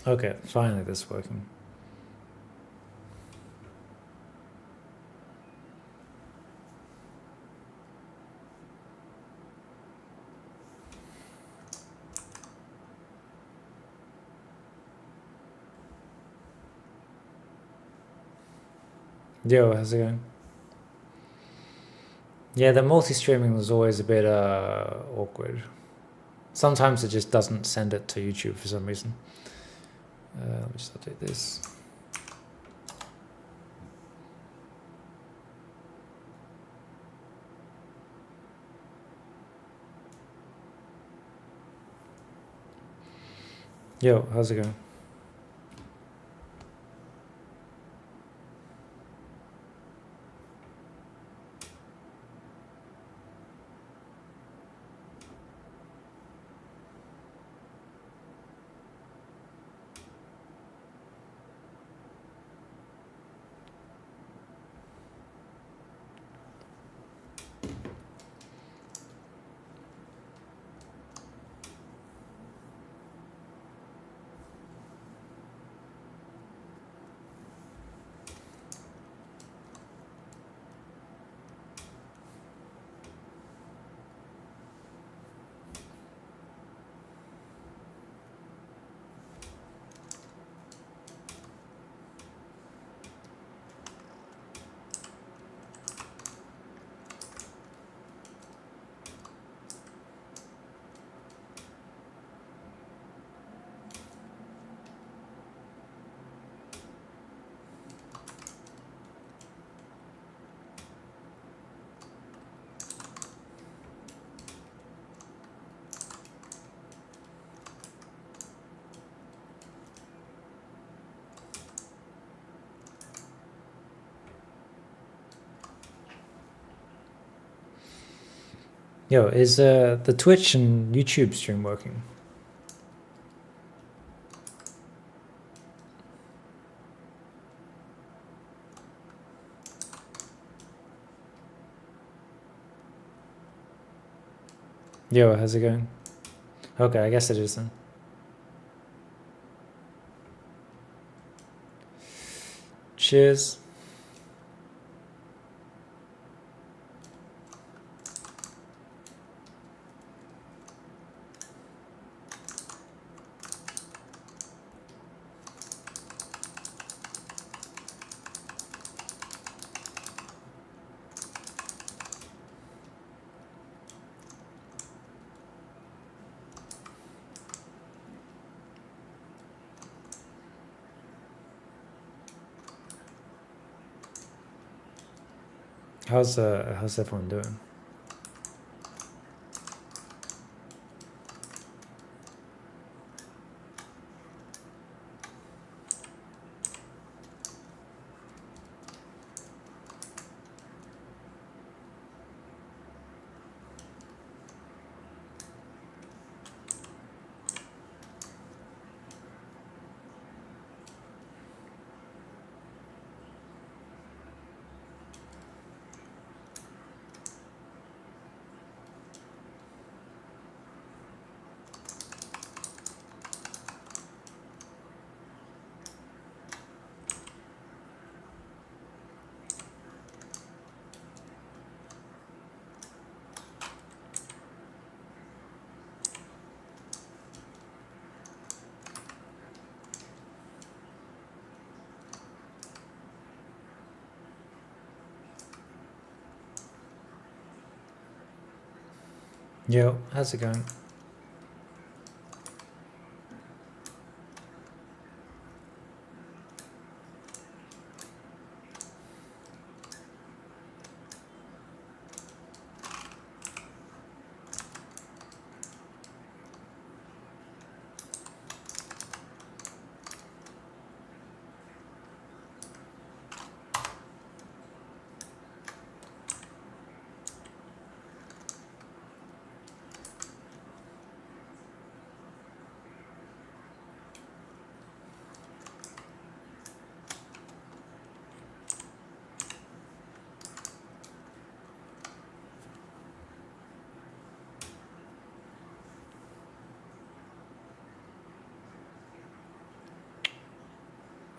Okay, finally this is working. Yo, how's it going? Yeah, the multi-streaming was always a bit awkward. Sometimes it just doesn't send it to YouTube for some reason. Let me just update this. Yo, how's it going? Yo, is the Twitch and YouTube stream working? Yo, how's it going? Okay, I guess it is then. Cheers. How's everyone doing? Yo, how's it going?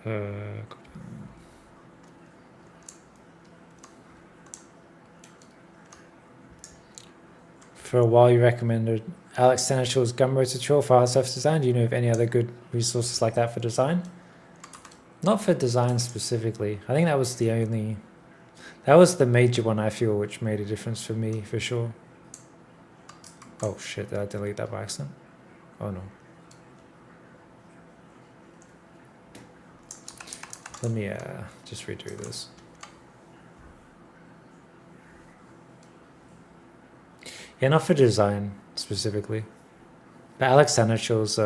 For a while, you recommended Alex Senechil's Gumroad tutorial for hard surface design. Do you know of any other good resources like that for design? Not for design specifically. I think that was the major one I feel which made a difference for me for sure. Oh shit, did I delete that by accident? Oh no. Let me just redo this. Yeah, not for design specifically. But Alex Senechil's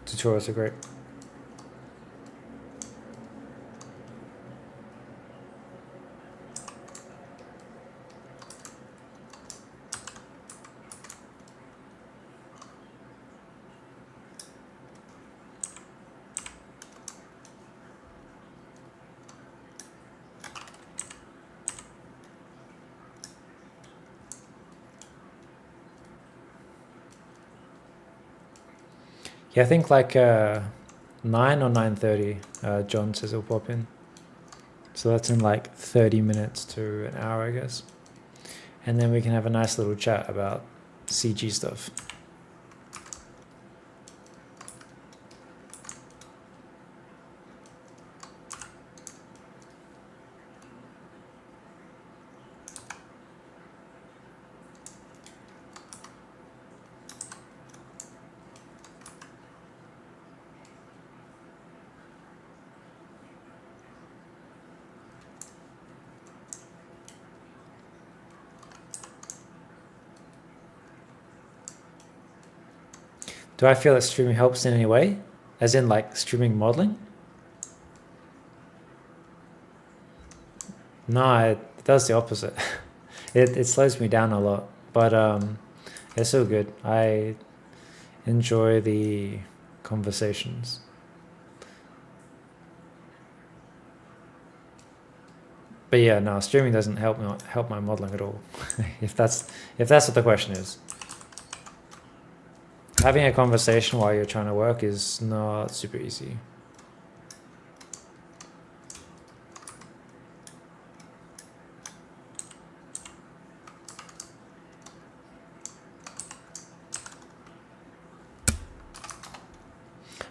tutorials are great. Yeah, I think like 9 or 9:30, John says he'll pop in. So that's in like 30 minutes to an hour, I guess. And then we can have a nice little chat about CG stuff. Do I feel that streaming helps in any way? As in like streaming modeling? No, it does the opposite. It slows me down a lot, but it's so good. I enjoy the conversations. But yeah, no, streaming doesn't help my modeling at all. if that's what the question is. Having a conversation while you're trying to work is not super easy.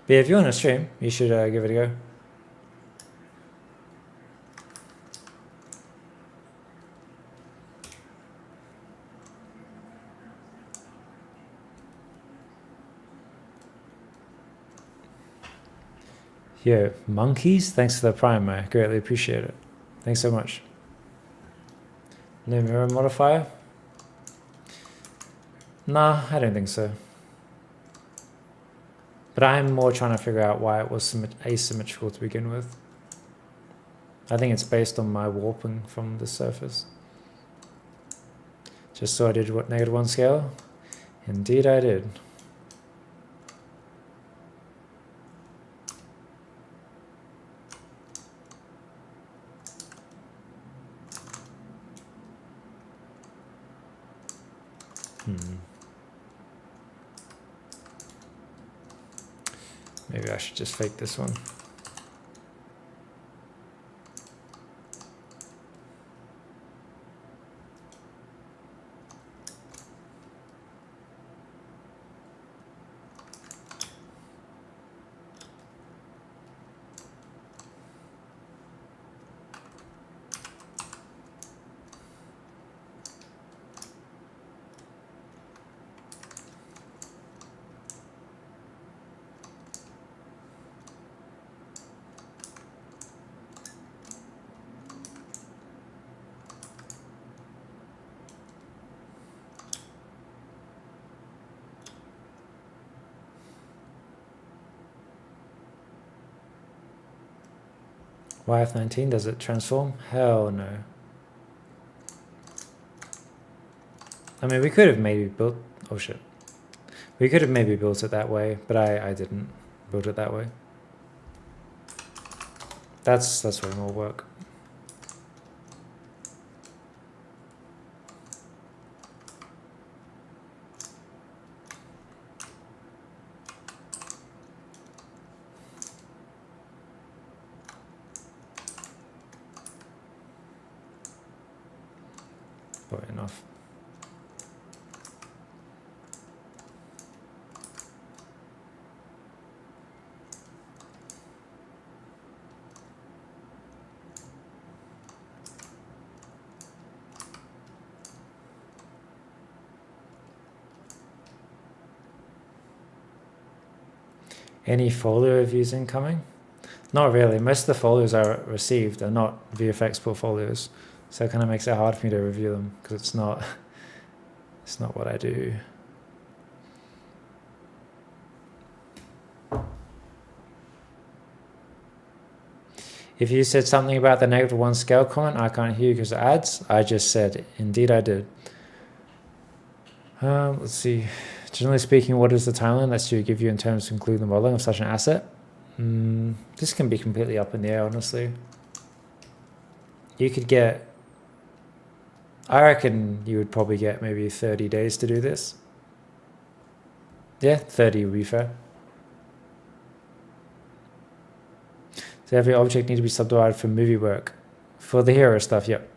But if you want to stream, you should give it a go. Yo, monkeys, thanks for the prime, I greatly appreciate it. Thanks so much. No mirror modifier? Nah, I don't think so. But I'm more trying to figure out why it was asymmetrical to begin with. I think it's based on my warping from the surface. Just so I did what, -1 scale? Indeed I did. Maybe I should just fake this one. YF19, does it transform? Hell no. I mean, we could have maybe built, oh shit. We could have maybe built it that way, but I didn't build it that way. That's way more work. Any folio reviews incoming? Not really. Most of the folios I received are not VFX portfolios, so it kind of makes it hard for me to review them because it's not what I do. If you said something about the -1 scale comment, I can't hear you because of ads. I just said, indeed I did. Let's see. Generally speaking, what is the timeline that you give you in terms of including the modeling of such an asset? This can be completely up in the air, honestly. You could get, I reckon you would probably get maybe 30 days to do this. Yeah, 30 would be fair. So every object needs to be subdivided for movie work. For the hero stuff, yep.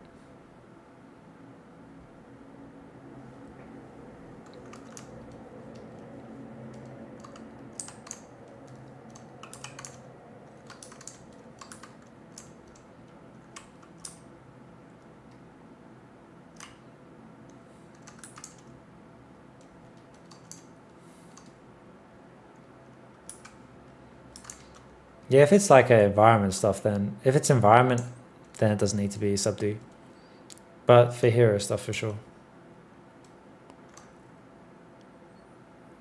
Yeah, if it's like environment stuff, then if it's environment, then it doesn't need to be subd. But for hero stuff, for sure.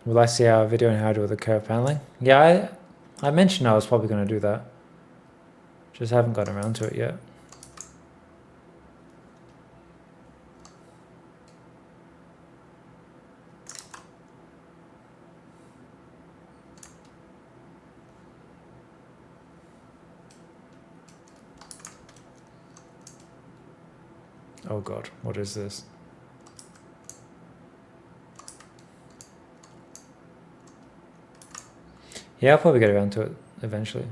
Will I see our video on how to do the curve paneling? Yeah, I mentioned I was probably going to do that. Just haven't gotten around to it yet. Oh god, what is this? Yeah, I'll probably get around to it eventually.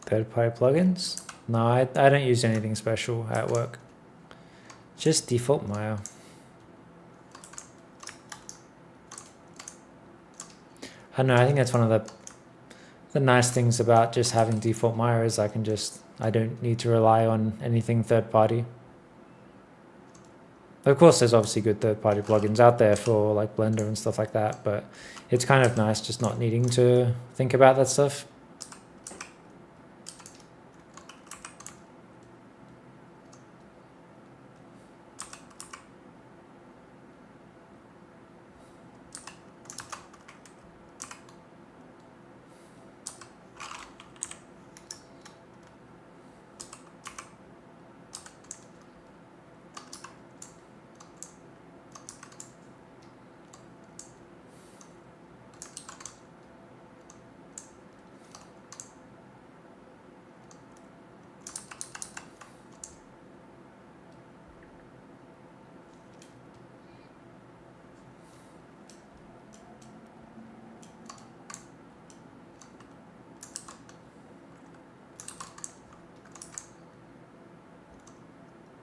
Third-party plugins? No, I don't use anything special at work. Just default Maya. I don't know, I think that's one of the nice things about just having default Maya is I don't need to rely on anything third-party. Of course, there's obviously good third-party plugins out there for like Blender and stuff like that, but it's kind of nice just not needing to think about that stuff.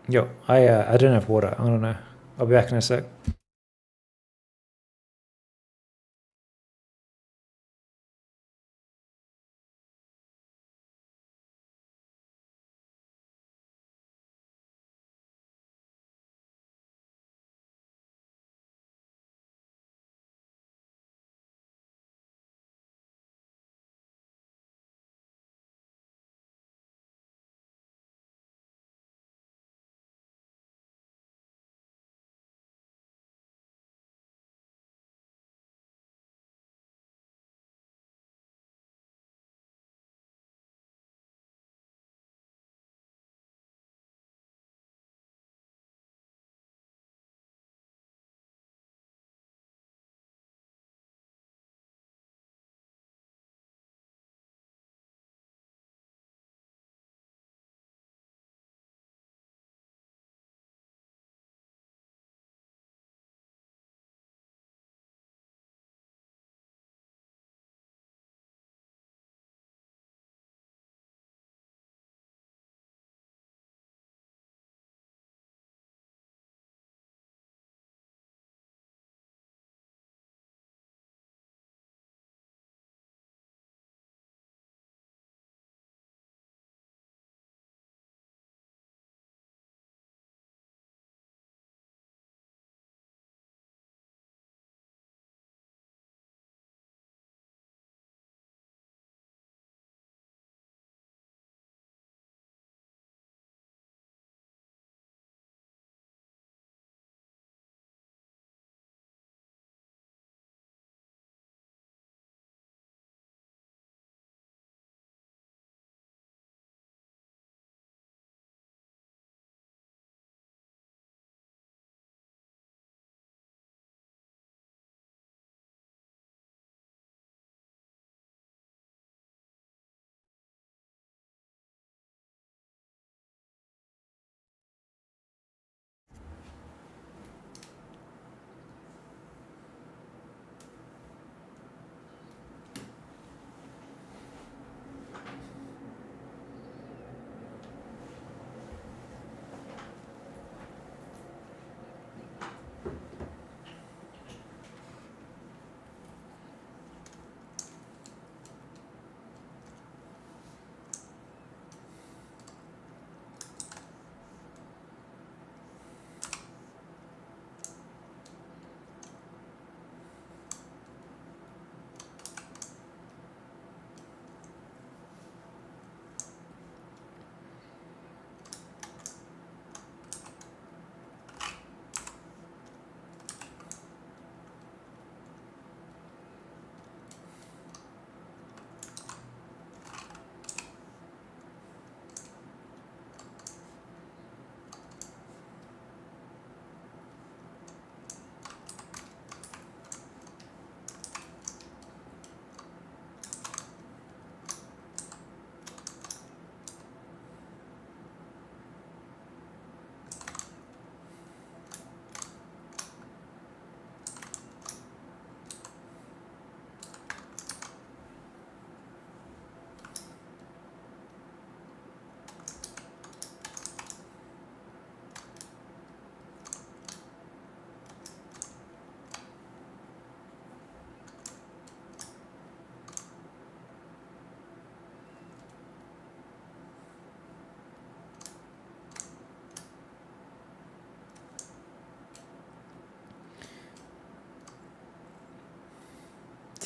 Yo, I don't have water. I don't know. I'll be back in a sec.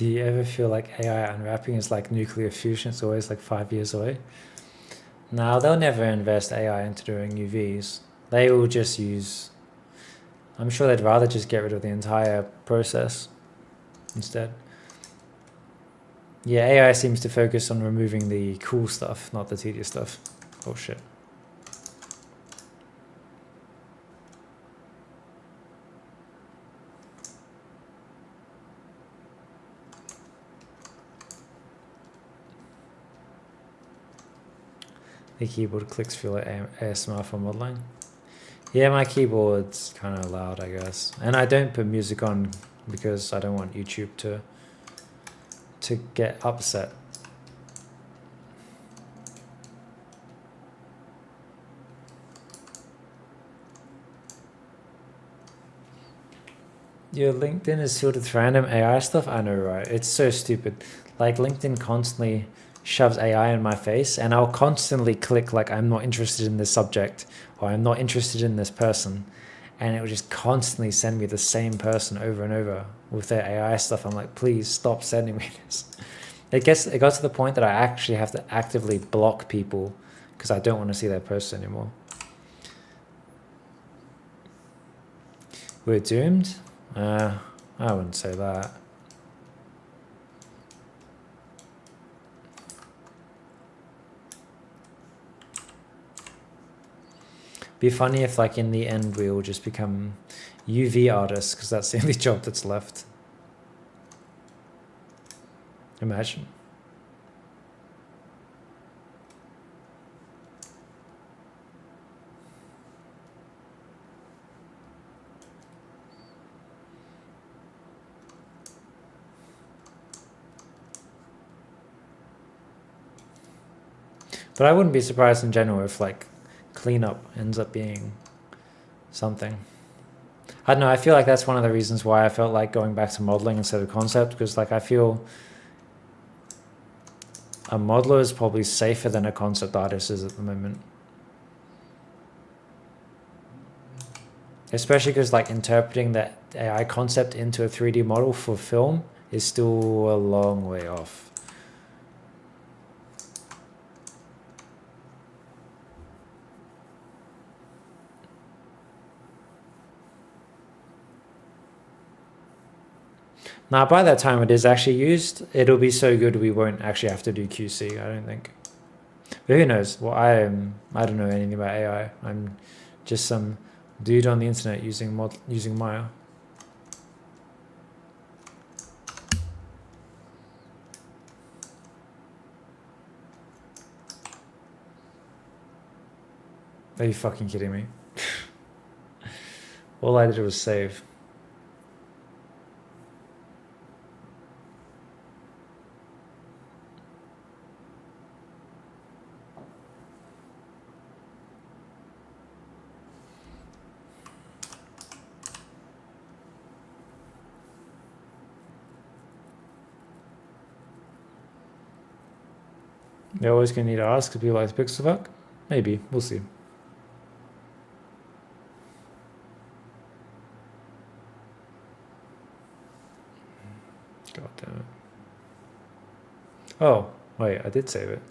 Do you ever feel like AI unwrapping is like nuclear fusion? It's always like 5 years away. No, they'll never invest AI into doing UVs. They will just use... I'm sure they'd rather just get rid of the entire process instead. Yeah, AI seems to focus on removing the cool stuff, not the tedious stuff. Oh shit. The keyboard clicks feel like ASMR for modeling. Yeah, my keyboard's kind of loud, I guess. And I don't put music on because I don't want YouTube to get upset. Your LinkedIn is filled with random AI stuff? I know, right? It's so stupid. Like, LinkedIn constantly shoves AI in my face, and I'll constantly click like I'm not interested in this subject, or I'm not interested in this person, and it will just constantly send me the same person over and over with their AI stuff. I'm like, please stop sending me this. It got to the point that I actually have to actively block people because I don't want to see their posts anymore. We're doomed? I wouldn't say that. Be funny if like in the end we all just become UV artists because that's the only job that's left. Imagine. But I wouldn't be surprised in general if like cleanup ends up being something. I don't know, I feel like that's one of the reasons why I felt like going back to modeling instead of concept, because like I feel a modeler is probably safer than a concept artist is at the moment. Especially because like interpreting that AI concept into a 3D model for film is still a long way off. Now, by that time it is actually used, it'll be so good we won't actually have to do QC, I don't think. But who knows? Well, I don't know anything about AI. I'm just some dude on the internet using Maya. Are you fucking kidding me? All I did was save. They're always going to need to ask if people like the pixel fuck. Maybe. We'll see. God damn it. Oh, wait, I did save it.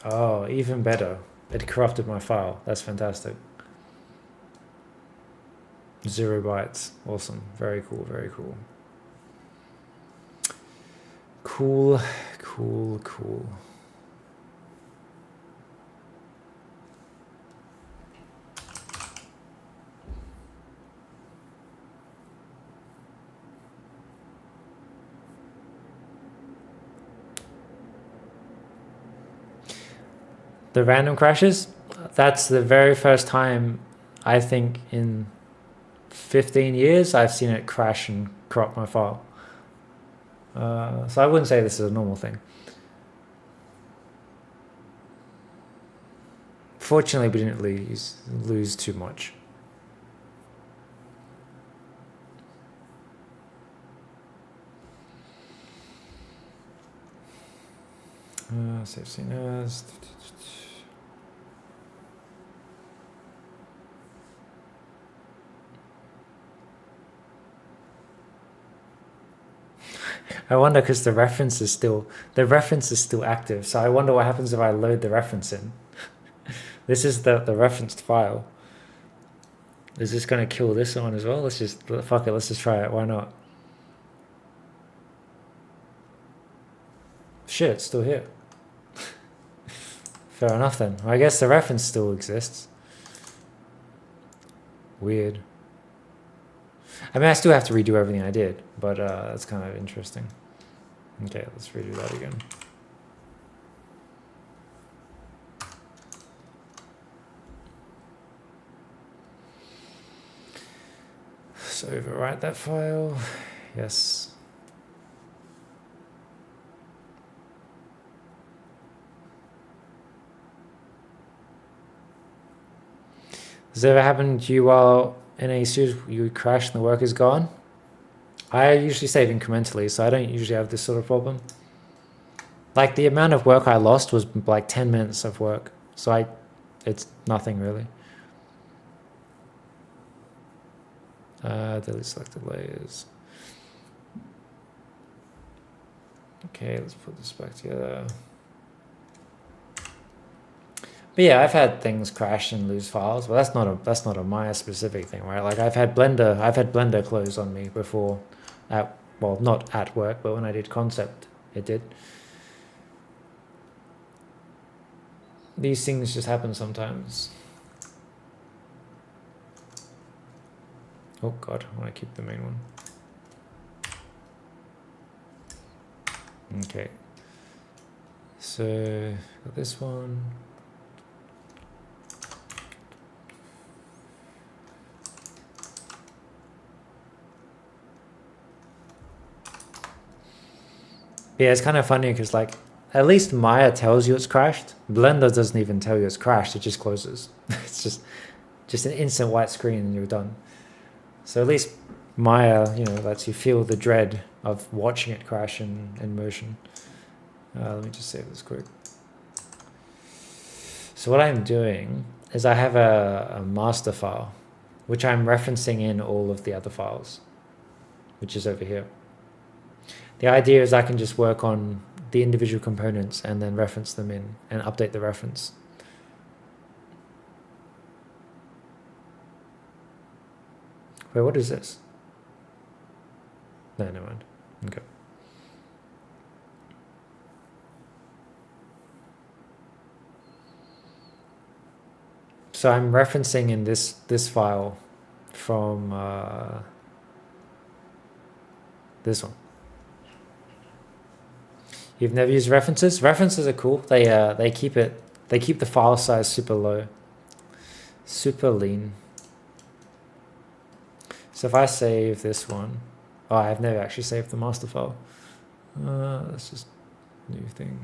Oh, even better. It corrupted my file. That's fantastic. 0 bytes. Awesome. Very cool, very cool. Cool, cool, cool. The random crashes, that's the very first time I think in 15 years I've seen it crash and corrupt my file. So I wouldn't say this is a normal thing. Fortunately, we didn't lose too much. Save scene as. I wonder because the reference is still active. So I wonder what happens if I load the reference in. This is the referenced file. Is this going to kill this one as well? Let's just, fuck it, let's just try it. Why not? Shit, it's still here. Fair enough then. I guess the reference still exists. Weird. I mean, I still have to redo everything I did, but that's kind of interesting. Okay, let's redo that again. So overwrite that file. Yes. Does it ever happen to you while in a suit you crash and the work is gone? I usually save incrementally, so I don't usually have this sort of problem. Like the amount of work I lost was like 10 minutes of work, so it's nothing really. Delete selected layers. Okay, let's put this back together. But yeah, I've had things crash and lose files. Well, that's not a Maya specific thing, right? Like I've had Blender close on me before, not at work, but when I did concept, it did. These things just happen sometimes. Oh God, I want to keep the main one. Okay. So got this one. Yeah, it's kind of funny because like at least Maya tells you it's crashed. Blender doesn't even tell you it's crashed, it just closes. It's just an instant white screen and you're done. So at least Maya, lets you feel the dread of watching it crash in motion. Let me just save this quick. So what I'm doing is I have a master file, which I'm referencing in all of the other files, which is over here. The idea is I can just work on the individual components and then reference them in and update the reference. Wait, what is this? No, never mind. Okay. So I'm referencing in this file from this one. You've never used references? References are cool. They keep the file size super low, super lean. So if I save this one, I've never actually saved the master file. Let's just new thing.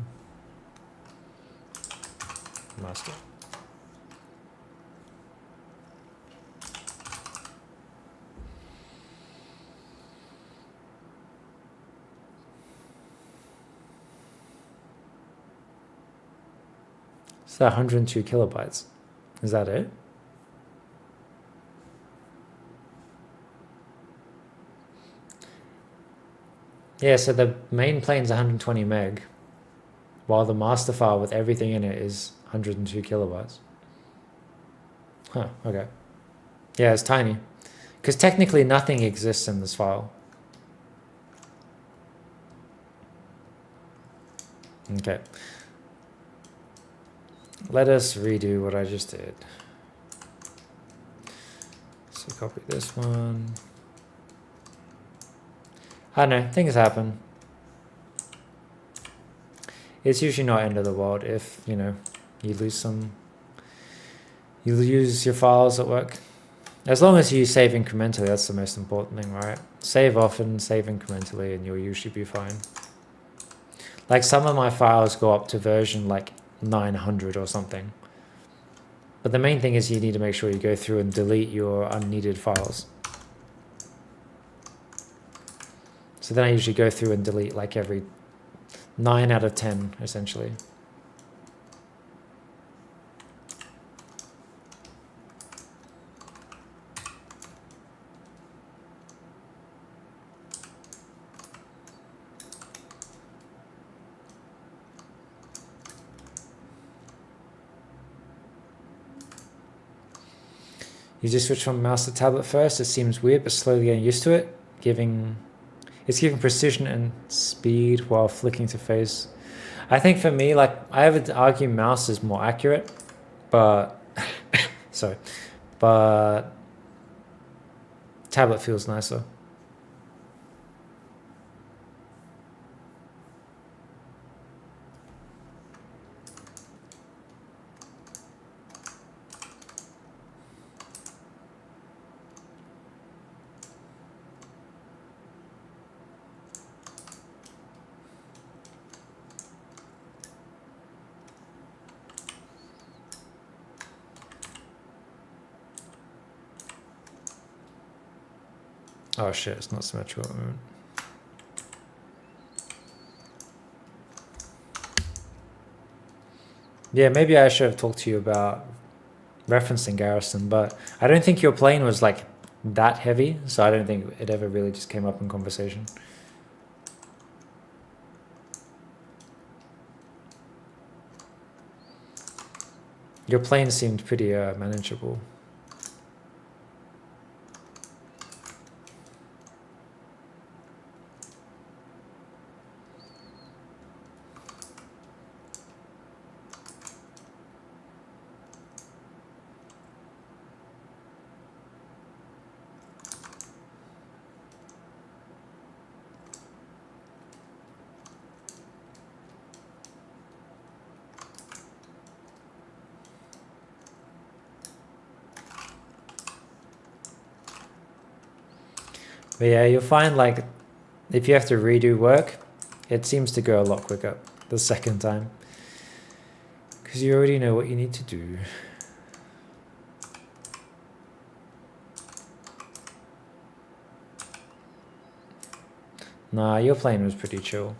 Master. So 102 kilobytes. Is that it? Yeah, so the main plane's 120 meg, while the master file with everything in it is 102 kilobytes. Huh, okay. Yeah, it's tiny. Because technically nothing exists in this file. Okay. Let us redo what I just did. So copy this one. I don't know, things happen. It's usually not end of the world if, you lose your files at work. As long as you save incrementally, that's the most important thing, right? Save often, save incrementally, and you'll usually be fine. Like some of my files go up to version like 900 or something. But the main thing is you need to make sure you go through and delete your unneeded files. So then I usually go through and delete like every 9 out of 10, essentially. You just switch from mouse to tablet first. It seems weird, but slowly getting used to it. It's giving precision and speed while flicking to face. I think for me, like, I would argue mouse is more accurate, but sorry, but tablet feels nicer. Oh shit, it's not symmetrical at the moment. Yeah, maybe I should have talked to you about referencing Garrison, but I don't think your plane was like that heavy, so I don't think it ever really just came up in conversation. Your plane seemed pretty manageable. But yeah, you'll find like if you have to redo work, it seems to go a lot quicker the second time because you already know what you need to do. Nah, your plane was pretty chill.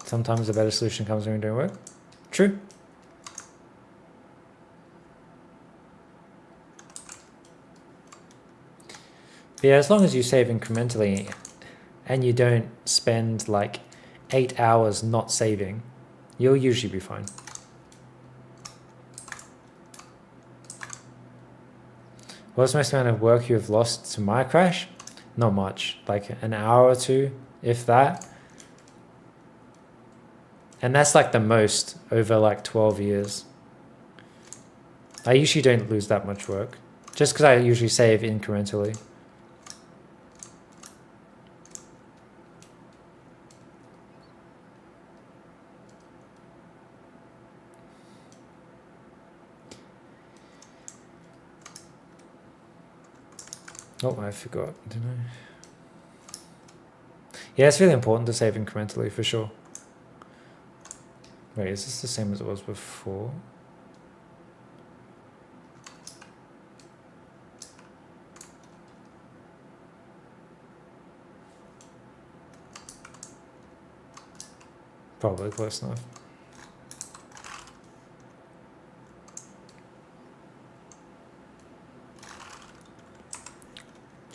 Sometimes a better solution comes when you're doing work. True. But yeah, as long as you save incrementally and you don't spend like 8 hours not saving, you'll usually be fine. What's the most amount of work you have lost to my crash? Not much, like an hour or two, if that. And that's like the most over like 12 years. I usually don't lose that much work, just because I usually save incrementally. Oh, I forgot, didn't I? Yeah, it's really important to save incrementally for sure. Wait, is this the same as it was before? Probably close enough.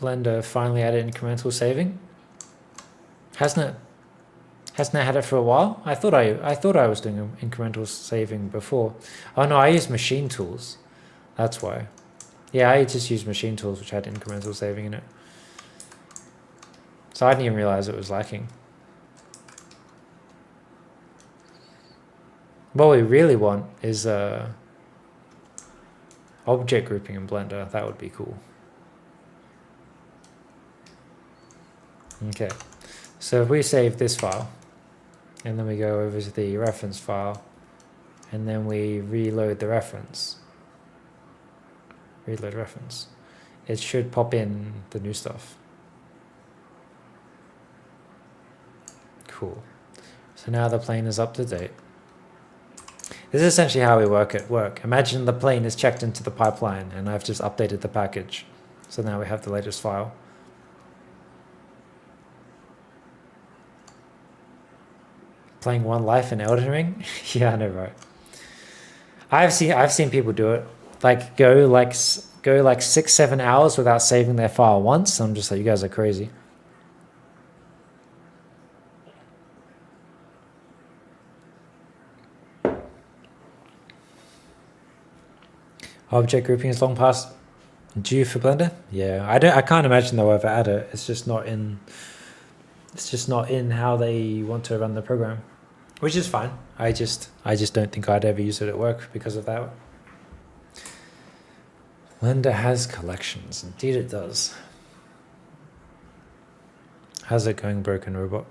Blender finally added incremental saving. Hasn't it had it for a while? I thought I was doing incremental saving before. Oh no, I used machine tools. That's why. Yeah, I just used machine tools which had incremental saving in it. So I didn't even realize it was lacking. What we really want is object grouping in Blender. That would be cool. Okay, so if we save this file, and then we go over to the reference file, and then we reload the reference. Reload reference. It should pop in the new stuff. Cool. So now the plane is up to date. This is essentially how we work at work. Imagine the plane is checked into the pipeline, and I've just updated the package. So now we have the latest file. Playing One Life in Elden Ring? Yeah, I know, right? I've seen people do it. Like go like 6-7 hours without saving their file once. I'm just like, you guys are crazy. Object grouping is long past due for Blender. Yeah, I can't imagine they'll ever add it. It's just not in. It's just not in how they want to run the program, which is fine. I just don't think I'd ever use it at work because of that. Blender has collections. Indeed, it does. How's it going, Broken Robot?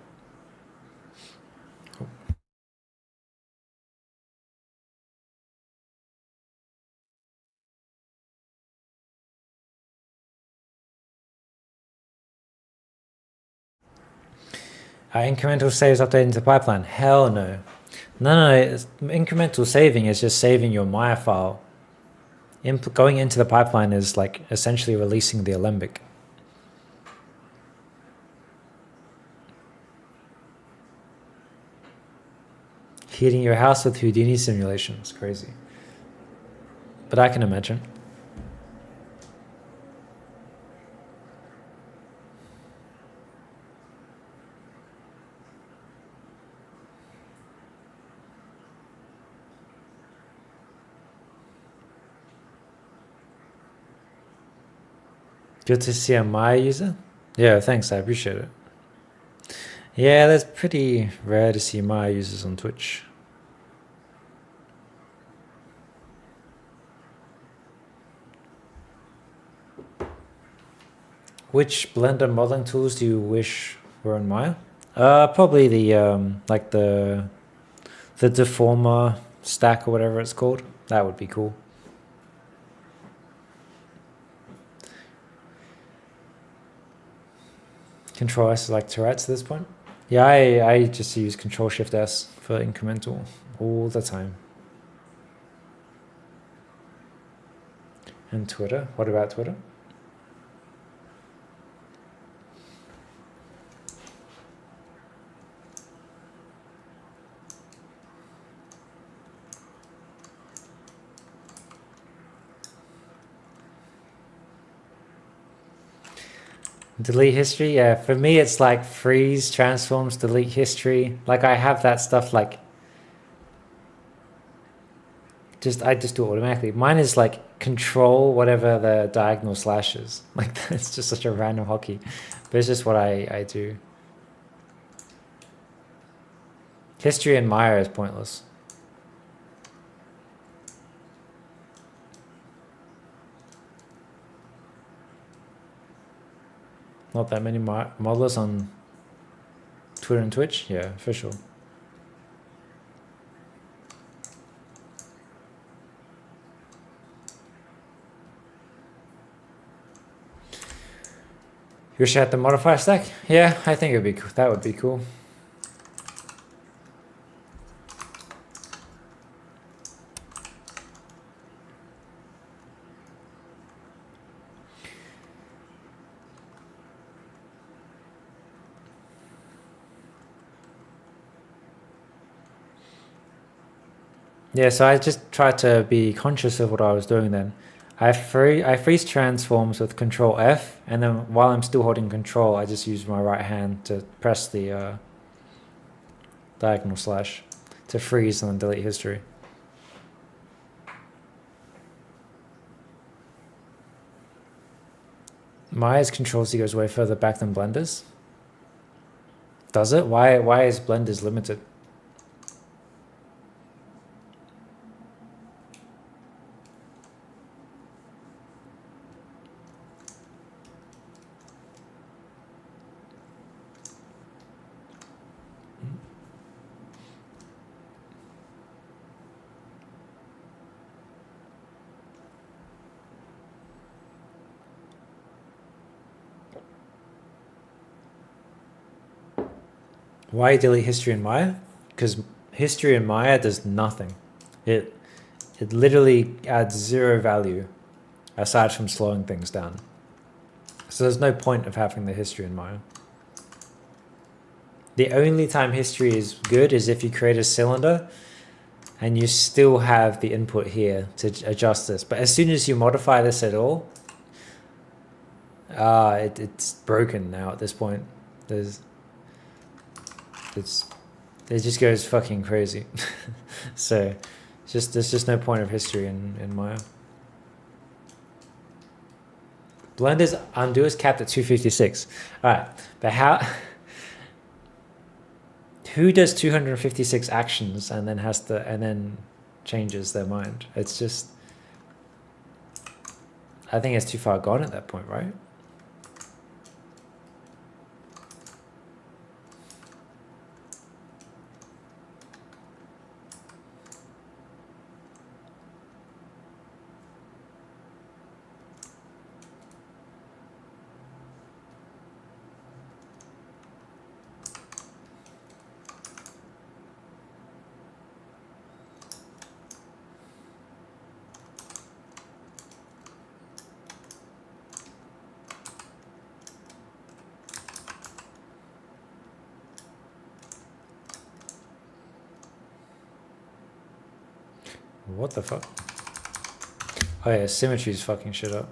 Incremental saves updating the pipeline. Hell no. No. Incremental saving is just saving your Maya file. Going into the pipeline is like essentially releasing the Alembic. Heating your house with Houdini simulations. Crazy. But I can imagine. Good to see a Maya user. Yeah, thanks. I appreciate it. Yeah, that's pretty rare to see Maya users on Twitch. Which Blender modeling tools do you wish were in Maya? Probably the like the deformer stack or whatever it's called. That would be cool. Control S is like Tourette's at this point. Yeah, I just use Control Shift S for incremental all the time. And Twitter? What about Twitter? Delete history, yeah. For me, it's like freeze, transforms, delete history. Like I have that stuff like I just do it automatically. Mine is like control whatever the diagonal slash is. Like it's just such a random hotkey, but it's just what I do. History in Maya is pointless. Not that many modelers on Twitter and Twitch? Yeah, for sure. You wish I had the modifier stack? Yeah, I think it'd be cool. That would be cool. Yeah, so I just tried to be conscious of what I was doing then. I freeze transforms with Control F, and then while I'm still holding Control, I just use my right hand to press the diagonal slash to freeze and then delete history. Maya's Control C goes way further back than Blender's. Does it? Why is Blender's limited? Why delete history in Maya? Because history in Maya does nothing. It literally adds zero value aside from slowing things down. So there's no point of having the history in Maya. The only time history is good is if you create a cylinder and you still have the input here to adjust this. But as soon as you modify this at all, it's broken now at this point. It just goes fucking crazy. So there's just no point of history in Maya. Blender's undo is capped at 256. All right, but how? Who does 256 actions and then changes their mind? It's just, I think it's too far gone at that point, right? What the fuck? Oh yeah, symmetry's fucking shit up.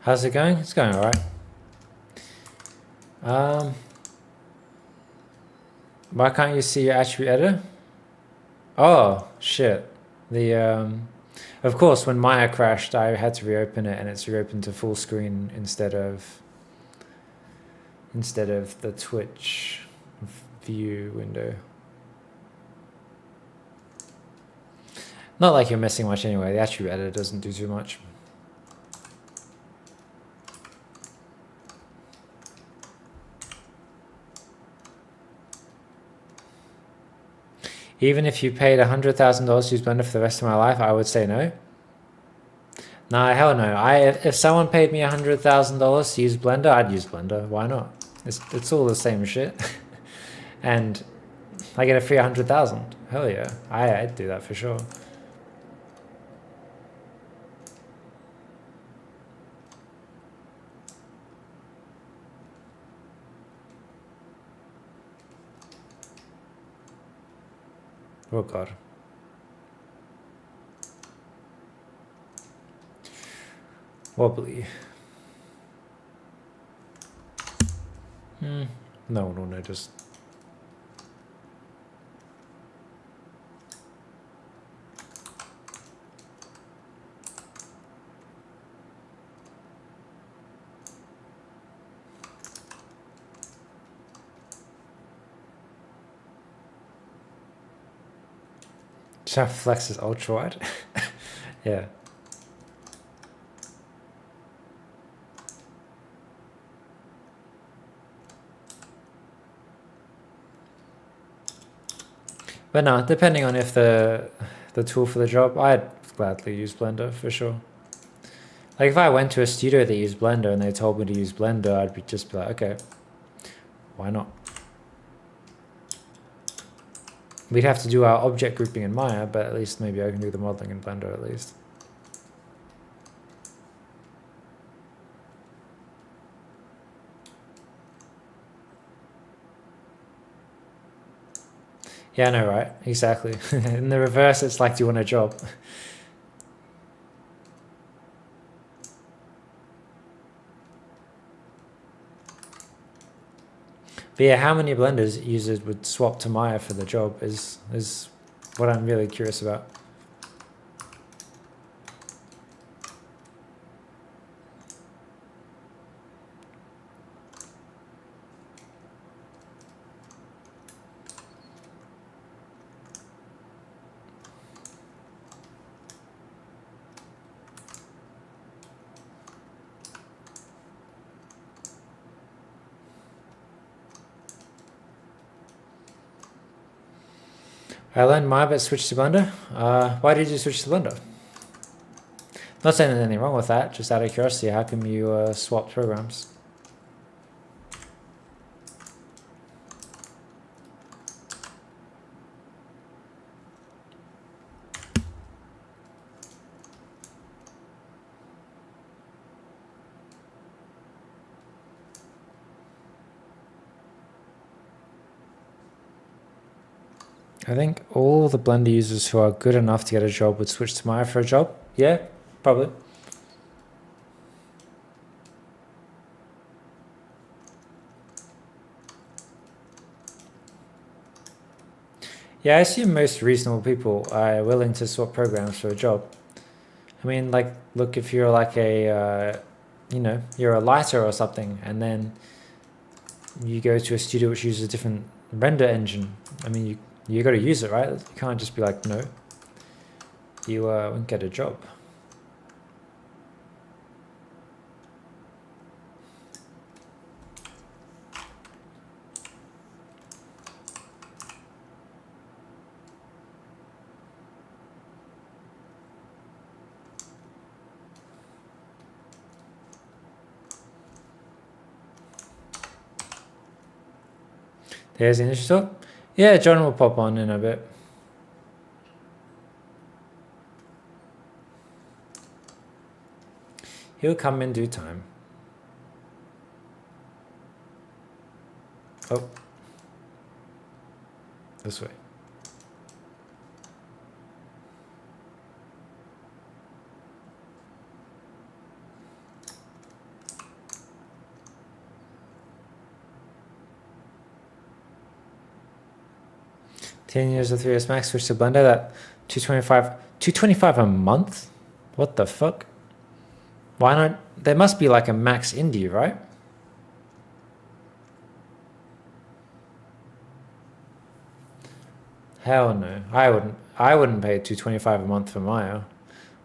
How's it going? It's going alright. Why can't you see your attribute editor? Oh shit. Of course, when Maya crashed, I had to reopen it, and it's reopened to full screen instead of the Twitch view window. Not like you're missing much anyway. The attribute editor doesn't do too much. Even if you paid $100,000 to use Blender for the rest of my life, I would say no. Nah, hell no. If someone paid me $100,000 to use Blender, I'd use Blender. Why not? It's all the same shit. And I get a free 100,000. Hell yeah. I'd do that for sure. Oh god. Wobbly. No one will notice. Shaft Flex is ultra wide. Yeah. But no, depending on if the tool for the job, I'd gladly use Blender for sure. Like if I went to a studio that used Blender and they told me to use Blender, I'd just be like, okay, why not? We'd have to do our object grouping in Maya, but at least maybe I can do the modeling in Blender at least. Yeah, I know, right? Exactly. In the reverse, it's like, do you want a job? But yeah, how many Blenders users would swap to Maya for the job is what I'm really curious about. I learned Maya but switched to Blender. Why did you switch to Blender? Not saying there's anything wrong with that, just out of curiosity, how come you swapped programs? I think all the Blender users who are good enough to get a job would switch to Maya for a job. Yeah, probably. Yeah, I assume most reasonable people are willing to swap programs for a job. I mean, like, look, if you're like a, you know, you're a lighter or something, and then you go to a studio which uses a different render engine. I mean, you got to use it, right? You can't just be like, no. You won't get a job. There's the initial talk. Yeah, John will pop on in a bit. He'll come in due time. Oh. This way. $10 of 3S Max, switch to Blender. That $225 a month? What the fuck? Why not? There must be like a Max Indie, right? Hell no. I wouldn't pay $225 a month for Maya.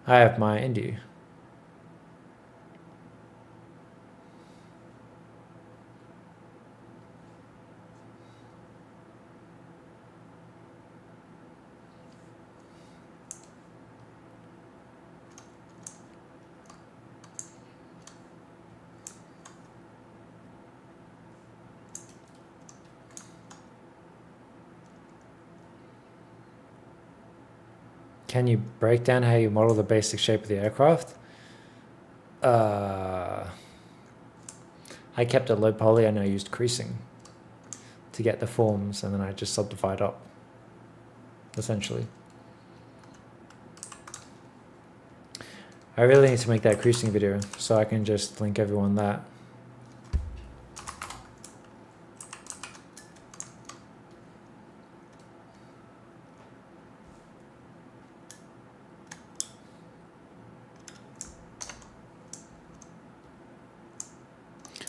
I have my Indie. Can you break down how you model the basic shape of the aircraft? I kept it low poly and I used creasing to get the forms, and then I just subdivide up, essentially. I really need to make that creasing video, so I can just link everyone that.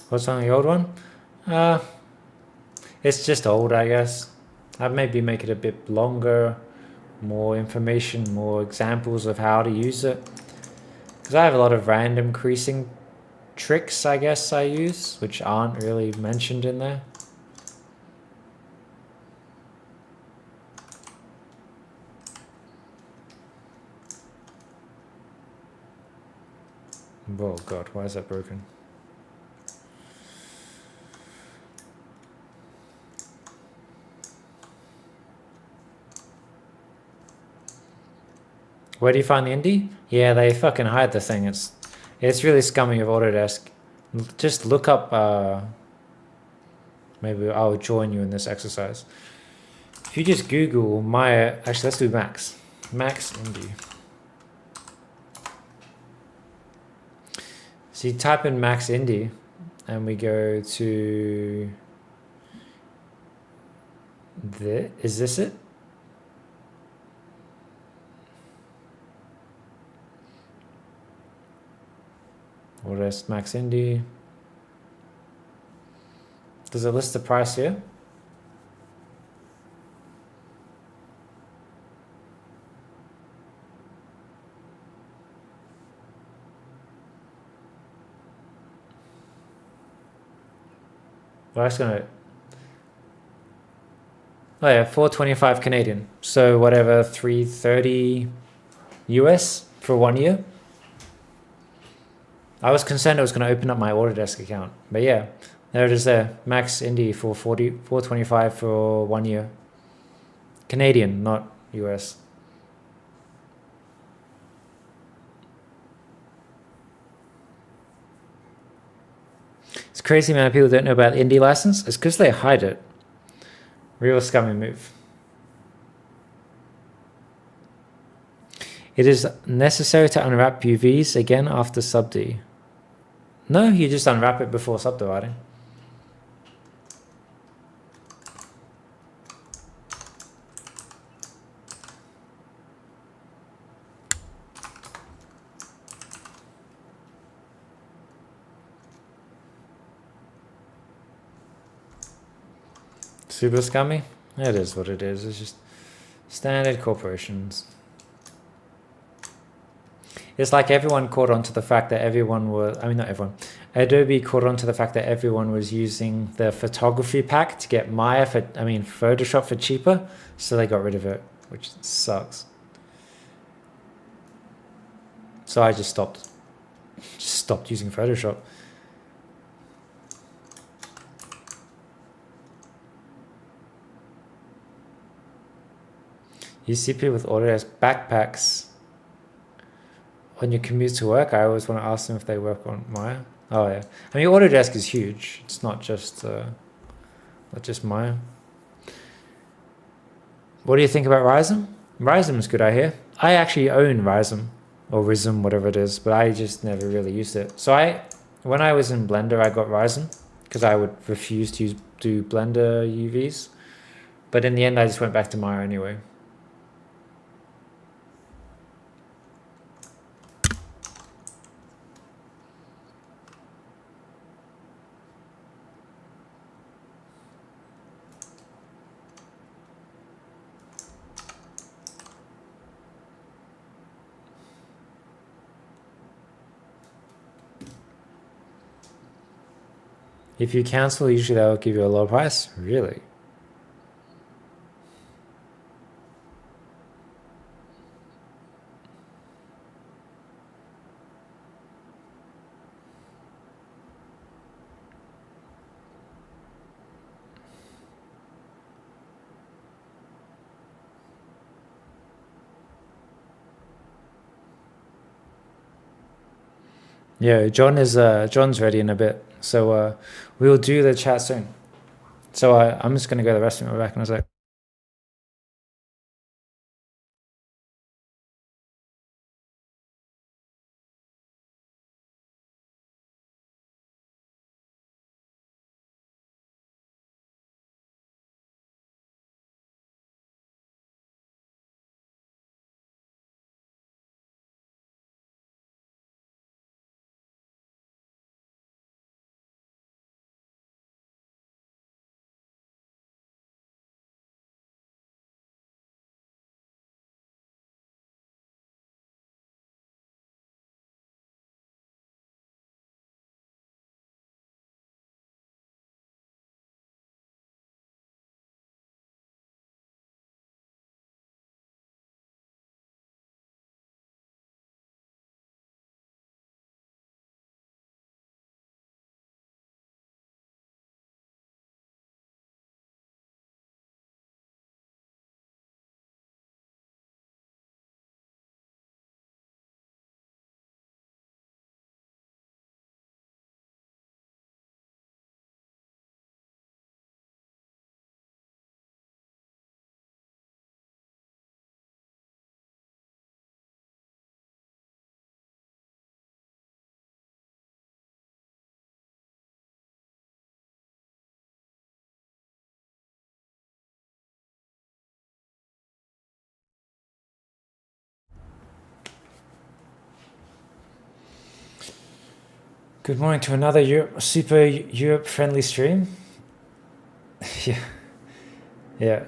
What's on the old one? It's just old, I guess. I'd maybe make it a bit longer, more information, more examples of how to use it. Because I have a lot of random creasing tricks, I guess, I use, which aren't really mentioned in there. Oh god, why is that broken? Where do you find the indie? Yeah, they fucking hide the thing. It's really scummy of Autodesk. Just look up, maybe I'll join you in this exercise. If you just Google Maya, actually let's do Max. Max indie. So you type in Max indie and we go to is this it? Autodesk Max Indie. Does it list the price here? Well, that's gonna. Oh yeah, 425 Canadian. So whatever, 330 US for 1 year. I was concerned it was going to open up my Autodesk account, but yeah, there it is there. Max Indie for 425 for 1 year. Canadian, not US. It's crazy amount of people don't know about the Indie license. It's because they hide it. Real scummy move. It is necessary to unwrap UVs again after sub-D. No, you just unwrap it before subdividing. Super scummy? It is what it is. It's just standard corporations. It's like everyone caught on to the fact that everyone was, I mean, not everyone, Adobe caught on to the fact that everyone was using the photography pack to get Photoshop for cheaper. So they got rid of it, which sucks. So I just stopped using Photoshop. You see people with Autodesk backpacks on your commute to work. I always want to ask them if they work on Maya. Oh yeah, I mean Autodesk is huge. It's not just Maya. What do you think about Rism? Rism is good, I hear. I actually own Rism or Rism, whatever it is, but I just never really used it. So when I was in Blender, I got Rism because I would refuse to do Blender UVs. But in the end, I just went back to Maya anyway. If you cancel, usually that will give you a low price. Really? Yeah, John's ready in a bit, so we'll do the chat soon. So I'm just gonna go to the restroom. We're back in a sec. Good morning to another super Europe friendly stream. Yeah, yeah.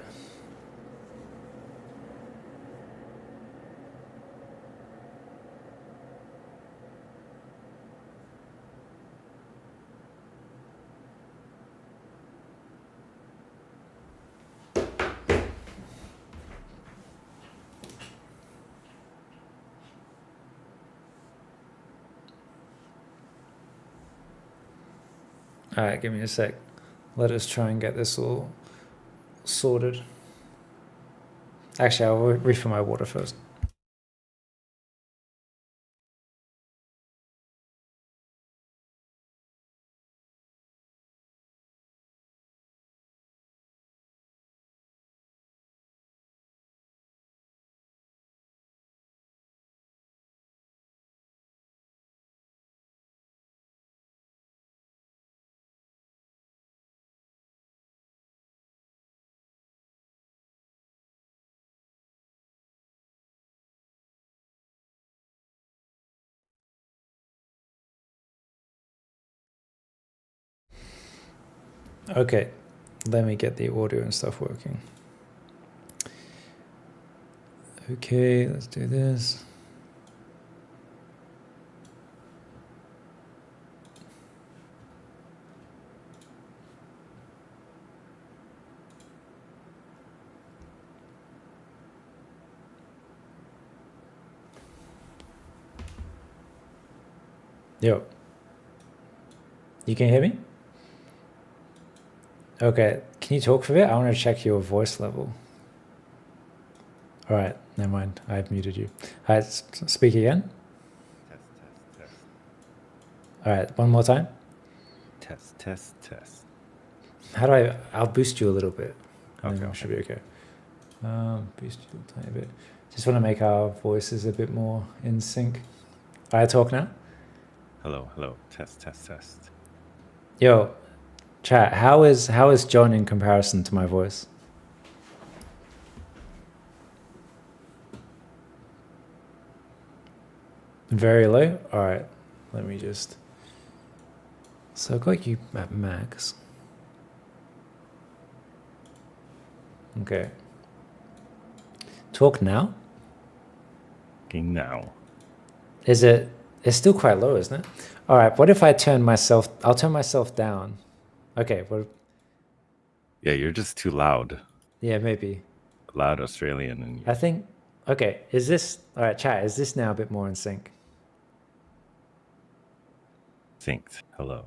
All right, give me a sec. Let us try and get this all sorted. Actually, I'll refill my water first. Okay, let me get the audio and stuff working. Okay, let's do this. Yo, you can hear me? Okay, can you talk for a bit? I want to check your voice level. All right, never mind. I've muted you. All right, speak again. Test, test, test. All right, one more time. Test, test, test. How do I'll boost you a little bit. And then Okay. it should be okay. Boost you a tiny bit. Just want to make our voices a bit more in sync. All right, talk now. Hello, hello. Test, test, test. Yo, chat. How is John in comparison to my voice? Very low. All right, let me just. So I've got you at max. Okay. Talk now. Okay, now. Is it? It's still quite low, isn't it? All right. What if I turn myself? I'll turn myself down. Okay. Well. Yeah, you're just too loud. Yeah, maybe. Loud Australian. And I think. Okay. Is this all right? Chat. Is this now a bit more in sync? synced. Hello.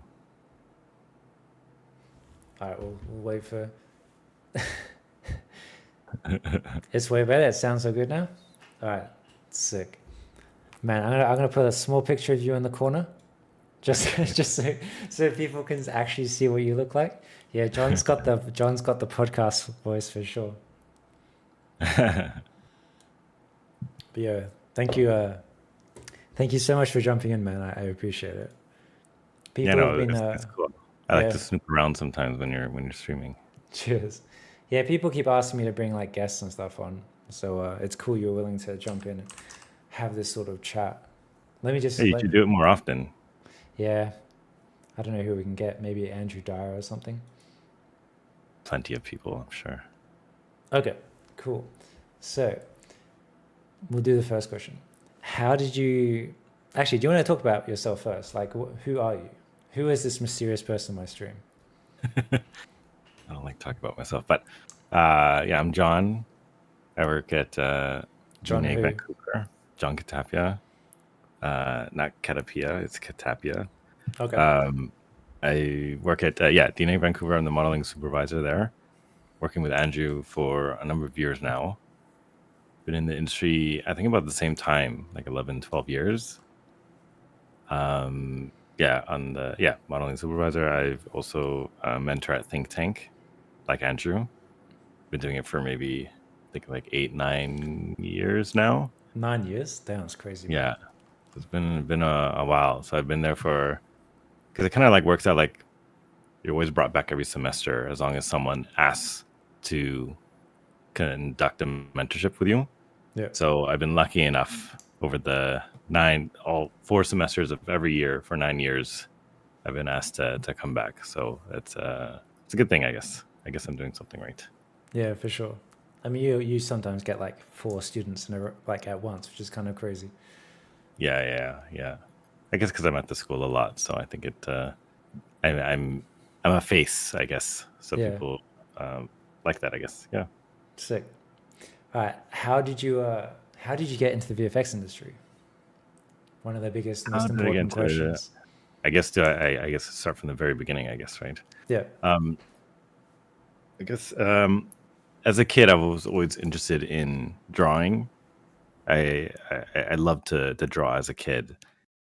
All right. We'll wait for. It's way better. It sounds so good now. All right. Sick. Man, I'm gonna put a small picture of you in the corner, just so people can actually see what you look like. Yeah, John's got the podcast voice for sure. But yeah, thank you so much for jumping in, man. I appreciate it. People have been it's cool. I like yeah. to snoop around sometimes when you're streaming. Cheers. Yeah, people keep asking me to bring like guests and stuff on, so it's cool you're willing to jump in and have this sort of chat. Let me just. Hey, you should do it more often. Yeah, I don't know who we can get. Maybe Andrew Dyer or something. Plenty of people, I'm sure. Okay, cool. So we'll do the first question. How did you? Actually, do you want to talk about yourself first? Like, who are you? Who is this mysterious person in my stream? I don't like to talk about myself, but yeah, I'm Jon. I work at Jon who? Vancouver. Jon Catapia. Not Catapia, it's Catapia. Okay. I work at DNA Vancouver. I'm the modeling supervisor there, working with Andrew for a number of years now. Been in the industry, I think about the same time, like 11, 12 years. On the modeling supervisor. I've also mentor at Think Tank, like Andrew. Been doing it for maybe I think like 8, 9 years now. 9 years? That's crazy. Man. Yeah, it's been a while. So I've been there for, because it kind of like works out like you're always brought back every semester as long as someone asks to conduct a mentorship with you. Yeah. So I've been lucky enough over the 4 semesters of every year for 9 years, I've been asked to come back. So it's a good thing, I guess. I guess I'm doing something right. Yeah, for sure. I mean, you sometimes get like 4 students like at once, which is kind of crazy. Yeah. I guess because I'm at the school a lot, so I think it. I'm a face, I guess. So Yeah. people like that, I guess. Yeah. Sick. All right. How did you get into the VFX industry? One of the biggest, most important questions. I guess I guess start from the very beginning, I guess, right? Yeah. I guess as a kid, I was always interested in drawing. I loved to draw as a kid,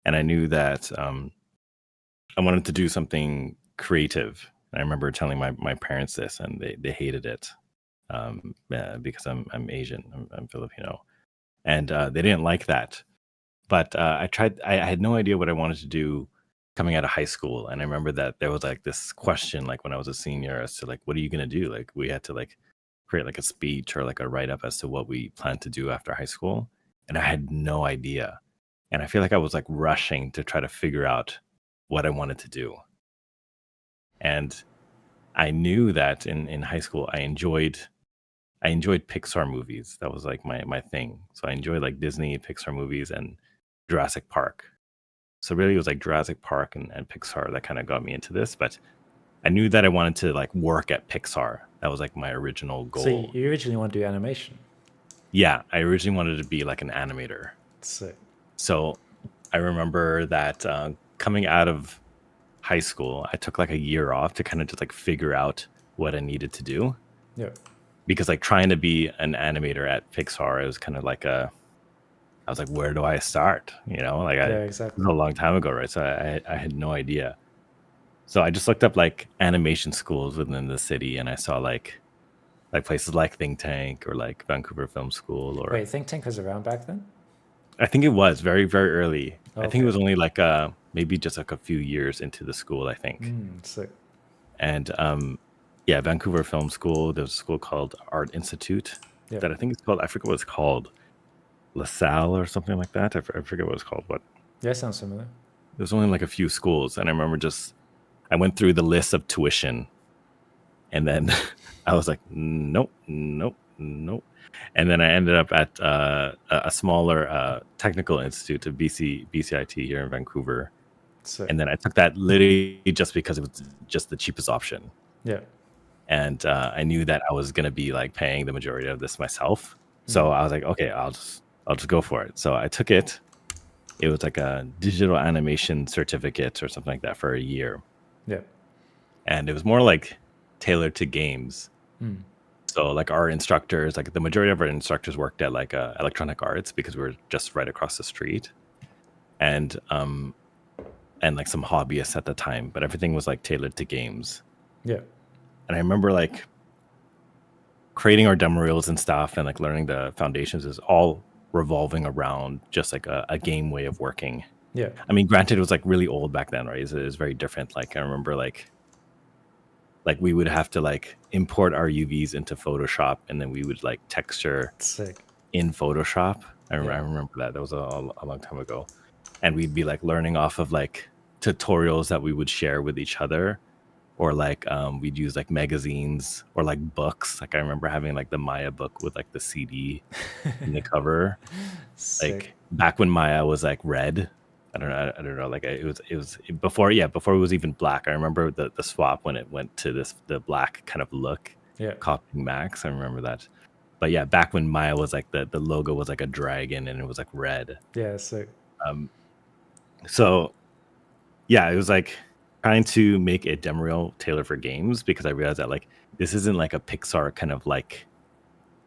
and I knew that I wanted to do something creative. And I remember telling my parents this, and they hated it because I'm Asian, I'm Filipino, and they didn't like that. But I tried. I had no idea what I wanted to do coming out of high school, and I remember that there was like this question, like when I was a senior, as to like, what are you gonna do? Like we had to like create like a speech or like a write up as to what we planned to do after high school, and I had no idea. And I feel like I was like rushing to try to figure out what I wanted to do. And I knew that in high school I enjoyed Pixar movies. That was like my thing. So I enjoyed like Disney, Pixar movies, and Jurassic Park. So really, it was like Jurassic Park and Pixar that kind of got me into this. But I knew that I wanted to like work at Pixar. That was like my original So goal. you originally want to do animation. Yeah, I originally wanted to be like an animator. Sick. So I remember that coming out of high school, I took like a year off to kind of just like figure out what I needed to do. Yeah. Because like trying to be an animator at Pixar, it was kind of like I was like, where do I start? You know, like Yeah, it exactly. was a long time ago, right? So I had no idea. So I just looked up like animation schools within the city, and I saw like places like Think Tank or like Vancouver Film School, or Wait, Think Tank was around back then? I think it was very, very early. I think Okay. it was only like maybe just like a few years into the school, I think. Sick. And yeah, Vancouver Film School. There's a school called Art Institute Yeah. that I think it's called. I forget what it's called, LaSalle or something like that. I forget what it's called, but Yeah, sounds similar. there's only like a few schools, and I remember I went through the list of tuition, and then I was like, nope, nope, nope. And then I ended up at a smaller technical institute of BCIT here in Vancouver. Sick. And then I took that literally just because it was just the cheapest option. Yeah. And I knew that I was going to be like paying the majority of this myself. So I was like, okay, I'll just go for it. So I took it. It was like a digital animation certificate or something like that for a year. Yeah. And it was more like tailored to games. So like our instructors, like the majority of our instructors worked at like Electronic Arts because we were just right across the street, and like some hobbyists at the time, but everything was like tailored to games. Yeah. And I remember like creating our demo reels and stuff, and like learning the foundations is all revolving around just like a game way of working. Yeah. I mean, granted, it was like really old back then, right? It was very different. Like I remember like we would have to like import our UVs into Photoshop, and then we would like texture Sick. in Photoshop. I Yeah. remember that. That was a long time ago. And we'd be like learning off of like tutorials that we would share with each other, or like we'd use like magazines or like books. Like I remember having like the Maya book with like the CD in the cover. Sick. Like back when Maya was like red. I don't know. Like it was before it was even black. I remember the swap when it went to the black kind of look. Yeah. Copying Max. I remember that. But yeah, back when Maya was like the logo was like a dragon and it was like red. Yeah, sick. So yeah, it was like trying to make a demo reel tailored for games, because I realized that like this isn't like a Pixar kind of like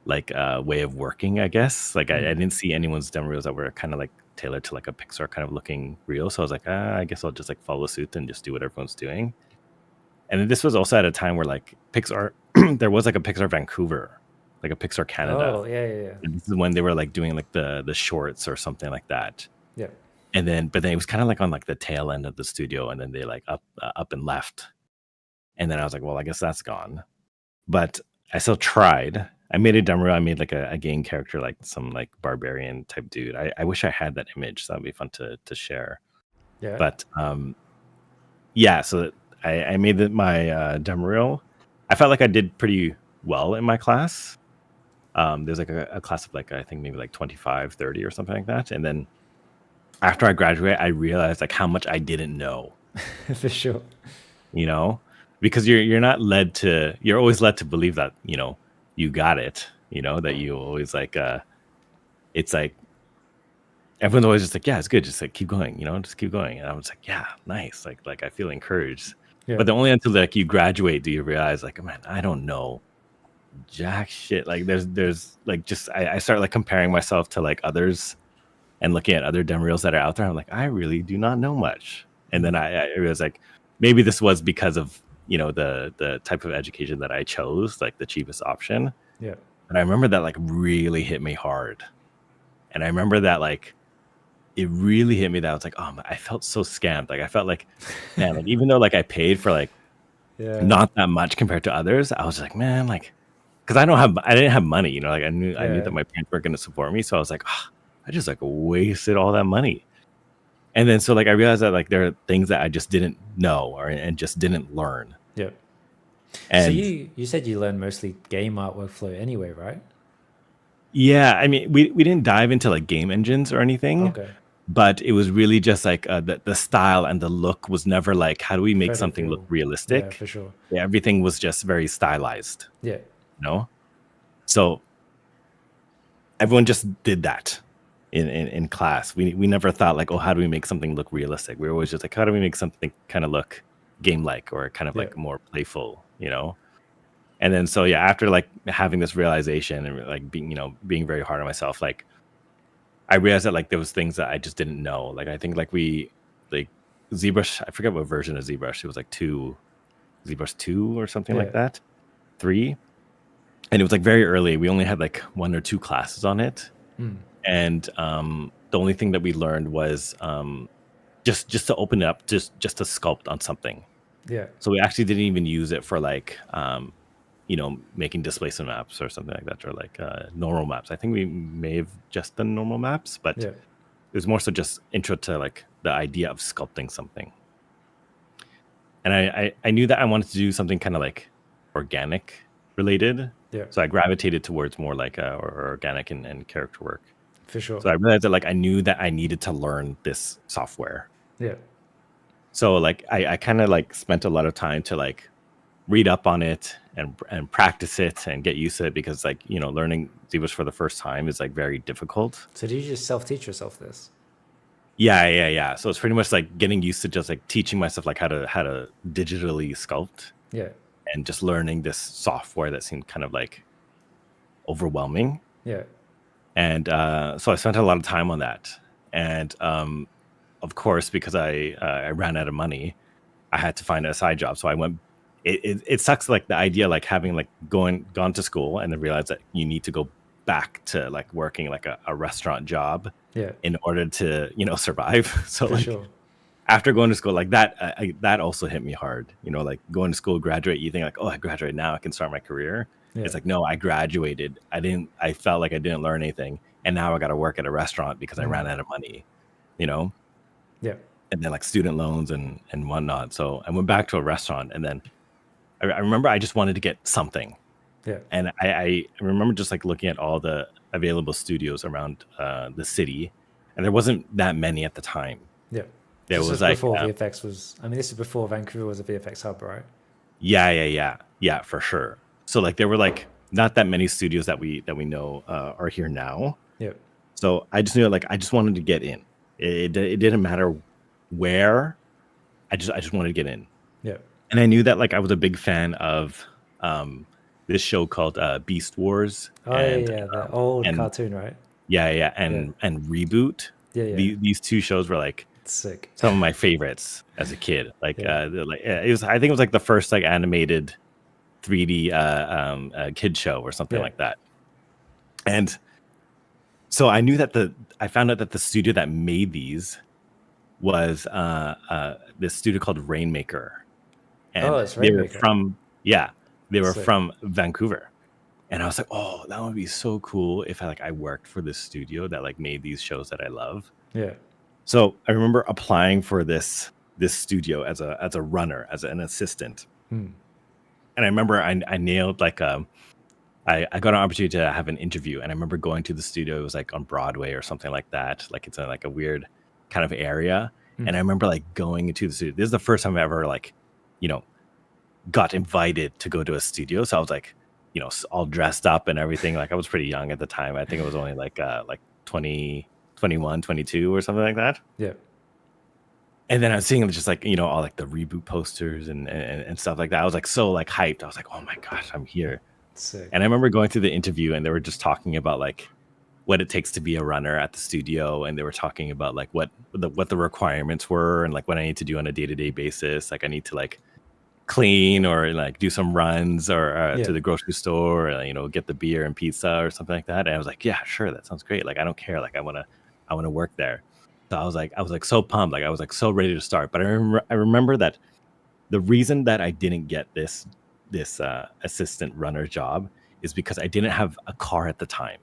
way of working, I guess. Like I didn't see anyone's demo reels that were kind of like tailored to like a Pixar kind of looking reel. So I was like, I guess I'll just like follow suit and just do what everyone's doing. And then this was also at a time where like Pixar, there was like a Pixar Vancouver, like a Pixar Canada. Oh, yeah. And this is when they were like doing like the shorts or something like that. Yeah. And then, but then it was kind of like on like the tail end of the studio, and then they like up and left. And then I was like, well, I guess that's gone. But I still tried. I made a demo reel. I made like a game character, like some like barbarian type dude. I wish I had that image. So that'd be fun to share. Yeah. But yeah, so I made my demo reel. I felt like I did pretty well in my class. There's like a class of like, I think maybe like 25, 30 or something like that. And then after I graduated, I realized like how much I didn't know. For sure. You know, because you're always led to believe that, you know, you got it, you know, that you always like it's like everyone's always just like, yeah, it's good, just like keep going, you know, just keep going. And I was like, yeah, nice, like I feel encouraged. Yeah. But the only until like you graduate do you realize like, man, I don't know jack shit. Like there's like just I start like comparing myself to like others and looking at other demo reels that are out there. I'm like, I really do not know much. And then I was like, maybe this was because of, you know, the type of education that I chose, like the cheapest option. Yeah. And I remember that like really hit me hard. And I remember that like it really hit me that I was like, oh, I felt so scammed. Like I felt like, man, like even though like I paid for like not that much compared to others, I was like, man, like, because I didn't have money, you know, like I knew that my parents weren't going to support me. So I was like, oh, I just like wasted all that money. And then so like I realized that like there are things that I just didn't know and just didn't learn. Yeah. So And you said you learned mostly game art workflow anyway, right? yeah, I mean, we didn't dive into like game engines or anything, Okay. but it was really just like the style and the look was never like, how do we make something look Photo-real. Yeah, realistic? for sure. Yeah, everything was just very stylized, Yeah. you know? So everyone just did that in class. We never thought like, oh, how do we make something look realistic? We were always just like, how do we make something kind of look game-like or kind of Yeah. like more playful, you know? And then so yeah, after like having this realization and like being very hard on myself, like I realized that like there was things that I just didn't know. Like I think like like ZBrush, I forget what version of ZBrush. It was like ZBrush 2 or something Yeah. like that. 3. And it was like very early. We only had like 1 or 2 classes on it. And the only thing that we learned was just to open it up, just to sculpt on something. Yeah. So we actually didn't even use it for like making displacement maps or something like that, or like normal maps. I think we may have just done normal maps, but Yeah. it was more so just intro to like the idea of sculpting something. And I knew that I wanted to do something kind of like organic related. Yeah. So I gravitated towards more like or organic and character work. For sure. So I realized that like I knew that I needed to learn this software. Yeah. So like I kind of like spent a lot of time to like read up on it and practice it and get used to it, because like learning ZBrush for the first time is like very difficult. So did you just self-teach yourself this? Yeah. So it's pretty much like getting used to just like teaching myself like how to digitally sculpt. Yeah. And just learning this software that seemed kind of like overwhelming. Yeah. And so I spent a lot of time on that. And of course, because I ran out of money, I had to find a side job. So I went. It sucks, like the idea like having like gone to school and then realize that you need to go back to like working like a restaurant job in order to survive. So For like sure. after going to school like that, that also hit me hard. Like going to school, graduate, you think like, oh, I graduated, now I can start my career. Yeah. It's like, no, I graduated, I felt like I didn't learn anything, and now I got to work at a restaurant because I ran out of money. Yeah. And then like student loans and whatnot. So I went back to a restaurant, and then I remember I just wanted to get something. Yeah. And I remember just like looking at all the available studios around the city, and there wasn't that many at the time. Yeah. There This was was like before VFX was. I mean, this is before Vancouver was a VFX hub, right? yeah, for sure. So like there were like not that many studios that we know are here now. Yeah. So I just knew like I just wanted to get in. It didn't matter where. I just wanted to get in. Yeah. And I knew that like I was a big fan of this show called Beast Wars. Oh the old cartoon, right? Yeah, and Reboot. Yeah. These two shows were like Sick. some of my favorites as a kid. Like it was, I think it was like the first like animated 3D kid show or something like that. And so I knew that I found out that the studio that made these was this studio called Rainmaker. And it's they were Rainmaker. they were from Vancouver. And I was like, oh, that would be so cool if I worked for this studio that like made these shows that I love. Yeah. So I remember applying for this studio as a runner, as an assistant. And I remember I nailed like I got an opportunity to have an interview, and I remember going to the studio. It was like on Broadway or something like that. Like it's in like a weird kind of area. And I remember like going into the studio. This is the first time I ever like, got invited to go to a studio. So I was like, all dressed up and everything. Like I was pretty young at the time. I think it was only like 20, 21, 22 or something like that. Yeah. And then I was seeing just like, all like the Reboot posters and stuff like that. I was like so like hyped. I was like, oh my gosh, I'm here. Sick. And I remember going through the interview, and they were just talking about like what it takes to be a runner at the studio, and they were talking about like what the requirements were, and like what I need to do on a day-to-day basis. Like I need to like clean or like do some runs or to the grocery store, or, get the beer and pizza or something like that. And I was like, yeah, sure, that sounds great. Like I don't care. Like I want to work there. So I was like so pumped. Like I was like so ready to start. But I remember that the reason that I didn't get this assistant runner job is because I didn't have a car at the time.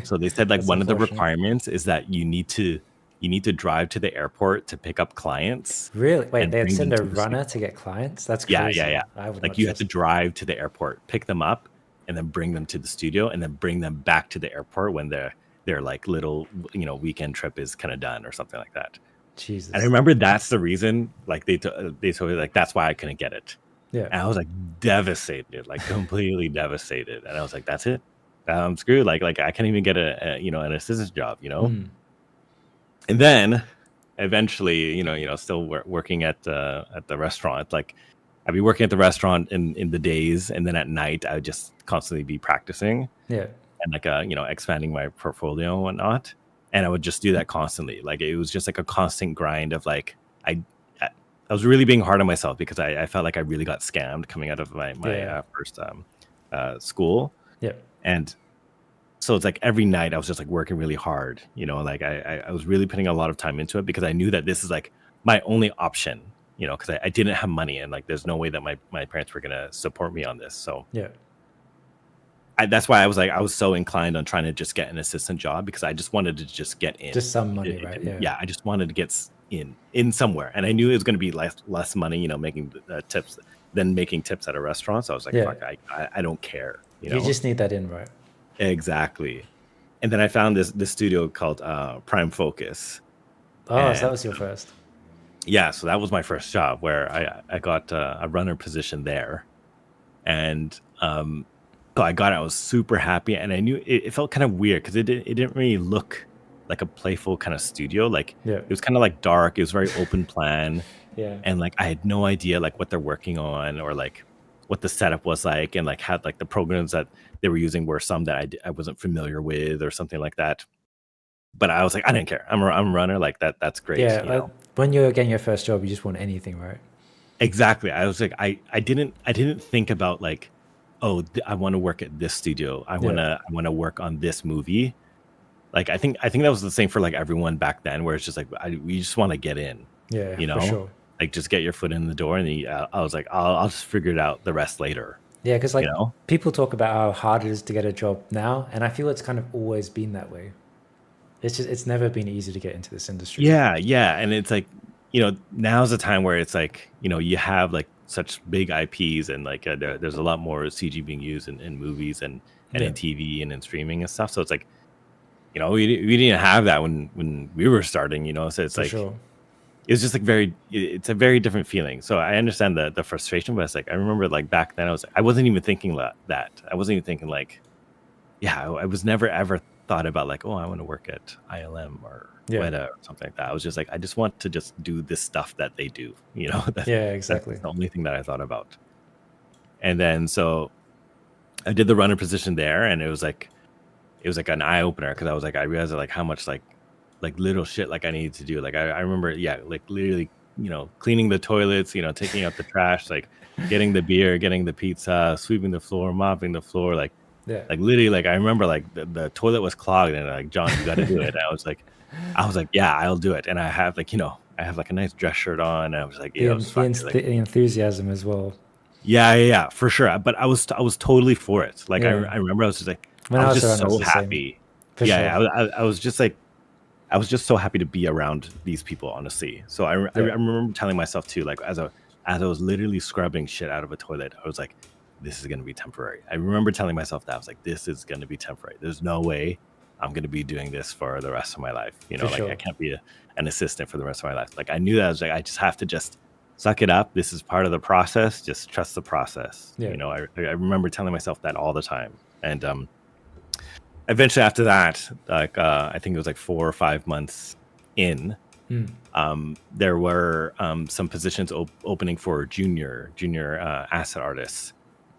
So they said like one of the requirements is that you need to you need to drive to the airport to pick up clients Really? Wait, and they'd bring them send a to the studio. runner to get clients? That's Yeah, crazy. yeah, yeah. I would Like not you have to trust. drive to the airport, pick them up, and then bring them to the studio, and then bring them back to the airport when their like little weekend trip is kind of done or something like that. And I Jesus. remember that's the reason, like they told me like that's why I couldn't get it. Yeah. And I was like devastated, like completely devastated. And I was like, that's it. I'm screwed. Like I can't even get an assistant's job, Mm. And then eventually, still working at the restaurant. Like I'd be working at the restaurant in the days, and then at night I would just constantly be practicing Yeah. and like expanding my portfolio and whatnot. And I would just do that constantly. Like it was just like a constant grind of like I was really being hard on myself because I felt like I really got scammed coming out of my Yeah. first school. Yeah. And so it's like every night I was just like working really hard, like I was really putting a lot of time into it because I knew that this is like my only option, because I didn't have money and like there's no way that my parents were going to support me on this. So Yeah. that's why I was so inclined on trying to just get an assistant job because I just wanted to just get in. Just some money, right? Yeah. Yeah, I just wanted to get in somewhere, and I knew it was going to be less money, making tips than making tips at a restaurant. So I was like, Yeah. fuck, I don't care. You just need that in, right? Exactly. And then I found this studio called Prime Focus. Oh, so that was your first. Yeah, so that was my first job where I got a runner position there, and so I got it. I was super happy, and I knew it felt kind of weird because it didn't really look like a playful kind of studio. Like Yeah. it was kind of like dark. It was very open plan, Yeah. and like I had no idea like what they're working on or like what the setup was like, and like had like the programs that they were using were some that I wasn't familiar with or something like that. But I was like, I didn't care. I'm a runner. Like that's great. Yeah. When you're getting your first job, you just want anything, right? Exactly. I was like, I didn't think about like, oh, I want to work at this studio. I wanna work on this movie. Like I think that was the same for like everyone back then, where it's just like we just want to get in. Yeah, You know, for sure. like just get your foot in the door, and then I was like, I'll just figure it out the rest later. Yeah, because like You know. people talk about how hard it is to get a job now, and I feel it's kind of always been that way. It's never been easy to get into this industry. Yeah, yeah, and it's like now's the time where it's like you have like such big IPs and like there's a lot more CG being used in movies and Yeah. in TV and in streaming and stuff. So it's like we didn't have that when we were starting. So it's For like sure. it's just like it's a very different feeling. So I understand the frustration, but it's like I remember like back then I wasn't even thinking that. I wasn't even thinking like, yeah, I was never ever thought about like, oh, I want to work at ILM or Yeah. Weta or something like that. I was just like, I just want to just do this stuff that they do. Yeah, exactly. That's the only thing that I thought about. And then so I did the runner position there, and it was like an eye opener because I was like, I realized like how much like little shit like I needed to do. Like I remember, yeah, like literally, cleaning the toilets, taking out the trash, like getting the beer, getting the pizza, sweeping the floor, mopping the floor, like Yeah. like literally, like I remember like the toilet was clogged, and like, John, you got to do it. And I was like, yeah, I'll do it. And I have like I have like a nice dress shirt on. And I was like, The, yeah, the enthusiasm as well. yeah, for sure. But I was totally for it. Like Yeah. I remember I was just like, When I was around, just it was so the same. happy. For Yeah, sure. I was just like, I was just so happy to be around these people, honestly. So I remember telling myself too, like as I was literally scrubbing shit out of a toilet, I was like, this is going to be temporary. I remember telling myself that. I was like, this is going to be temporary. There's no way I'm going to be doing this for the rest of my life. For Like sure. I can't be an assistant for the rest of my life. Like I knew that. I was like, I just have to just suck it up. This is part of the process. Just trust the process. Yeah. I remember telling myself that all the time. And eventually after that, like I think it was like 4 or 5 months in, there were some positions opening for junior asset artists.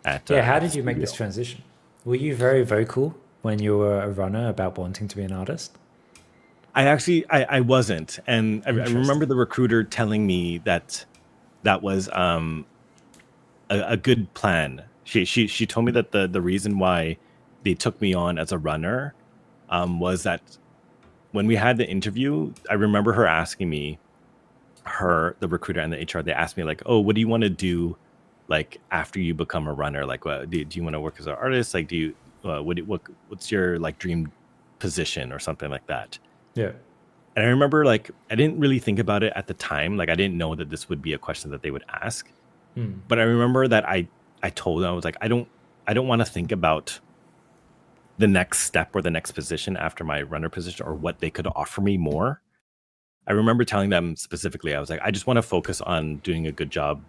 How did you make this transition? Were you very vocal when you were a runner about wanting to be an artist? I actually I wasn't, and I remember the recruiter telling me that was a good plan. She told me that the reason why they took me on as a runner was that when we had the interview, I remember her asking me, the recruiter and the HR, they asked me like, oh, what do you want to do like after you become a runner? Like, do you want to work as an artist? Like, do you what's your like dream position or something like that? Yeah. And I remember like I didn't really think about it at the time. Like I didn't know that this would be a question that they would ask. But I remember that I told them, I was like, I don't want to think about the next step or the next position after my runner position or what they could offer me more. I remember telling them specifically, I was like, I just want to focus on doing a good job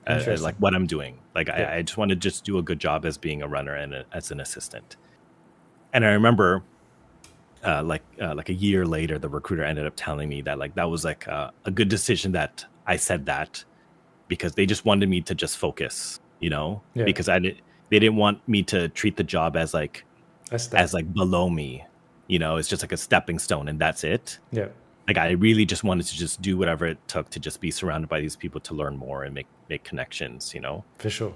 at like Interesting. what I'm doing. Like Yeah. I just want to just do a good job as being a runner and as an assistant. And I remember like a year later, the recruiter ended up telling me that like that was like a good decision that I said that because they just wanted me to just focus, Yeah. because they didn't want me to treat the job as like That's that. below me. It's just like a stepping stone and that's it. Yeah. Like I really just wanted to just do whatever it took to just be surrounded by these people to learn more and make connections. For sure.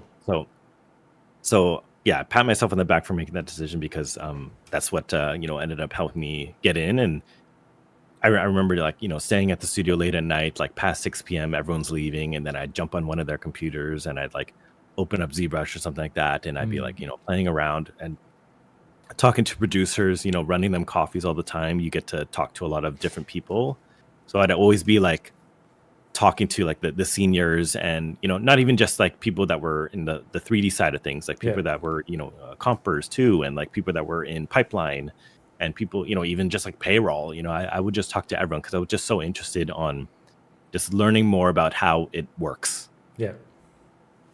So yeah, I pat myself on the back for making that decision because that's what ended up helping me get in. And I remember like staying at the studio late at night, like past 6 p.m. Everyone's leaving, and then I'd jump on one of their computers and I'd like open up ZBrush or something like that, and I'd be like playing around and talking to producers, running them coffees all the time. You get to talk to a lot of different people, so I'd always be like talking to like the seniors and not even just like people that were in the 3D side of things, like people that were compers too, and like people that were in pipeline and people even just like payroll. I would just talk to everyone because I was just so interested on just learning more about how it works. Yeah.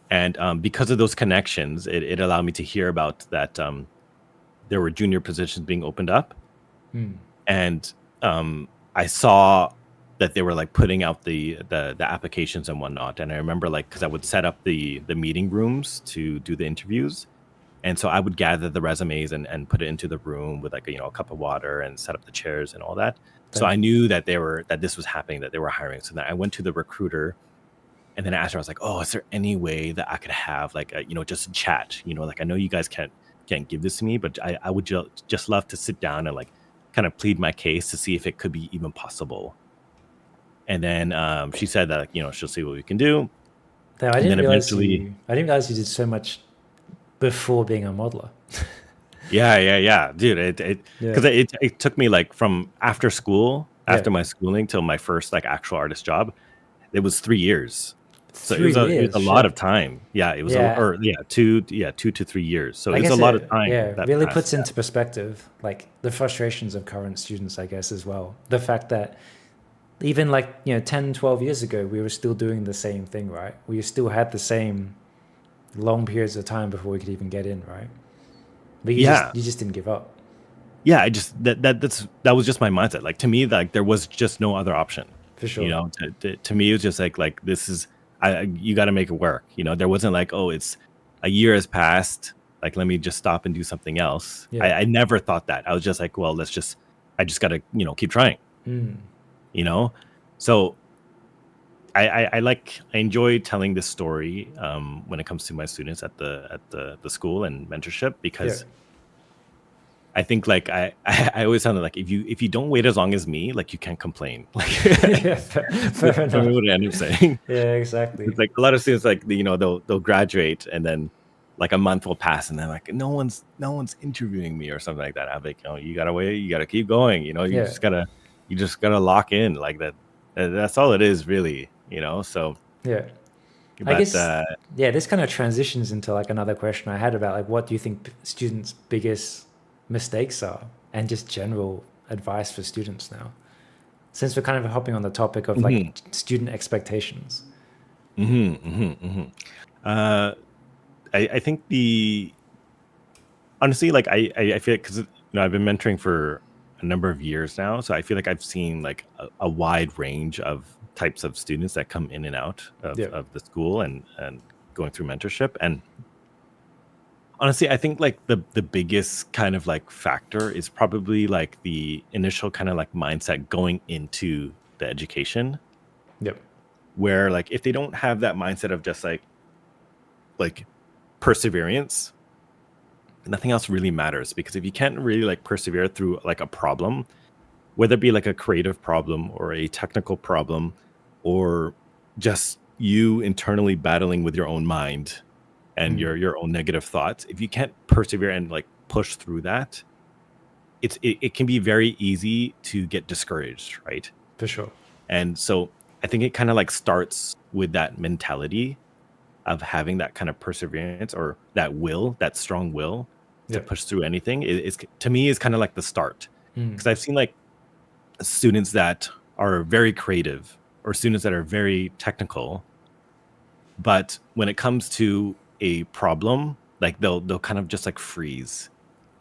And because of those connections, it allowed me to hear about that there were junior positions being opened up. And I saw that they were like putting out the applications and whatnot. And I remember like, because I would set up the meeting rooms to do the interviews. And so I would gather the resumes and put it into the room with like a cup of water and set up the chairs and all that. So I knew that this was happening, that they were hiring. So then I went to the recruiter and then I asked her, I was like, oh, is there any way that I could have like just a chat? Like I know you guys can't give this to me, but I would just love to sit down and like kind of plead my case to see if it could be even possible. And then she said that like, she'll see what we can do. I didn't realize you did so much before being a modeler. Yeah, dude. Because it took me like from after school, after my schooling till my first like actual artist job, it was 3 years. So it was a lot of time. Yeah, it was 2 to 3 years. So it was a lot of time. Yeah, that really puts into perspective like the frustrations of current students, I guess, as well. The fact that even like 10, 12 years ago, we were still doing the same thing, right? We still had the same long periods of time before we could even get in, right? But you just didn't give up. Yeah, I just that was just my mindset. Like to me, like there was just no other option. For sure. To me, it was just like this is you got to make it work. There wasn't like, oh, it's a year has passed, like let me just stop and do something else. I never thought that. I was just like, well, I just got to keep trying. So I enjoy telling this story when it comes to my students at the school and mentorship, because I think like I always sounded like if you don't wait as long as me, like you can't complain. Like fair enough. What I end up saying. Yeah, exactly. It's like a lot of students like they'll graduate and then like a month will pass and they're like no one's interviewing me or something like that. I'm like, you gotta wait, you gotta keep going. You just gotta lock in like that. That's all it is really. So yeah. But, I guess this kind of transitions into like another question I had about like what do you think students' biggest mistakes are, and just general advice for students now, since we're kind of hopping on the topic of like student expectations. I think honestly, like I feel like, because I've been mentoring for a number of years now, so I feel like I've seen like a wide range of types of students that come in and out of the school and going through mentorship. And honestly, I think like the biggest kind of like factor is probably like the initial kind of like mindset going into the education. Where like if they don't have that mindset of just like perseverance, nothing else really matters. Because if you can't really like persevere through like a problem, whether it be like a creative problem or a technical problem or just you internally battling with your own mind and your own negative thoughts, if you can't persevere and like push through that, it can be very easy to get discouraged, right? For sure. And so I think it kind of like starts with that mentality of having that kind of perseverance or that will, that strong will to Yeah. push through anything. It's to me is kind of like the start, Mm. because I've seen like students that are very creative or students that are very technical, but when it comes to a problem, like they'll kind of just like freeze.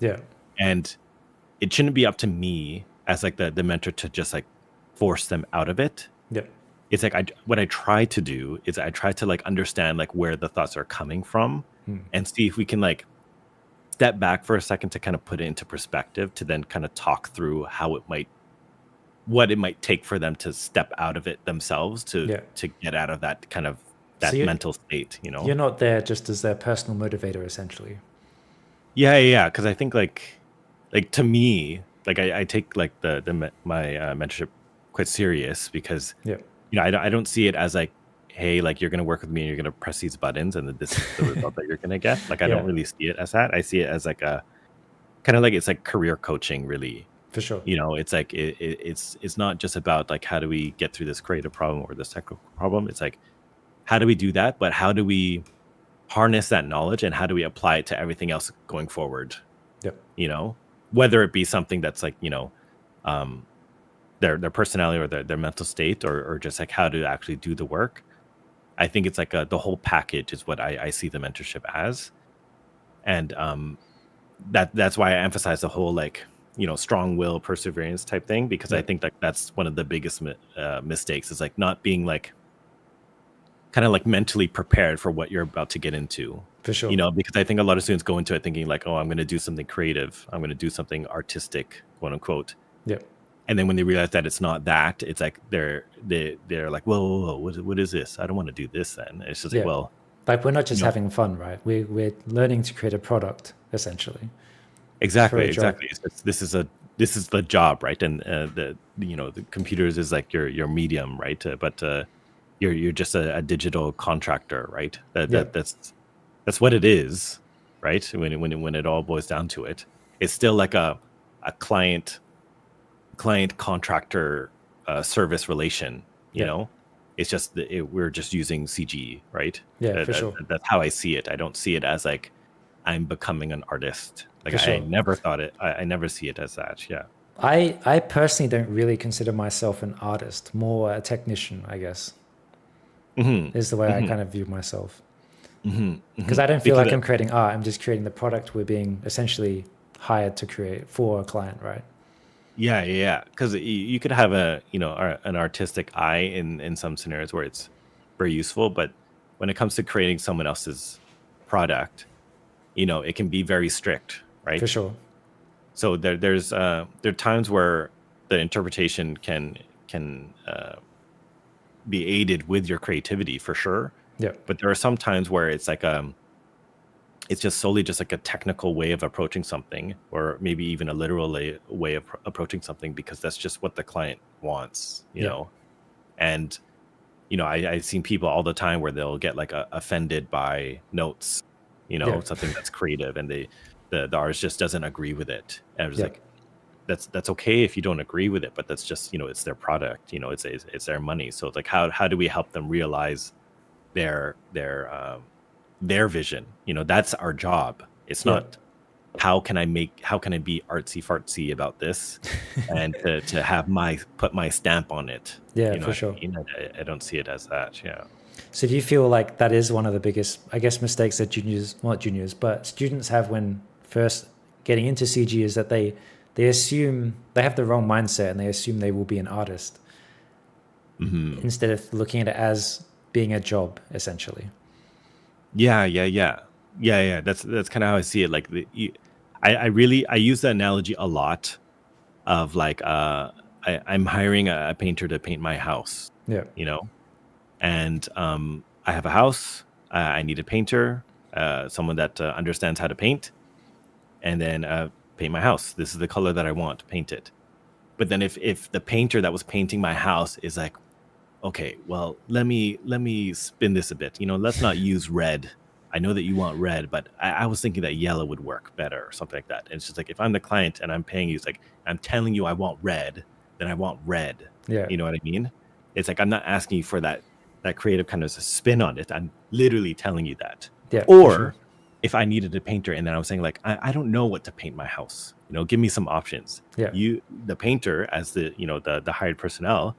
Yeah. And it shouldn't be up to me as like the mentor to just like force them out of it. Yeah. It's like what I try to do is I try to like understand like where the thoughts are coming from, Mm. and see if we can like step back for a second to kind of put it into perspective, to then kind of talk through what it might take for them to step out of it themselves to Yeah. get out of that kind of So that mental state, you're not there just as their personal motivator, essentially. Yeah, because I think like to me, like I take like my mentorship quite serious, because Yeah. I don't see it as like, hey, like you're gonna work with me and you're gonna press these buttons and then this is the result that you're gonna get. Like I Yeah. don't really see it as that. I see it as like a kind of like, it's like career coaching, really. For sure. It's like it's not just about like how do we get through this creative problem or this technical problem. It's like, how do we do that, but how do we harness that knowledge and how do we apply it to everything else going forward? Yep. Whether it be something that's like their personality or their mental state, or just like how to actually do the work. I think it's like the whole package is what I see the mentorship as. And that's why I emphasize the whole like strong will, perseverance type thing, because I think like that's one of the biggest mistakes, is like not being like kind of like mentally prepared for what you're about to get into. For sure. Because I think a lot of students go into it thinking like, oh, I'm going to do something creative, I'm going to do something artistic, quote unquote. Yep. And then when they realize that it's not that, it's like they're like, whoa, what is this? I don't want to do this. Then it's just like, well, like we're not just having fun, right? We're learning to create a product, essentially. Exactly. This is the job, right? And the computers is like your medium, right? But you're just a digital contractor, right? That's what it is, right? When it all boils down to it, it's still like a client contractor service relation. It's just we're just using CG, right? Yeah, for sure. That's how I see it. I don't see it as like I'm becoming an artist. Like For sure. I never thought it. I never see it as that. Yeah. I personally don't really consider myself an artist, more a technician, I guess. Is the way I kind of view myself. Because I don't feel like I'm creating art. I'm just creating the product we're being essentially hired to create for a client, right? Yeah. Because you could have an artistic eye in some scenarios where it's very useful, but when it comes to creating someone else's product, it can be very strict, right? For sure. So there are times where the interpretation can be aided with your creativity, for sure. Yeah. But there are some times where it's like it's just solely just like a technical way of approaching something, or maybe even a literal way of approaching something, because that's just what the client wants, you know. And I've seen people all the time where they'll get like offended by notes, something that's creative, and the artist just doesn't agree with it. And I was like, that's okay if you don't agree with it, but that's just it's their product, it's their money. So it's like, how do we help them realize their vision? That's our job. It's not how can I be artsy fartsy about this and to have put my stamp on it. For sure. I don't see it as that. Yeah. So do you feel like that is one of the biggest, I guess, mistakes that students have when first getting into CG, is that they assume they have the wrong mindset and they assume they will be an artist instead of looking at it as being a job, essentially. Yeah. That's kind of how I see it. Like I use the analogy a lot of like I'm hiring a painter to paint my house. Yeah. And I have a house. I need a painter, someone that understands how to paint, and then paint my house. This is the color that I want to paint it. But then if the painter that was painting my house is like, okay, well, let me spin this a bit. Let's not use red. I know that you want red, but I was thinking that yellow would work better or something like that. And it's just like, if I'm the client and I'm paying you, it's like, I'm telling you I want red, then I want red. Yeah. You know what I mean? It's like, I'm not asking you for that creative kind of spin on it. I'm literally telling you that. Yeah. For Or sure. if I needed a painter and then I was saying like, I don't know what to paint my house, give me some options. Yeah. The painter, as the hired personnel,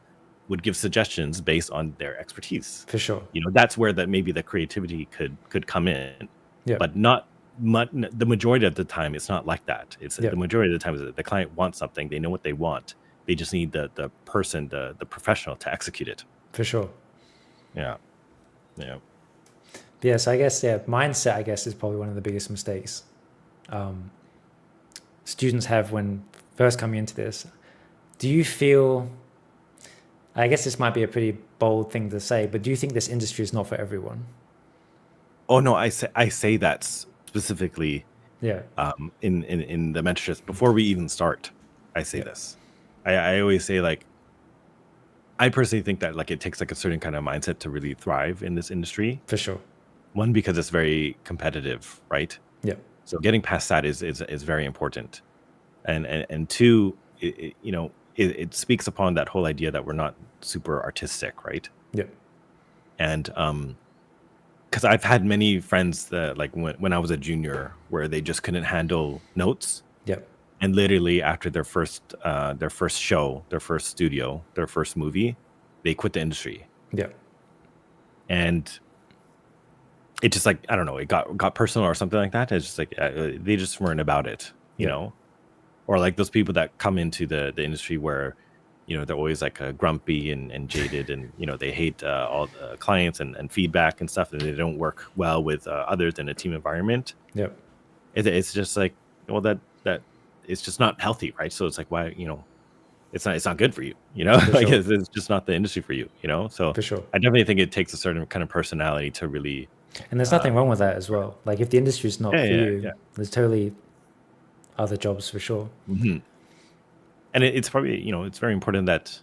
would give suggestions based on their expertise. For sure. That's where maybe the creativity could come in. Yeah. But not the majority of the time it's not like that. It's Yeah. the majority of the time is that the client wants something, they know what they want, they just need the person, the professional, to execute it. For sure. Yeah. So I guess mindset, I guess, is probably one of the biggest mistakes students have when first coming into this. Do you feel, I guess this might be a pretty bold thing to say, but do you think this industry is not for everyone? Oh no, I say that specifically. Yeah. In the mentorships before we even start, I say this. I always say, like, I personally think that, like, it takes like a certain kind of mindset to really thrive in this industry. For sure. One, because it's very competitive, right? Yeah. So getting past that is very important, and two, it speaks upon that whole idea that we're not super artistic, right? Yeah. And because I've had many friends that, like, when I was a junior, where they just couldn't handle notes. Yep. And literally after their first show, their first studio, their first movie, they quit the industry. Yeah. And it just, like, I don't know, it got personal or something like that. It's just like they just weren't about it, you know? Or like those people that come into the industry where, they're always like grumpy and jaded, and, they hate all the clients and feedback and stuff, and they don't work well with others in a team environment. Yep. It's just like, well, that it's just not healthy, right? So it's like, why, it's not good for you, like, sure. it's just not the industry for you, So For sure. I definitely think it takes a certain kind of personality to really. And there's nothing wrong with that as well. Like, if the industry is not for you, there's totally other jobs for sure. Mm-hmm. And it's probably, it's very important that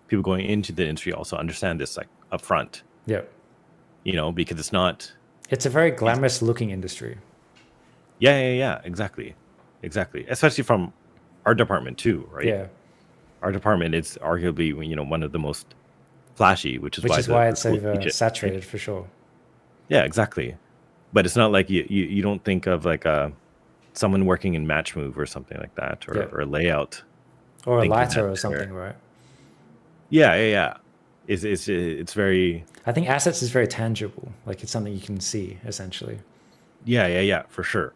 people going into the industry also understand this, like, up front. Yeah. Because it's a very glamorous looking industry. Yeah, exactly. Especially from our department too, right? Yeah. Our department is arguably, one of the most flashy, which is why it's oversaturated, for sure. Yeah, exactly. But it's not like you don't think of like someone working in Match Move or something like that, or layout, or a lighter or something, right? Yeah. It's very. I think assets is very tangible. Like, it's something you can see, essentially. Yeah, for sure.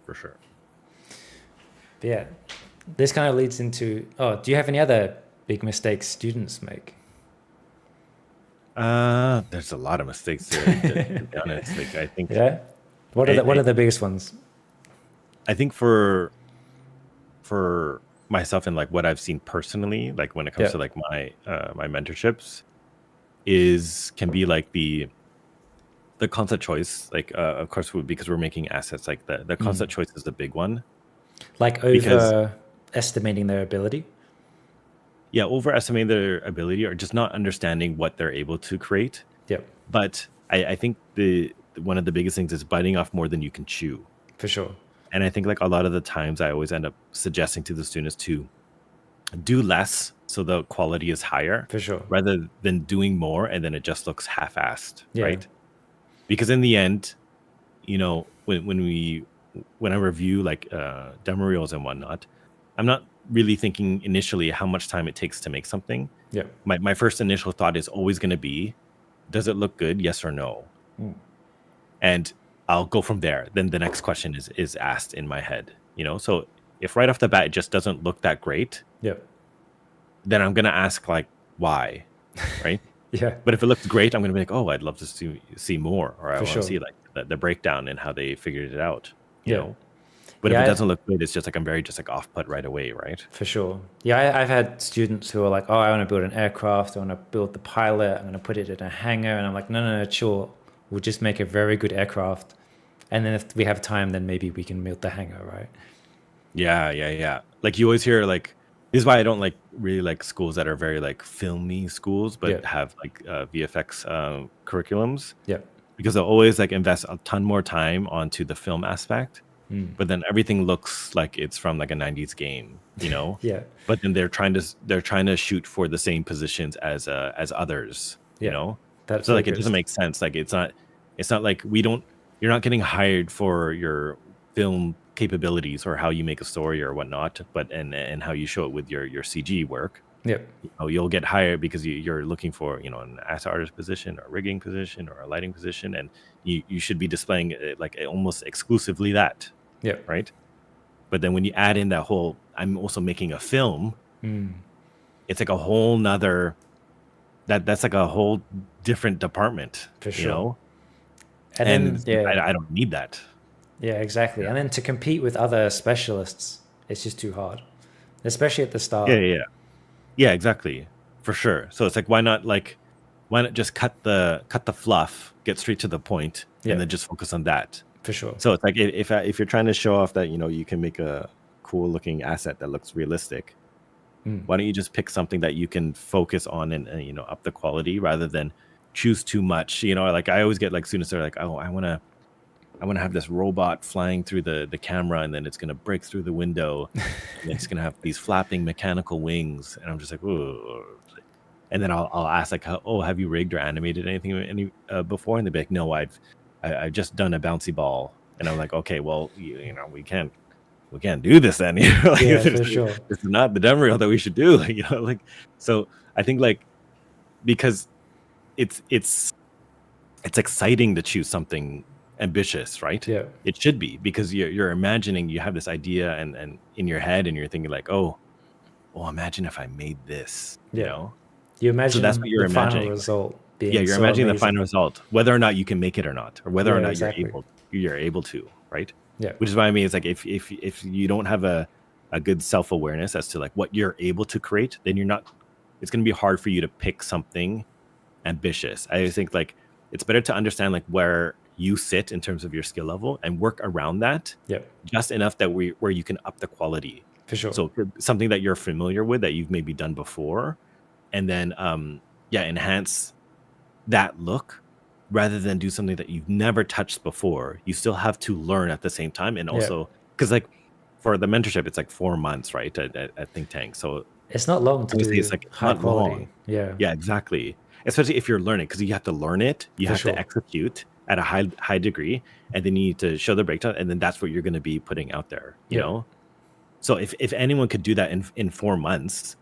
But yeah, this kind of leads into. Oh, do you have any other big mistakes students make? There's a lot of mistakes there, to be honest. Like, I think. Yeah. What are the biggest ones? I think for myself, and like what I've seen personally, like when it comes to like my mentorships, can be like the concept choice. Like, of course, because we're making assets, like the concept choice is the big one. Like overestimating their ability. Yeah, overestimating their ability, or just not understanding what they're able to create. Yep. But I think one of the biggest things is biting off more than you can chew. For sure. And I think, like, a lot of the times I always end up suggesting to the students to do less so the quality is higher. For sure. Rather than doing more and then it just looks half-assed, right? Because in the end, when I review like demo reels and whatnot, I'm not really thinking initially how much time it takes to make something. Yeah. My first initial thought is always going to be, does it look good? Yes or no? And I'll go from there. Then the next question is asked in my head, So if right off the bat it just doesn't look that great, then I'm gonna ask, like, why, right? Yeah. But if it looks great, I'm gonna be like, oh, I'd love to see more, or I want to sure. see like the breakdown and how they figured it out, you know. But if it doesn't look good, it's just like I'm very just like off put right away, right? For sure. Yeah, I've had students who are like, oh, I want to build an aircraft, I want to build the pilot, I'm going to put it in a hangar, and I'm like, no, chill. We'll just make a very good aircraft, and then if we have time, then maybe we can build the hangar, right? Yeah. Like, you always hear, like, this is why I don't really like schools that are very like filmy schools, but have like VFX curriculums. Yeah. because they'll always like invest a ton more time onto the film aspect, but then everything looks like it's from like a 90s game, Yeah. but then they're trying to shoot for the same positions as others, Yeah. That so like it doesn't focused. make sense. Like it's not like you're not getting hired for your film capabilities or how you make a story or whatnot, but and how you show it with your CG work. Yep. You'll get hired because you're looking for an asset artist position or a rigging position or a lighting position, and you should be displaying like almost exclusively that, Yep. right? But then when you add in that whole I'm also making a film, it's like a whole nother that's like a whole different department, For sure. And and then yeah. I don't need that. Yeah, exactly. And then to compete with other specialists, it's just too hard, especially at the Yeah, start. yeah, exactly, for sure. So it's like why not just cut the fluff, get straight to the point, Yeah, and then just focus on that. for sure. So it's like if you're trying to show off that you can make a cool looking asset that looks realistic, why don't you just pick something that you can focus on and up the quality rather than choose too much? Like I always get like students that are like, oh, I want to have this robot flying through the camera, and then it's going to break through the window, and it's going to have these flapping mechanical wings, and I'm just like, oh. And then I'll ask like, oh, have you rigged or animated anything before? And they'll be like, no, I've just done a bouncy ball. And I'm like, okay, well, we can't do this then. Like, Yeah, for sure. this is not the demo reel that we should do. Like, so I think like because it's exciting to choose something ambitious, right? Yeah. It should be, because you're imagining, you have this idea and in your head, and you're thinking like, oh, well, imagine if I made this, Yeah. You imagine that's what you're the final imagining. result being Yeah, you're so imagining the amazing. final result, whether or not you can make it or not, or whether or Yeah, not exactly. you're able to, right? Yeah. Which is what I mean. It's like if you don't have a good self-awareness as to like what you're able to create, then it's going to be hard for you to pick something ambitious. I think like it's better to understand like where you sit in terms of your skill level and work around that Yeah, just enough that where you can up the quality. for sure. So something that you're familiar with, that you've maybe done before, and then enhance that look rather than do something that you've never touched before. You still have to learn at the same time, and also because like for the mentorship, it's like 4 months, right, at Think Tank. So It's not long to obviously do it's like high not quality. long. Yeah. Yeah, exactly. Especially if you're learning, because you have to learn it, you For have sure. to execute at a high degree, and then you need to show the breakdown, and then that's what you're going to be putting out there. Yeah. So if anyone could do that in 4 months,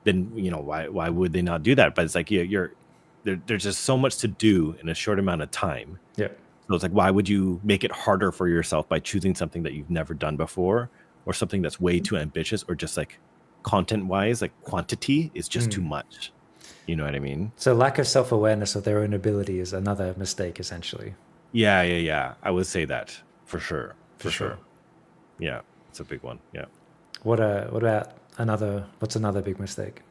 then why would they not do that? But it's like there's just so much to do in a short amount of time. Yeah. So it's like, why would you make it harder for yourself by choosing something that you've never done before, or something that's way too ambitious, or just like content wise, like quantity is just too much. You know what I mean? So lack of self-awareness of their own ability is another mistake, essentially. Yeah. I would say that for sure. For sure. Yeah, it's a big one. Yeah. What about what's another big mistake?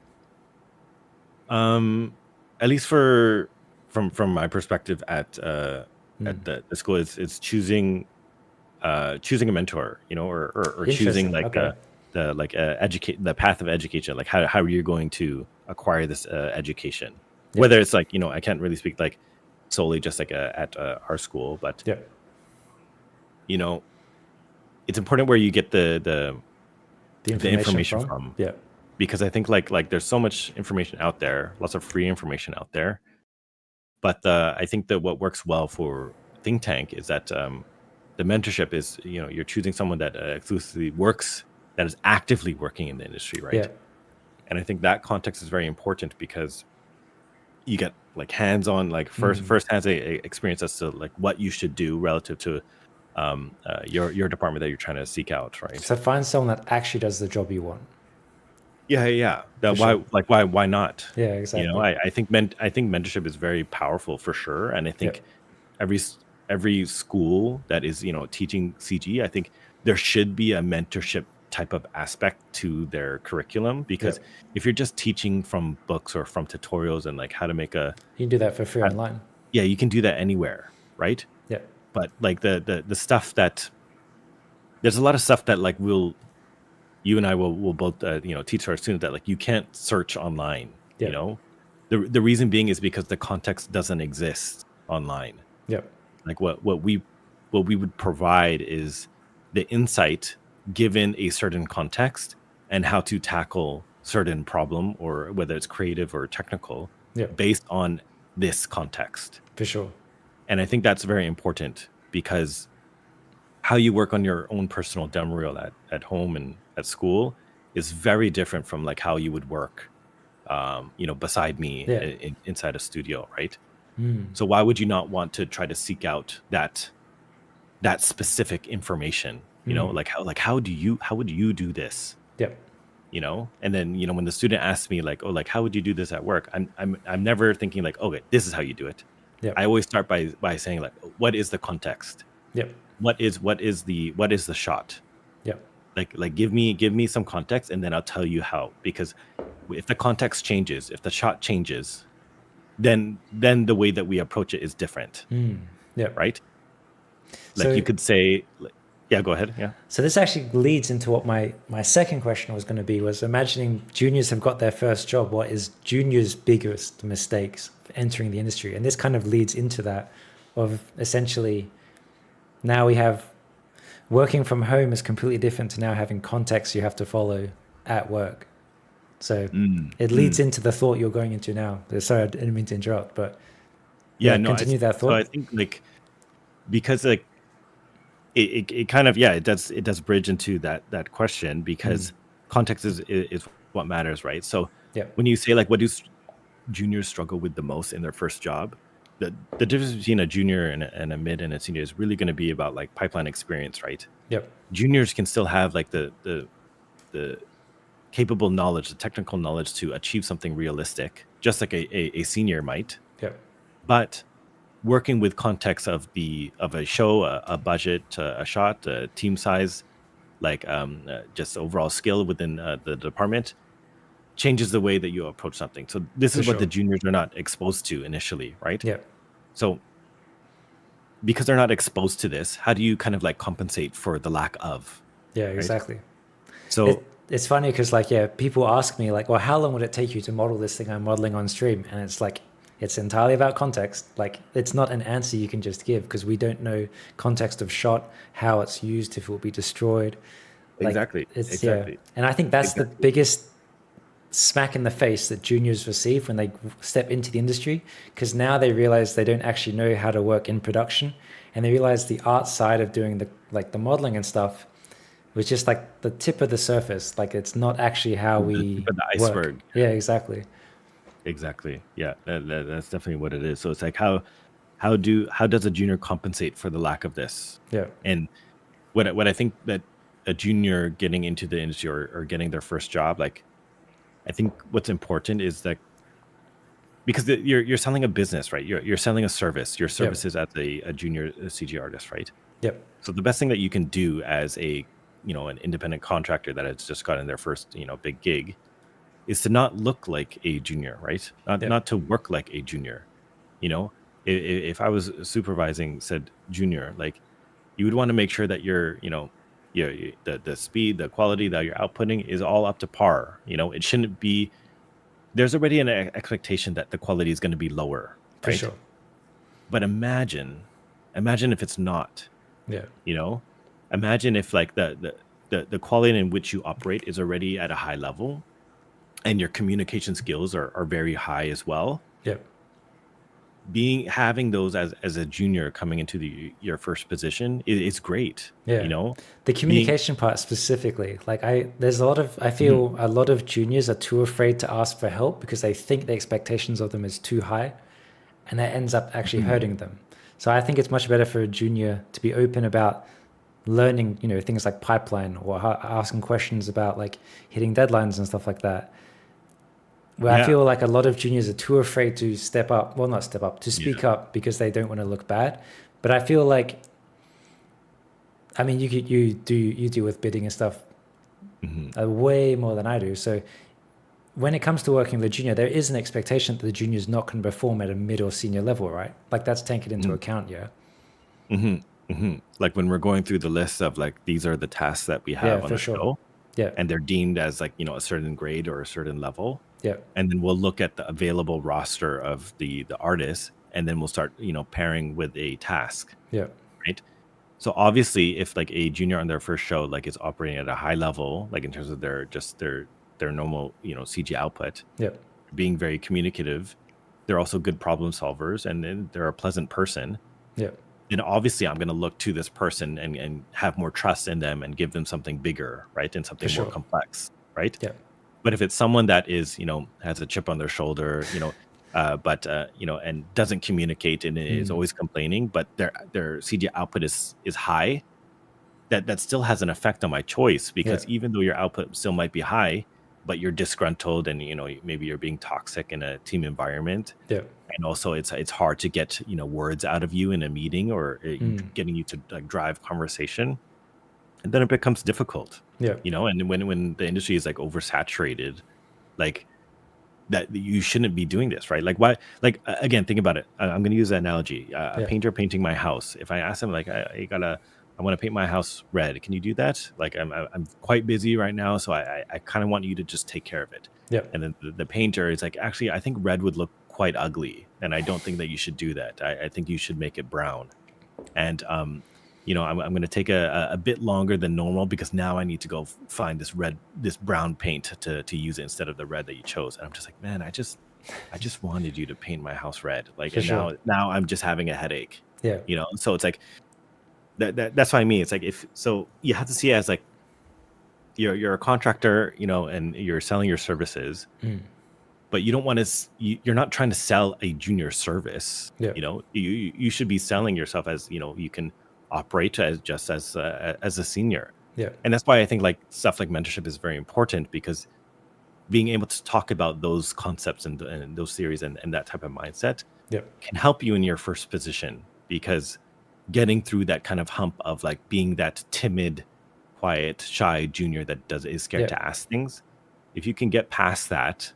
At least from my perspective at the school, it's choosing a mentor, or choosing Interesting. like Okay. educate the path of education, like how you're going to acquire this education. Yeah. Whether it's like I can't really speak like solely just like at our school, but Yeah. it's important where you get the information from? from. Yeah. Because I think like there's so much information out there, lots of free information out there. But I think that what works well for Think Tank is that the mentorship is, you're choosing someone that exclusively works, that is actively working in the industry, right? Yeah. And I think that context is very important, because you get like hands-on, like first-hand experience as to like what you should do relative to your department that you're trying to seek out, right? So find someone that actually does the job you want. Yeah. That For why not? Yeah, exactly. I think mentorship is very powerful for sure, and I think every school that is teaching CG, I think there should be a mentorship type of aspect to their curriculum, because if you're just teaching from books or from tutorials and like how to make you can do that for free online. Yeah, you can do that anywhere, right? Yeah. But like the stuff that there's a lot of stuff that like you and I will both teach our students that like you can't search online. Yeah. The reason being is because the context doesn't exist online. Yep. Like what we would provide is the insight given a certain context and how to tackle certain problem, or whether it's creative or technical, Yep. based on this context. For sure. And I think that's very important, because how you work on your own personal demo reel at home and at school is very different from like how you would work, beside me Yeah. inside a studio, right? Mm. So why would you not want to try to seek out that specific information? How would you do this? Yep. And then when the student asks me like, oh, like how would you do this at work? I'm never thinking like, okay, this is how you do it. Yep. I always start by saying like, what is the context? Yep. What is the shot? Yep. Like give me some context, and then I'll tell you how. Because if the context changes, if the shot changes, then the way that we approach it is different. Yep. Right? Like So- you could say, yeah, go ahead. Yeah. So this actually leads into what my second question was going to be, was imagining juniors have got their first job. What is juniors' biggest mistakes for entering the industry? And this kind of leads into that, of essentially now we have working from home is completely different to now having context you have to follow at work. So it leads into the thought you're going into now. Sorry, I didn't mean to interrupt, but continue that thought. So I think like, because like it kind of, it does bridge into that question, because context is what matters, right? So when you say like, what do juniors struggle with the most in their first job, the difference between a junior and a mid and a senior is really going to be about like pipeline experience, right? Yep. Juniors can still have like the capable knowledge, the technical knowledge to achieve something realistic, just like a senior might. Yep. But working with context of a show, a budget, a shot, a team size, like just overall skill within the department, changes the way that you approach something. So this is what the juniors are not exposed to initially, right? Yeah. So because they're not exposed to this, how do you kind of like compensate for the lack of? Yeah, exactly. Right? So it's funny because like, people ask me like, well, how long would it take you to model this thing I'm modeling on stream? And it's like, it's entirely about context. Like, it's not an answer you can just give, because we don't know context of shot, how it's used, if it will be destroyed. Like, exactly. Yeah. And I think that's the biggest smack in the face that juniors receive when they step into the industry, because now they realize they don't actually know how to work in production, and they realize the art side of doing the modeling and stuff was just like the tip of the surface. Like, it's not actually how we tip of the iceberg. Work. Yeah, exactly. Yeah, that's definitely what it is. So it's like, how does a junior compensate for the lack of this? Yeah. And what I think that a junior getting into the industry or getting their first job, like, I think what's important is that, because you're selling a business, right? You're selling a service. Your service is as a junior CG artist, right? Yep. So the best thing that you can do as an independent contractor that has just gotten their first big gig is to not look like a junior, right? Not to work like a junior. If I was supervising said junior, like, you would want to make sure that the speed, the quality that you're outputting is all up to par. It shouldn't be. There's already an expectation that the quality is going to be lower, right? For sure. But imagine if it's not. Yeah. Imagine if like the quality in which you operate is already at a high level, and your communication skills are very high as well. Yep. Having those as a junior coming into your first position is great. Yeah. The communication part specifically, like I feel a lot of juniors are too afraid to ask for help because they think the expectations of them is too high, and that ends up actually hurting them. So I think it's much better for a junior to be open about learning, things like pipeline, or asking questions about like hitting deadlines and stuff like that. Where I feel like a lot of juniors are too afraid to step up. Well, not step up, to speak up, because they don't want to look bad. But I feel like, I mean, you deal with bidding and stuff way more than I do. So when it comes to working with a junior, there is an expectation that the junior is not going to perform at a mid or senior level, right? Like, that's taken into account, Like when we're going through the list of like, these are the tasks that we have on the show, and they're deemed as like a certain grade or a certain level. Yeah. And then we'll look at the available roster of the artists, and then we'll start, pairing with a task, Yeah. right? So obviously, if like a junior on their first show like is operating at a high level, like in terms of their normal, CG output, Yeah. being very communicative, they're also good problem solvers, and then they're a pleasant person. Yeah. Then obviously I'm going to look to this person and have more trust in them and give them something bigger, right? And something For more sure. complex, right? Yeah. But if it's someone that is, has a chip on their shoulder, and doesn't communicate and is always complaining, but their CG output is high, that still has an effect on my choice, because even though your output still might be high, but you're disgruntled and maybe you're being toxic in a team environment. Yeah. And also it's hard to get words out of you in a meeting, or getting you to like drive conversation, and then it becomes difficult. Yeah. And when the industry is like oversaturated, like that, you shouldn't be doing this, right? Like, why? Like, again, think about it. I'm going to use that analogy. A painter painting my house. If I ask him like, I want to paint my house red, can you do that? Like, I'm quite busy right now, so I kind of want you to just take care of it. Yeah. And then the painter is like, actually, I think red would look quite ugly, and I don't think that you should do that. I think you should make it brown. And I'm going to take a bit longer than normal, because now I need to go find this brown paint to use it instead of the red that you chose. And I'm just like, man, I just wanted you to paint my house red. Like, For and sure. now I'm just having a headache. Yeah. So it's like that's what I mean. It's like, so you have to see it as like you're a contractor, and you're selling your services. But you don't want to. You're not trying to sell a junior service. Yeah. You should be selling yourself as you can operate as a senior. Yeah. And that's why I think like stuff like mentorship is very important, because being able to talk about those concepts and those theories and that type of mindset can help you in your first position, because getting through that kind of hump of like being that timid, quiet, shy junior that is scared to ask things, if you can get past that,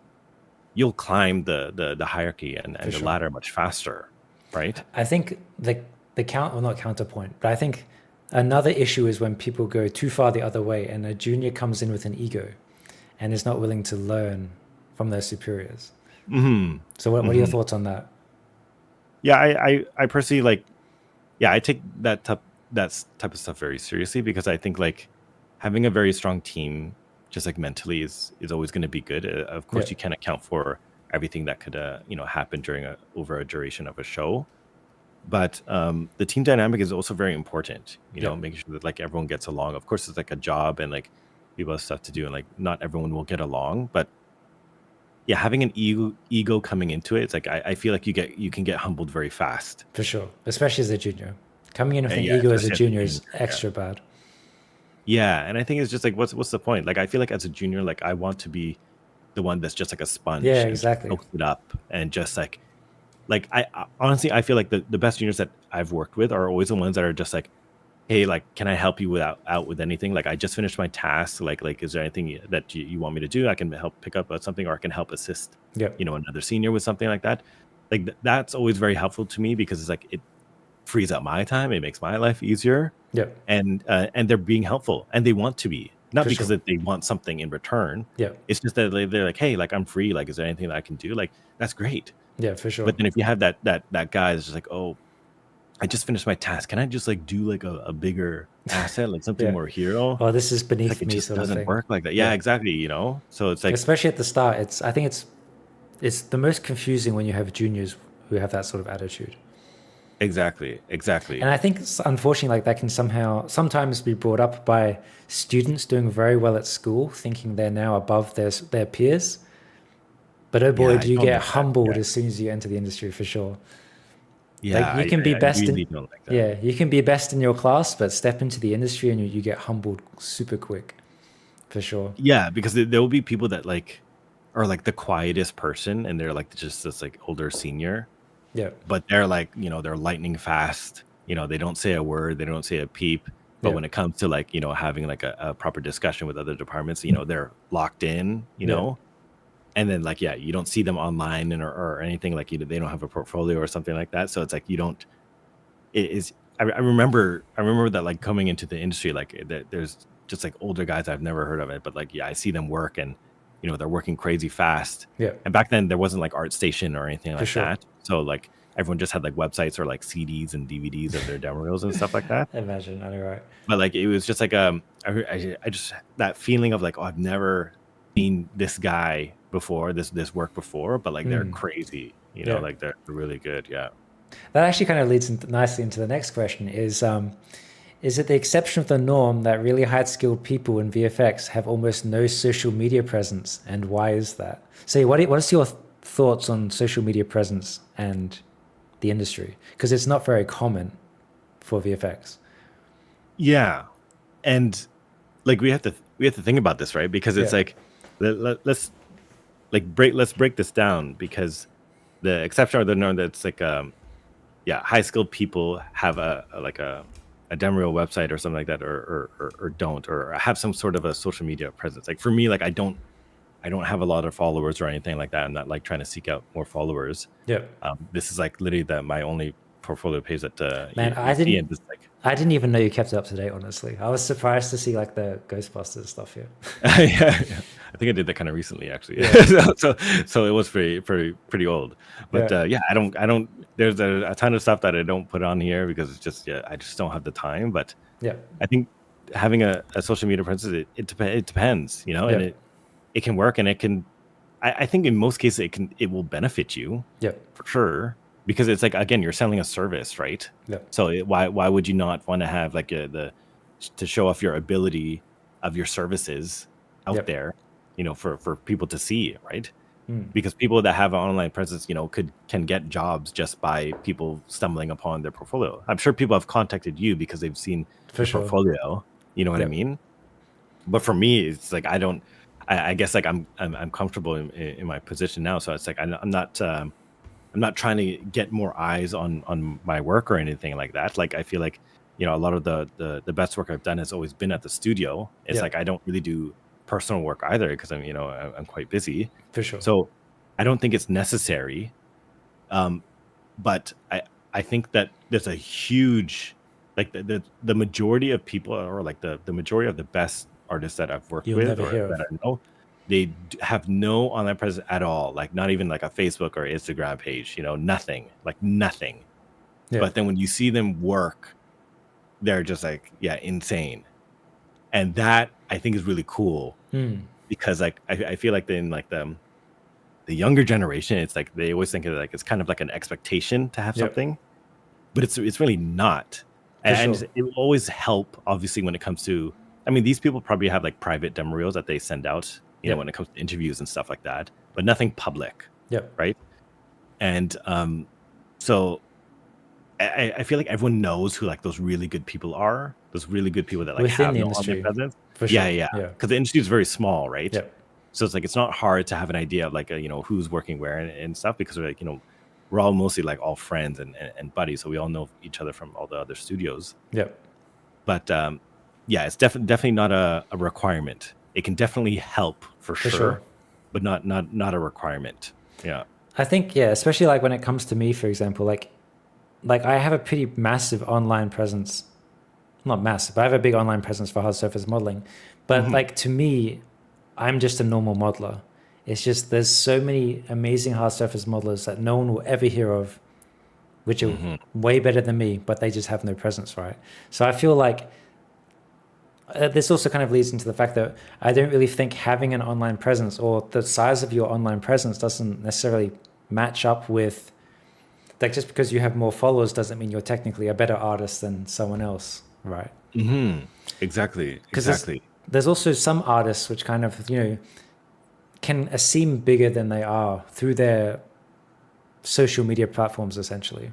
you'll climb the hierarchy and the ladder much faster, right? I think not counterpoint, but I think another issue is when people go too far the other way, and a junior comes in with an ego and is not willing to learn from their superiors. So what are your thoughts on that? Yeah, I personally I take that type of stuff very seriously, because I think like having a very strong team, just like mentally, is always going to be good. Of course, you can't account for everything that could happen during over a duration of a show, but the team dynamic is also very important. Making sure that like everyone gets along. Of course, it's like a job, and like people have stuff to do, and like not everyone will get along, but having an ego coming into it, it's like I feel like you can get humbled very fast. For sure, especially as a junior. Coming in with an ego as a junior is extra bad. Yeah, and I think it's just like, what's the point? Like, I feel like as a junior, like I want to be the one that's just like a sponge. Yeah, exactly. Soaks it up and just like I honestly, I feel like the best juniors that I've worked with are always the ones that are just like, hey, like, can I help you out with anything? Like, I just finished my task. Like, is there anything that you want me to do? I can help pick up something, or I can help assist, another senior with something like that. Like, that's always very helpful to me, because it's like, it frees up my time. It makes my life easier. Yeah. And they're being helpful, and they want to be, not because they want something in return. Yeah. It's just that they're like, hey, like, I'm free. Like, is there anything that I can do? Like, that's great. Yeah, for sure. But then if you have that guy that's just like, oh, I just finished my task, can I just like do like a bigger asset, like something more hero? Oh, this is beneath like, me. It just sort of doesn't thing. work like that. Yeah, exactly. So it's like, especially at the start, I think it's the most confusing when you have juniors who have that sort of attitude. Exactly. And I think, unfortunately, like that can sometimes be brought up by students doing very well at school, thinking they're now above their peers. But oh boy, do you get humbled as soon as you enter the industry, for sure. Yeah, like you can be best really in don't like that. you can be best in your class, but step into the industry and you get humbled super quick, for sure. Yeah, because there will be people that like are like the quietest person, and they're like just this like older senior. Yeah. But they're like, they're lightning fast. They don't say a word, they don't say a peep. But when it comes to like, having like a proper discussion with other departments, they're locked in, know. And then like, you don't see them online or anything, like, they don't have a portfolio or something like that. So it's like, I remember that like coming into the industry, like there's just like older guys I've never heard of it, but like, I see them work, and they're working crazy fast. Yeah. And back then there wasn't like ArtStation or anything like that. So like, everyone just had like websites or like CDs and DVDs of their demo reels and stuff like that. Imagine, I know, right? But like it was just like I just that feeling of like, oh, I've never seen this guy before, this work before, but like they're crazy, you know, Yeah. like they're really good. Yeah. That actually kind of leads nicely into the next question: is it the exception of the norm that really high skilled people in VFX have almost no social media presence, and why is that? So, what is your thoughts on social media presence and the industry? Because it's not very common for VFX. Yeah. And like we have to think about this, right? Because it's Yeah. like let's break this down, because the exception or the norm, that's like high skilled people have a demo reel website or something like that, or don't, or have some sort of a social media presence. Like for me, like I don't have a lot of followers or anything like that. I'm not like trying to seek out more followers. Yep. This is like literally my only portfolio page that Man, you see, and just like I didn't even know you kept it up to date, honestly. I was surprised to see like the Ghostbusters stuff here. yeah, I think I did that kind of recently, actually. So it was pretty old. But I don't. There's a ton of stuff that I don't put on here because it's just I just don't have the time. But Yeah. I think having a social media presence, it depends, you know, Yeah. and it can work, and it can. I think in most cases it will benefit you. Yeah. For sure. Because it's like, again, you're selling a service, right? Yeah. So why would you not want to have like to show off your ability of your services out there, you know, for people to see, right? Because people that have an online presence, you know, can get jobs just by people stumbling upon their portfolio. I'm sure people have contacted you because they've seen your portfolio. You know what I mean? But for me, it's like I guess like I'm comfortable in my position now, so it's like I'm not trying to get more eyes on my work or anything like that. Like I feel like, you know, a lot of the best work I've done has always been at the studio. It's like I don't really do personal work either because I'm quite busy. For sure. So I don't think it's necessary. But I think that there's a huge, like the majority of people, or like the majority of the best artists that I've worked with or that I know, they have no online presence at all, like not even like a Facebook or Instagram page, you know, nothing. But then when you see them work, they're just like, insane. And that I think is really cool because like I feel like in like the younger generation, it's like they always think of it like it's kind of like an expectation to have something, but it's really not. And it will always help, obviously, when it comes to, I mean, these people probably have like private demo reels that they send out, you know, when it comes to interviews and stuff like that, but nothing public. Right. And so I feel like everyone knows who like those really good people are, those really good people that like within have the no industry. online presence. For sure. Yeah. Because the industry is very small, right? Yep. So it's like it's not hard to have an idea of like you know, who's working where and stuff, because we're like, you know, we're all mostly like all friends and buddies, so we all know each other from all the other studios. But it's definitely not a requirement. It can definitely help for sure, but not a requirement. Yeah. I think, especially like when it comes to me, for example, like I have a pretty massive online presence. Not massive, but I have a big online presence for hard surface modeling. But like to me, I'm just a normal modeler. It's just there's so many amazing hard surface modelers that no one will ever hear of, which are way better than me, but they just have no presence, right? So I feel like this also kind of leads into the fact that I don't really think having an online presence or the size of your online presence doesn't necessarily match up with, like, just because you have more followers doesn't mean you're technically a better artist than someone else, right? Exactly. There's also some artists which kind of, you know, can seem bigger than they are through their social media platforms, essentially.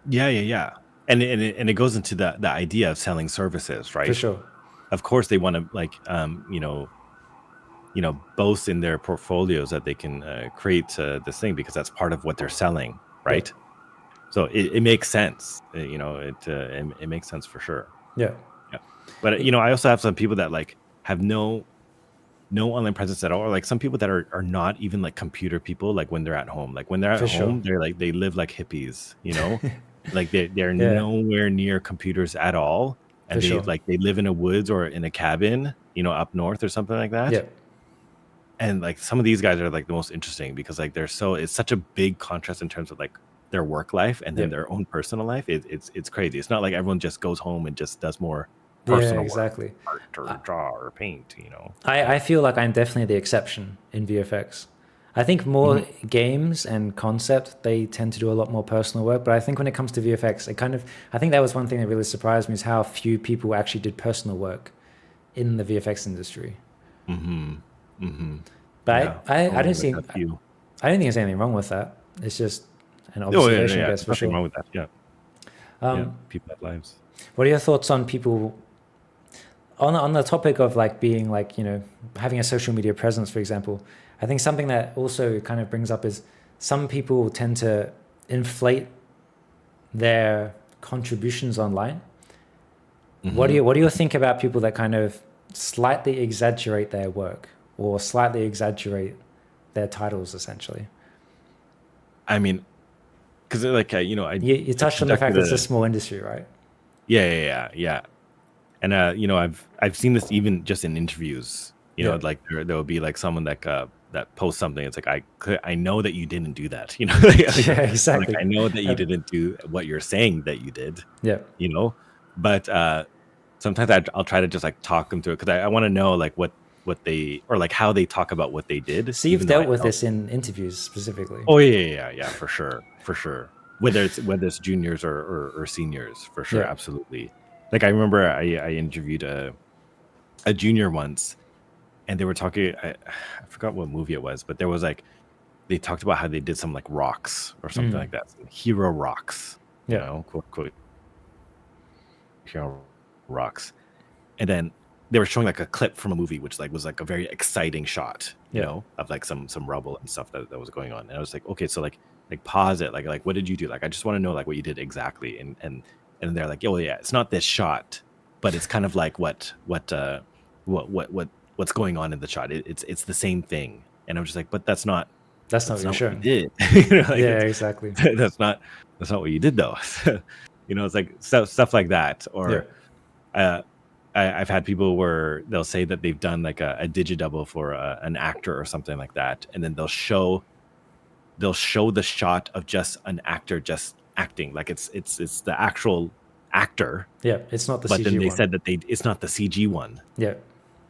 Yeah. And it goes into the idea of selling services, right? For sure. Of course, they want to like you know, boast in their portfolios that they can create this thing because that's part of what they're selling, right? So it makes sense, you know. It makes sense for sure. Yeah. But you know, I also have some people that like have no online presence at all, or like some people that are not even like computer people. Like when they're at home, they're like they live like hippies, you know. Like they're nowhere near computers at all, and they live in a woods or in a cabin, you know, up north or something like that. And like some of these guys are like the most interesting because like it's such a big contrast in terms of like their work life and then Yep. their own personal life, it's crazy. It's not like everyone just goes home and just does more Yeah, personal work, exactly. art or draw or paint, I feel like I'm definitely the exception in VFX. I think more Mhm. games and concept, they tend to do a lot more personal work. But I think when it comes to VFX, I think that was one thing that really surprised me is how few people actually did personal work in the VFX industry. Mm-hmm. Mm-hmm. But Yeah. Only like a few. I don't think there's anything wrong with that. It's just an Oh yeah, observation, I yeah. guess, There's for nothing sure. wrong with that. Yeah. Yeah. Um, People have lives. what are your thoughts on people on the topic of like being like, having a social media presence, for example? I think something that also kind of brings up is some people tend to inflate their contributions online. Mm-hmm. What do you think about people that kind of slightly exaggerate their work or slightly exaggerate their titles, essentially? I mean, because like You I touched on the fact conducted that it's a a small industry, right? yeah. And I've seen this even just in interviews. Yeah. Like there will be like someone that posts something. It's like I know that you didn't do that. Like, Yeah, like exactly. I know that you Uh, didn't do what you're saying that you did. yeah. You know, but sometimes I'll try to just like talk them through it because I want to know like what they or like how they talk about what they did, So you've even though I dealt with don't. this in interviews specifically. Oh yeah, for sure. Whether it's juniors or seniors, for sure, Yeah. absolutely. Like I remember I interviewed a junior once, and they were talking. I forgot what movie it was, but there was like they talked about how they did some like rocks or something Mm. like that, some hero rocks, Yeah. quote quote hero rocks, and then they were showing like a clip from a movie, which like was like a very exciting shot, Yeah. of like some rubble and stuff that was going on. And I was like, okay, so like pause it, like what did you do? Like I just want to know like what you did exactly. And they're like, oh yeah, it's not this shot, but it's kind of like what's going on in the shot. It's the same thing. And I'm just like, but that's not That's not what you're what you showing. did. Like Yeah, exactly. that's not what you did though. It's like stuff like that. Yeah. Or I've had people where they'll say that they've done like a digidouble for an actor or something like that, and then they'll show the shot of just an actor just acting, like it's the actual actor, Yeah. It's not the but then CG they one. said that it's not the CG one. Yeah.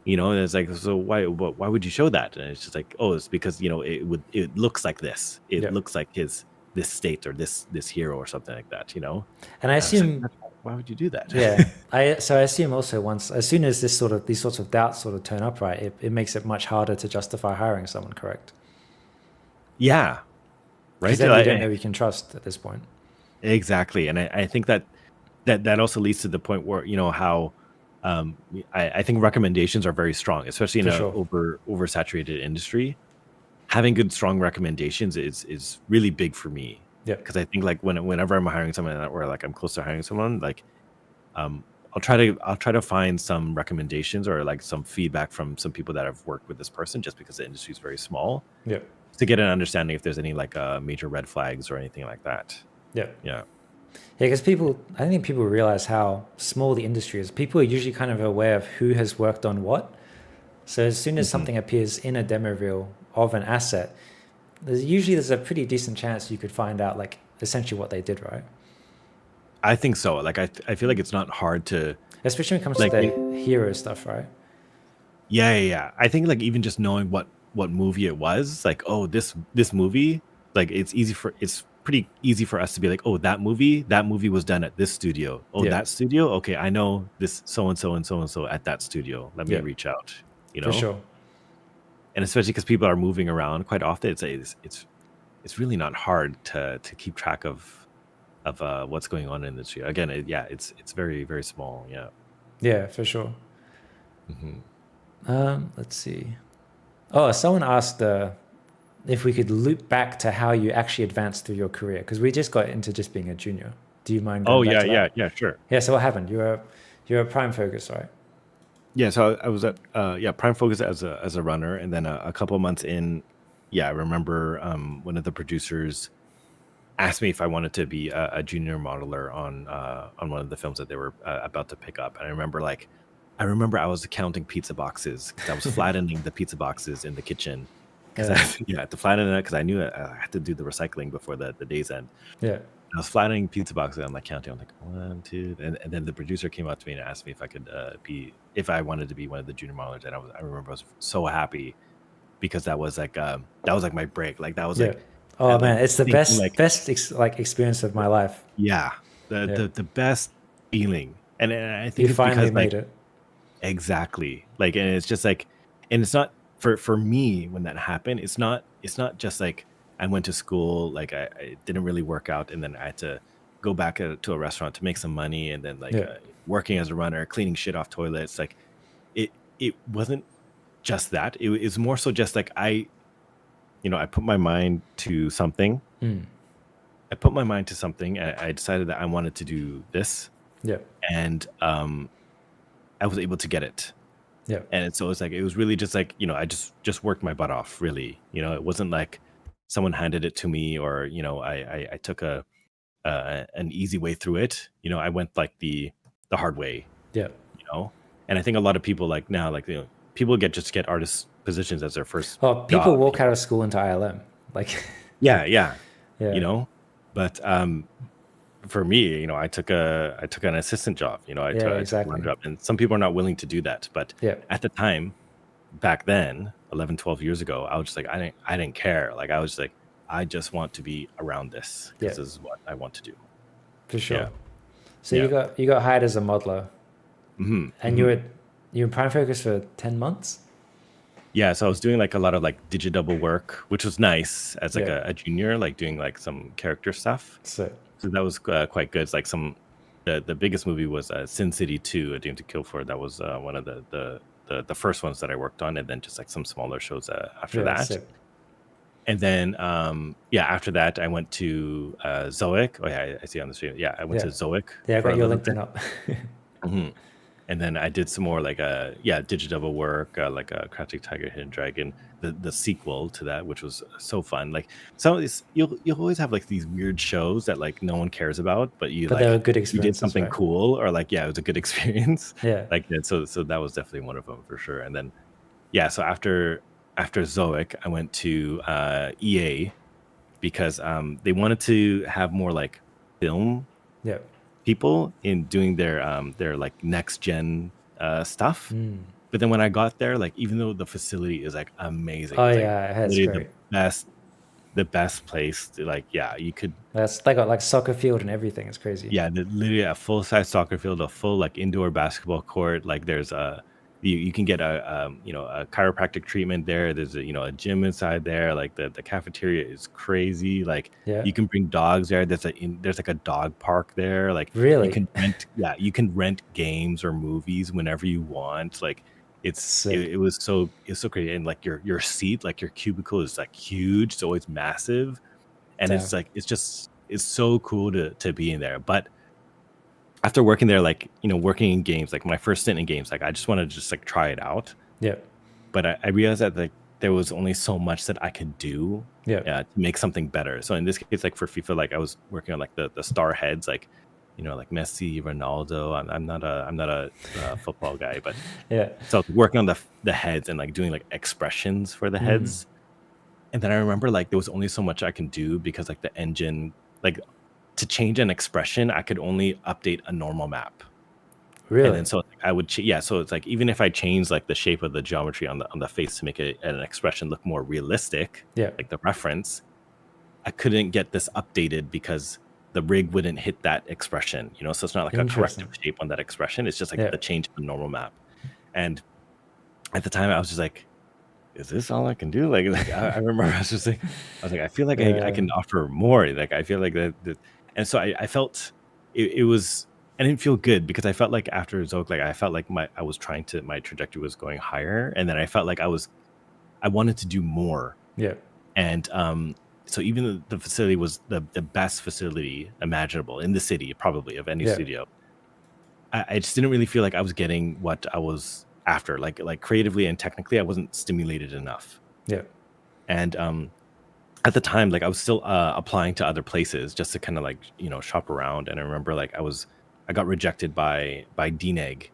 And it's like, so why would you show that? And it's just like, oh, it's because it looks like this. It Yeah. looks like this state or this hero or something like that. And I And I was like, assume, why would you do that? yeah, I assume also as soon as these sorts of doubts sort of turn up, right, it makes it much harder to justify hiring someone, correct? Yeah, Because right. then you don't know you can trust at this point. Exactly. And I think that also leads to the point where how I think recommendations are very strong, especially in For a sure. oversaturated industry. Having good strong recommendations is really big for me, Yeah. because I think like whenever I'm hiring someone or like I'm close to hiring someone, like I'll try to find some recommendations or like some feedback from some people that have worked with this person, just because the industry is very small, Yeah. to get an understanding if there's any like major red flags or anything like that. Yeah. Yeah. Yeah, because I don't think people realize how small the industry is. People are usually kind of aware of who has worked on what. So as soon as Mhm. something appears in a demo reel of an asset, there's a pretty decent chance you could find out like essentially what they did, right? I think so. Like I feel like it's not hard to Especially when it comes to like the hero stuff, right? yeah. I think like even just knowing what movie it was, like, oh, this movie, like it's pretty easy for us to be like, oh, that movie was done at this studio. Oh, Yeah, that studio, okay, I know this so and so at that studio. Let me yeah, reach out. for sure. And especially because people are moving around quite often, it's really not hard to keep track of what's going on in the industry. Again, it's very very small. Yeah. Yeah, for sure. Hmm. Let's see. Oh, someone asked if we could loop back to how you actually advanced through your career, because we just got into just being a junior. Do you mind Oh going back to that? yeah, sure. Yeah. So what happened? You're a prime focus, right? Yeah, so I was at Prime Focus as a runner, and then a couple of months in, I remember one of the producers asked me if I wanted to be a junior modeler on one of the films that they were about to pick up. And I remember I was counting pizza boxes because I was flattening the pizza boxes in the kitchen, because I had to flatten it because I knew I had to do the recycling before the day's end. Yeah. I was flattening pizza boxes. I'm like counting. I'm like 1, 2, and then the producer came up to me and asked me if I could if I wanted to be one of the junior modelers. And I remember I was so happy because that was like my break. Like that was Yeah. like, Oh and like man, it's the thinking like best experience of my life. yeah, Yeah. the best feeling. And I You think it's finally because like made it. exactly like, and it's just like, and it's not for me when that happened. It's not just like I went to school, like I didn't really work out, and then I had to go back to a restaurant to make some money, and then like Yeah. working as a runner, cleaning shit off toilets. Like it wasn't just that. It's more so just like I put my mind to something. Mm. I put my mind to something, and I decided that I wanted to do this, Yeah. and I was able to get it. Yeah. And so it's like, it was really just like, I just worked my butt off, really. It wasn't like someone handed it to me, or I took an easy way through it. I went like the hard way. Yeah. And I think a lot of people like now, like people get artist positions as their first Oh, people job. walk out of school into ILM. Like Yeah. yeah. But for me, I took an assistant job. I Yeah, took one exactly. job, and some people are not willing to do that. But Yeah. at the time, back then, 11, 12 years ago, I was just like, I didn't care. Like I was just like, I just want to be around this because Yeah. this is what I want to do. For sure. Yeah. So Yeah. you got hired as a modeler, hmm and you were in Prime Focus for 10 months? Yeah. So I was doing like a lot of like digidouble work, which was nice as like Yeah. a junior, like doing like some character stuff. So So that was quite good. It's like the biggest movie was Sin City 2, A Dream to Kill For. That was one of the first ones that I worked on, and then just like some smaller shows after yeah, that. sick. And then after that I went to Zoic. Oh yeah, I see on the screen. Yeah, I went to Zoic Yeah, I for got a your little LinkedIn bit. up. hmm And then I did some more like digidouble work, like Crouching Tiger, Hidden Dragon, the sequel to that, which was so fun. Like some of these, you'll always have like these weird shows that like no one cares about, but But they were like good you did experiences, something right? cool, or like it was a good experience. Yeah. Like so that was definitely one of them for sure. And then so after Zoic, I went to EA because they wanted to have more like film Yeah. people in doing their like next gen stuff. Mm. But then when I got there, like even though the facility is like amazing, Oh it's like yeah, it's literally great. the best place to, like you could They got like soccer field and everything. It's crazy. literally a full size soccer field, a full like indoor basketball court. Like there's you can get a chiropractic treatment there. There's a gym inside there. Like the cafeteria is crazy. Like Yeah. you can bring dogs there. There's like a dog park there. Like Really? you can rent games or movies whenever you want. Like Sick. it was so great. And like your seat, like your cubicle is like huge. It's always massive. And Damn. it's like it's so cool to be in there. But after working there, like working in games, like my first stint in games, like I just wanted to just like try it out. Yeah. But I realized that like there was only so much that I could do Yeah. to make something better. So in this case, like for FIFA, like I was working on like the star heads, like like Messi, Ronaldo. I'm not a football guy, but Yeah. so working on the heads and like doing like expressions for the heads. And then I remember like there was only so much I can do because like the engine, like to change an expression, I could only update a normal map. Really? And then so I would so it's like even if I change like the shape of the geometry on the face to make an expression look more realistic, Yeah. like the reference, I couldn't get this updated because the rig wouldn't hit that expression, so it's not like a corrective shape on that expression. It's just like the change of the normal map. And at the time I was just like, is this all I can do? Like I remember I was like, I feel like I can offer more. Like I feel like that. And so I felt it was, I didn't feel good because I felt like after Zoic, like I felt like my trajectory was going higher. And then I felt like I wanted to do more. Yeah. And so even though the facility was the best facility imaginable in the city, probably of any studio, I just didn't really feel like I was getting what I was after. Like creatively and technically, I wasn't stimulated enough. Yeah. And at the time, like I was still applying to other places just to kind of like shop around. And I remember like I got rejected by DNEG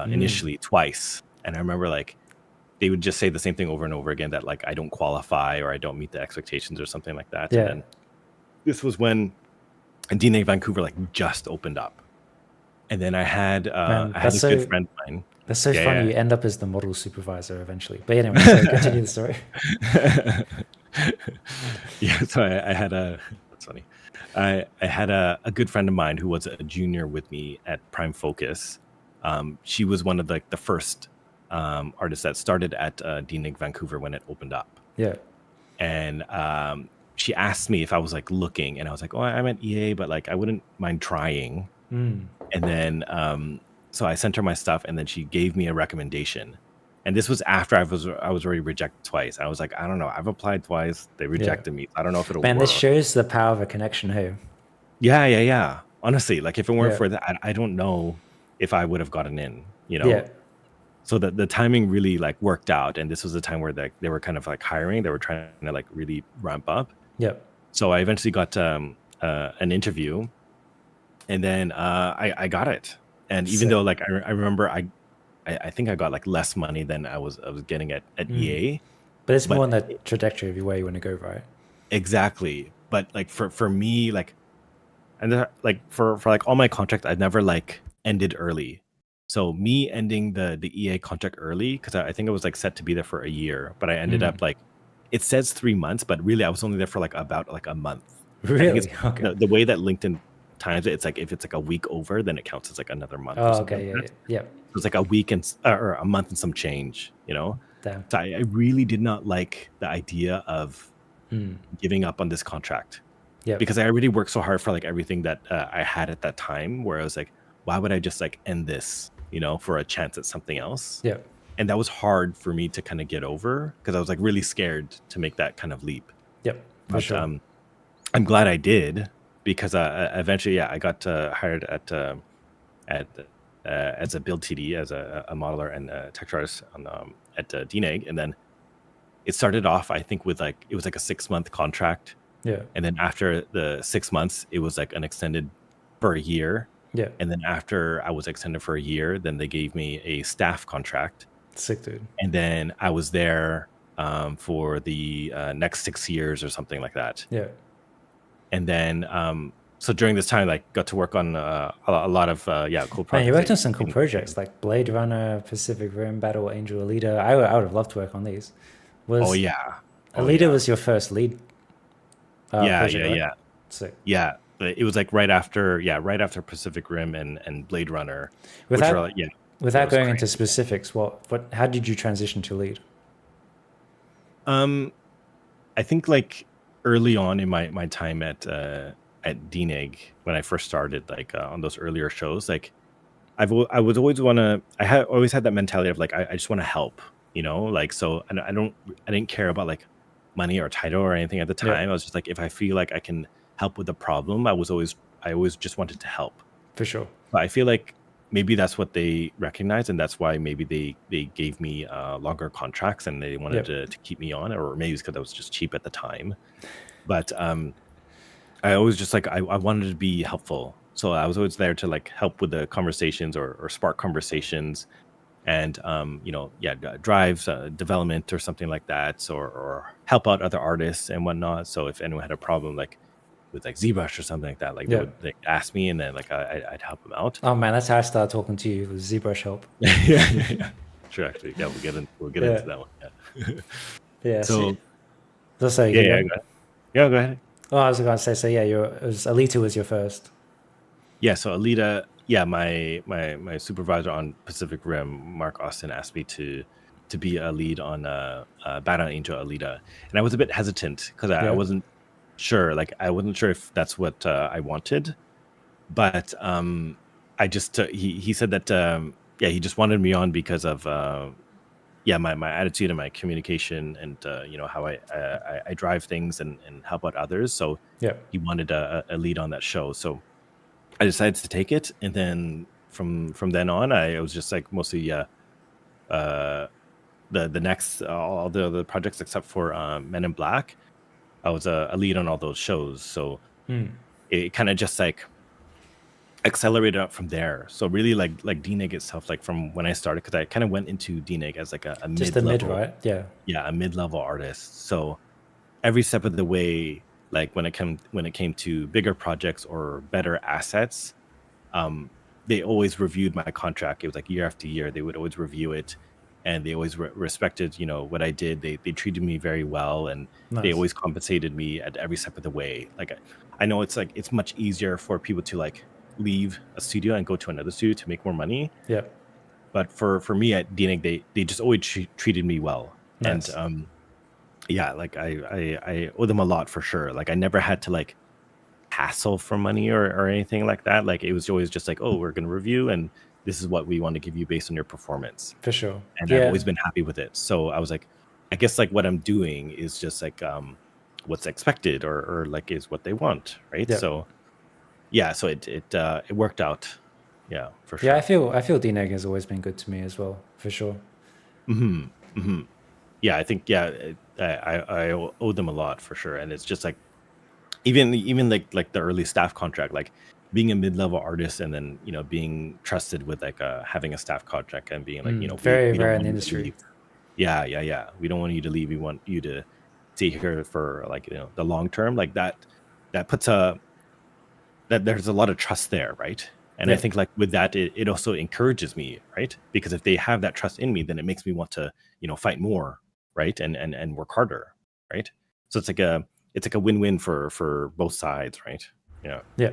initially twice. And I remember like they would just say the same thing over and over again, that like I don't qualify or I don't meet the expectations or something like that. Yeah. And then this was when DNA Vancouver like just opened up, and then I had Man, a good friend of mine. That's so Yeah, funny. yeah. You end up as the model supervisor eventually. But anyway, so continue the story. Yeah, so I had that's funny. I had a good friend of mine who was a junior with me at Prime Focus. She was one of the first artists that started at DNIG Vancouver when it opened up. Yeah. And she asked me if I was like looking, and I was like, oh, I'm at EA, but like I wouldn't mind trying. And then so I sent her my stuff, and then she gave me a recommendation. And this was after I was already rejected twice. I was like, I don't know. I've applied twice. They rejected me. I don't know if it'll Man, work. this shows the power of a connection, hey? Yeah. Honestly, like if it weren't for that, I don't know if I would have gotten in, you know? Yeah. So the timing really like worked out. And this was the time where they were kind of like hiring. They were trying to like really ramp up. Yep. So I eventually got an interview, and then I got it. And even though like I remember I think I got like less money than I was getting at EA. But it's more on the trajectory of where you want to go, right? Exactly. But like for me, like, and like for like all my contracts, I've never like ended early. So me ending the EA contract early, because I think it was like set to be there for a year, but I ended up like, it says 3 months, but really I was only there for like about like a month. Really? Okay. The way that LinkedIn times it, it's like if it's like a week over, then it counts as like another month. Oh, okay. Yeah. So it's like a week and or a month and some change, you know? Damn. So I really did not like the idea of giving up on this contract. Yeah. Because I already worked so hard for like everything that I had at that time, where I was like, why would I just like end this, you know, for a chance at something else? Yeah. And that was hard for me to kind of get over, because I was like really scared to make that kind of leap. Yep. For But sure. I'm glad I did, because eventually, I got hired as a build TD, as a modeler and a texture artist at DNEG. And then it started off, I think, with like, it was like a 6-month contract. Yeah. And then after the 6 months, it was like an extended for a year. Yeah. And then after I was extended for a year, then they gave me a staff contract. Sick, dude. And then I was there for the next 6 years or something like that. Yeah. And then so during this time, like, got to work on a lot of cool projects. Man, you worked on some cool projects like Blade Runner, Pacific Rim, Battle Angel, Alita. I would have loved to work on these. Alita was your first lead project, right? Sick. Yeah, but it was like right after Pacific Rim and Blade Runner. Without going into specifics, how did you transition to lead? I think like early on in my time at DNEG, when I first started, like on those earlier shows, like I would always always had that mentality of like, I just want to help, you know, like, so I didn't care about like money or title or anything at the time. I was just like, if I feel like I can help with the problem, I always just wanted to help. For sure. But I feel like maybe that's what they recognized, and that's why maybe they gave me longer contracts, and they wanted to keep me on, or maybe it's because I was just cheap at the time. But I always just like, I wanted to be helpful. So I was always there to like help with the conversations or spark conversations, and drives development or something like that, or help out other artists and whatnot. So if anyone had a problem like with like ZBrush or something like that, like they would like ask me, and then like I'd help them out. Oh man, that's how I started talking to you, with ZBrush help. yeah. Sure, actually, yeah, we'll get into that one. Yeah. So go ahead. Oh, I was going to say, Alita was your first. Yeah, so Alita, my supervisor on Pacific Rim, Mark Austin, asked me to be a lead on Battle Angel Alita, and I was a bit hesitant because I wasn't sure. Like, I wasn't sure if that's what I wanted, but I just he said that he just wanted me on because of my attitude and my communication, and how I drive things and help out others. So he wanted a lead on that show. So I decided to take it, and then from then on, I was just like mostly the next all the other projects except for Men in Black. I was a lead on all those shows. So it kind of just like accelerated up from there. So really like DNIG itself, like from when I started, because I kind of went into DNIG as like a Just the mid, mid-level, right? Yeah. yeah, a mid-level artist. So every step of the way, like when it came to bigger projects or better assets, they always reviewed my contract. It was like year after year, they would always review it, and they always respected, what I did. They treated me very well, and they Nice. always compensated me at every step of the way. Like I know it's like it's much easier for people to like leave a studio and go to another studio to make more money, Yeah. but for me at DNIG, they just always treated me well, and Nice. yeah, like I owe them a lot for sure. Like I never had to like hassle for money or anything like that. Like it was always just like, oh, we're going to review and this is what we want to give you based on your performance. For sure. And I've Yeah. always been happy with it. So I was like, I guess like what I'm doing is just like what's expected or like is what they want, right? Yeah. So yeah, so it worked out. Yeah, for Yeah, sure. I feel DNEG has always been good to me as well, for sure. Yeah, I think I owe them a lot for sure. And it's just like even like the early staff contract, like being a mid-level artist and then being trusted with like having a staff contract and being like Very we don't rare in want the you to industry. leave. Yeah, we don't want you to leave, we want you to stay here for like the long term. Like that puts that there's a lot of trust there, right? And I Yeah. think like with that it also encourages me, right? Because if they have that trust in me, then it makes me want to fight more, right? And work harder, right? So it's like a win-win for both sides, right? Yeah. Yeah.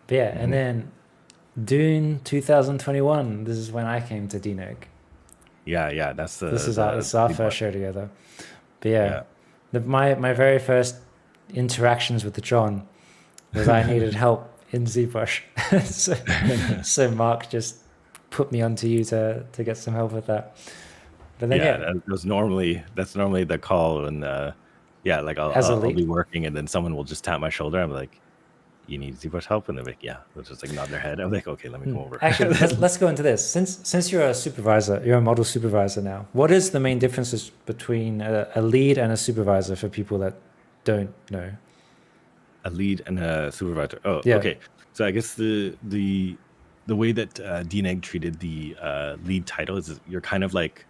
But yeah, and Mhm. then Dune 2021, this is when I came to DNEG. Yeah, that's This is the our big one. first show together. But yeah, Yeah. my very first interactions with the John was I needed help in ZBrush. so, so Mark just put me onto you to get some help with that. But then Yeah, yeah, that's normally the call when yeah, like as a I'll be lead. working and then someone will just tap my shoulder. I'm like, you need ZBrush help? And they're like, yeah. They'll just like nod their head. I'm like, okay, let me come over. Actually, let's go into this. Since you're a supervisor, you're a model supervisor now. What is the main differences between a lead and a supervisor for people that don't know? A lead and a supervisor. Oh, Yeah. okay. So I guess the way that DNEG treated the lead title is you're kind of like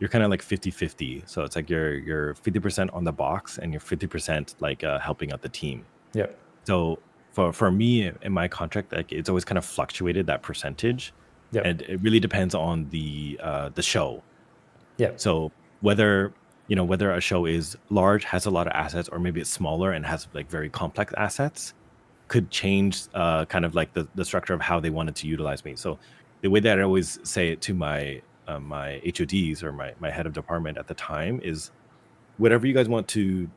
50-50. So it's like you're 50% on the box and you're 50% like helping out the team. Yeah. So for me in my contract, like it's always kind of fluctuated that percentage, Yeah. and it really depends on the show. Yeah. So whether whether a show is large, has a lot of assets, or maybe it's smaller and has like very complex assets, could change kind of like the structure of how they wanted to utilize me. So the way that I always say it to my my HODs or my head of department at the time is, whatever you guys want to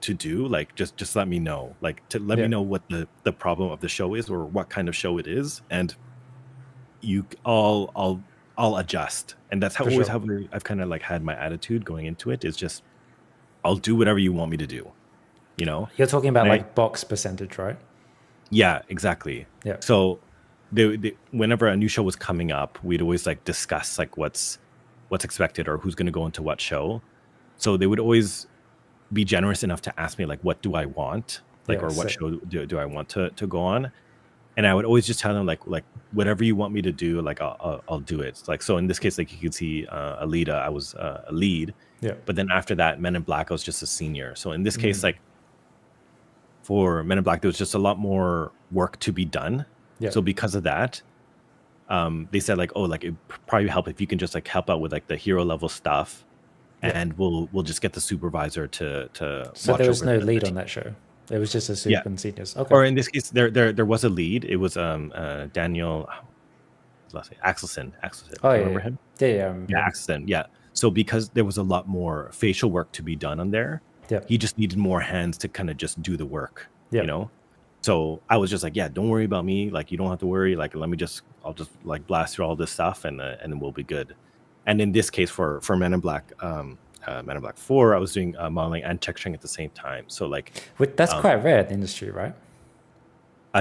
do, like just let me know, like to let me Yeah. know what the problem of the show is or what kind of show it is, and I'll adjust. And that's how For always sure. how I've kind of like had my attitude going into it, is just I'll do whatever you want me to do, You're talking about And like box percentage, right? yeah, exactly. Yeah. So whenever a new show was coming up, we'd always like discuss like what's expected or who's going to go into what show. So they would always be generous enough to ask me like, what do I want, like, Yeah, or what sick. show do I want to go on. And I would always just tell them like whatever you want me to do, like I'll do it. Like, so in this case, like you can see Alita, I was a lead, Yeah. but then after that, Men in Black, I was just a senior. So in this case, like for Men in Black, there was just a lot more work to be done. Yeah. So because of that, they said like, oh, like it probably help if you can just like help out with like the hero level stuff, and we'll just get the supervisor to So watch there was over no the lead team. on that show. It was just a Yeah. super and seniors. Okay. Or in this case, there was a lead. It was Daniel, last name, Axelson. Oh, Do you yeah, remember yeah. him? Yeah, yeah, I remember. Yeah, Axelson. Yeah. So because there was a lot more facial work to be done on there, Yeah. he just needed more hands to kind of just do the work. Yeah. So I was just like, yeah, don't worry about me. Like, you don't have to worry. Like, I'll just like blast through all this stuff, and then we'll be good. And in this case, for Men in Black, Men in Black 4, I was doing modeling and texturing at the same time. So like That's quite rare in the industry, right?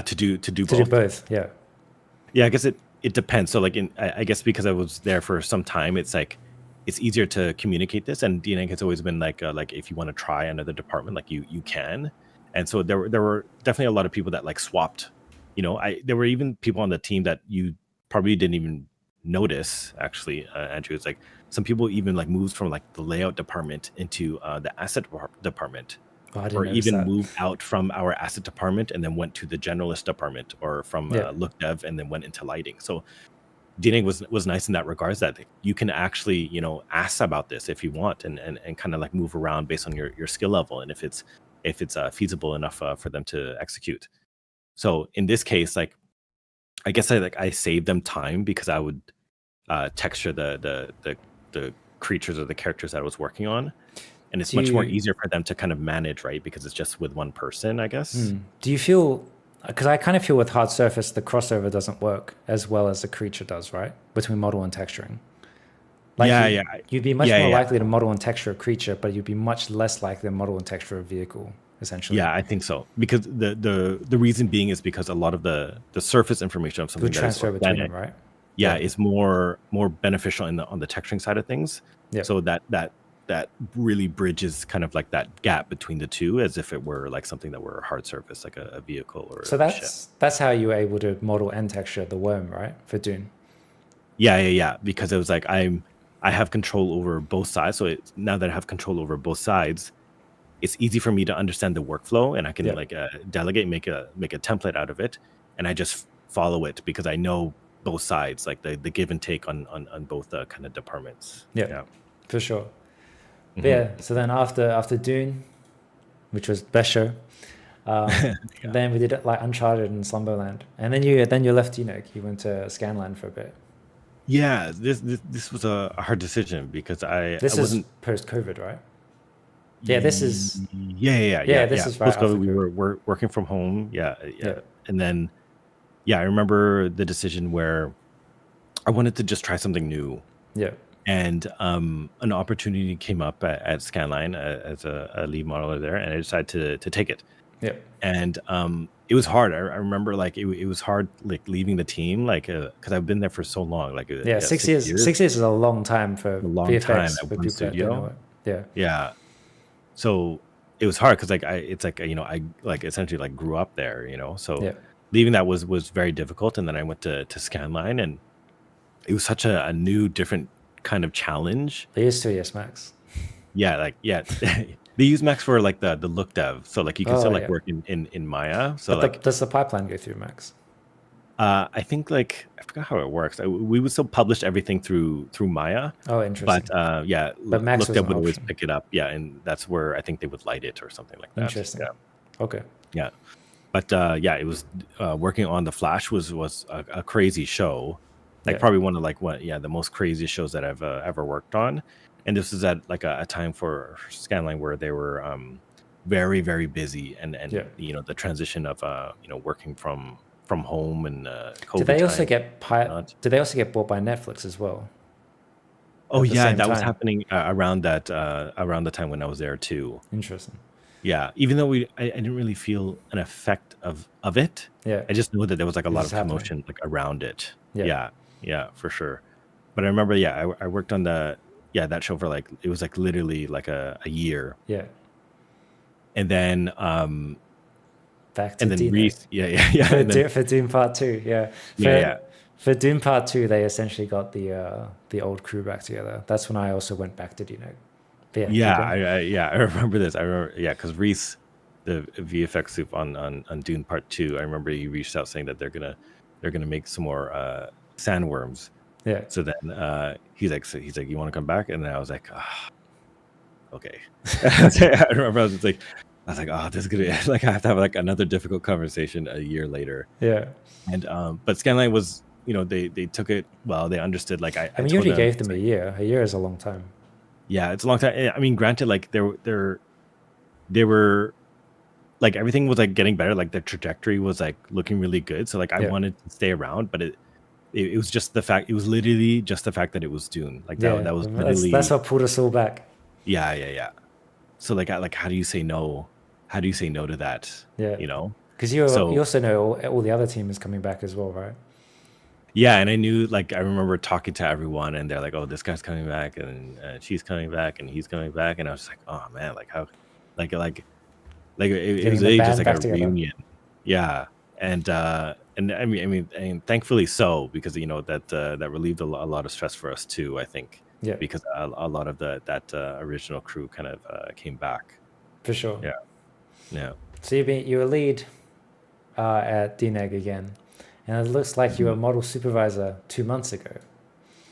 to do To both. do both. Yeah. Yeah, I guess it depends. So like I guess because I was there for some time, it's like it's easier to communicate this. And DNAG has always been like if you want to try another department, like you can. And so there were definitely a lot of people that like swapped there were even people on the team that you probably didn't even notice. Actually, Andrew, it's like some people even like moved from like the layout department into the asset department, Oh, I didn't or notice even that. moved out from our asset department and then went to the generalist department, or from Yeah. look dev and then went into lighting. So DNA was nice in that regards, that you can actually ask about this if you want, and kind of like move around based on your skill level, and if it's feasible enough for them to execute. So in this case, like I guess I saved them time, because I would texture the creatures or the characters that I was working on, and it's much more easier for them to kind of manage, right? Because it's just with one person, I guess. Do you feel, because I kind of feel with hard surface, the crossover doesn't work as well as the creature does, right? Between model and texturing. Like you'd be much more likely to model and texture a creature, but you'd be much less likely to model and texture a vehicle, essentially. Yeah, I think so. Because the reason being is because a lot of the surface information of something Would that is transfer between organic, them, right? yeah, is more beneficial on the texturing side of things. Yeah. So that really bridges kind of like that gap between the two, as if it were like something that were a hard surface, like a vehicle or So a ship. that's how you were able to model and texture the worm, right? For Dune. Yeah. Because it was like I have control over both sides. So now that I have control over both sides, it's easy for me to understand the workflow, and I can like delegate, make a template out of it, and I just follow it because I know both sides, like the give and take on both kind of departments. Yeah, for sure. But yeah, so then after Dune, which was best show, then we did like Uncharted and Slumberland, and then you left You went to Scanline for a bit. Yeah, this was a hard decision, because I is post-COVID, right? Yeah, this is this is right after we were working from home. Yeah. And then I remember the decision where I wanted to just try something new. Yeah. And an opportunity came up at Scanline as a lead modeler there, and I decided to take it. Yeah. And it was hard. I remember like it was hard, like leaving the team, like because I've been there for so long. Like 6 years. 6 years is a long time for VFX time for at people one studio. Yeah. So it was hard because I like essentially like grew up there, So leaving that was very difficult. And then I went to Scanline, and it was such a new, different kind of challenge. They used to use Max. Yeah, they use Max for like the look dev, so like you can still like work in Maya. So but does the pipeline go through Max? I think like I forgot how it works. We would still publish everything through Maya. Oh, interesting. But Max look dev would always pick it up. Yeah, and that's where I think they would light it or something like that. Interesting. Yeah. Okay. Yeah, but it was working on the Flash was a crazy show. Like probably one of the most craziest shows that I've ever worked on. And this is at like a time for Scanline where they were very, very busy, and the transition of working from home and COVID. Did they also get bought by Netflix as well? Oh yeah, that was happening around the time when I was there too. Interesting. Yeah, even though I didn't really feel an effect of it. Yeah, I just knew that there was like a lot of commotion like around it. Yeah, for sure. But I remember, I worked on that show for like, it was like literally like a year. Yeah. And then back to and then Dino. Reese, for Doom Part 2, For Doom Part 2, they essentially got the old crew back together. That's when I also went back to Dino. I remember this. I remember, because Reese, the VFX soup on Dune Part 2, I remember he reached out saying that they're gonna make some more sandworms. Yeah. So then he's like, you want to come back? And then I was like, okay. I remember I was like, oh, this is gonna like I have to have like another difficult conversation a year later. Yeah. And but Scanline was, they took it well. They understood. Like I mean, you already gave them a year. A year is a long time. Yeah, it's a long time. I mean, granted, like they were like everything was like getting better. Like the trajectory was like looking really good. So like I wanted to stay around, but it was just the fact. It was literally just the fact that it was Dune. Like that was literally that's what pulled us all back. Yeah. So like how do you say no? How do you say no to that? Yeah, because you also know all the other team is coming back as well, right? Yeah, and I knew, like, I remember talking to everyone, and they're like, "Oh, this guy's coming back, and she's coming back, and he's coming back," and I was like, "Oh man, like how, like it was just like a reunion." Yeah, And and thankfully so, because that relieved a lot of stress for us too. I think Yeah, because a lot of that original crew kind of came back. for sure. Yeah, yeah. So you were lead at DNEG again, and it looks like you were Mhm. model supervisor 2 months ago.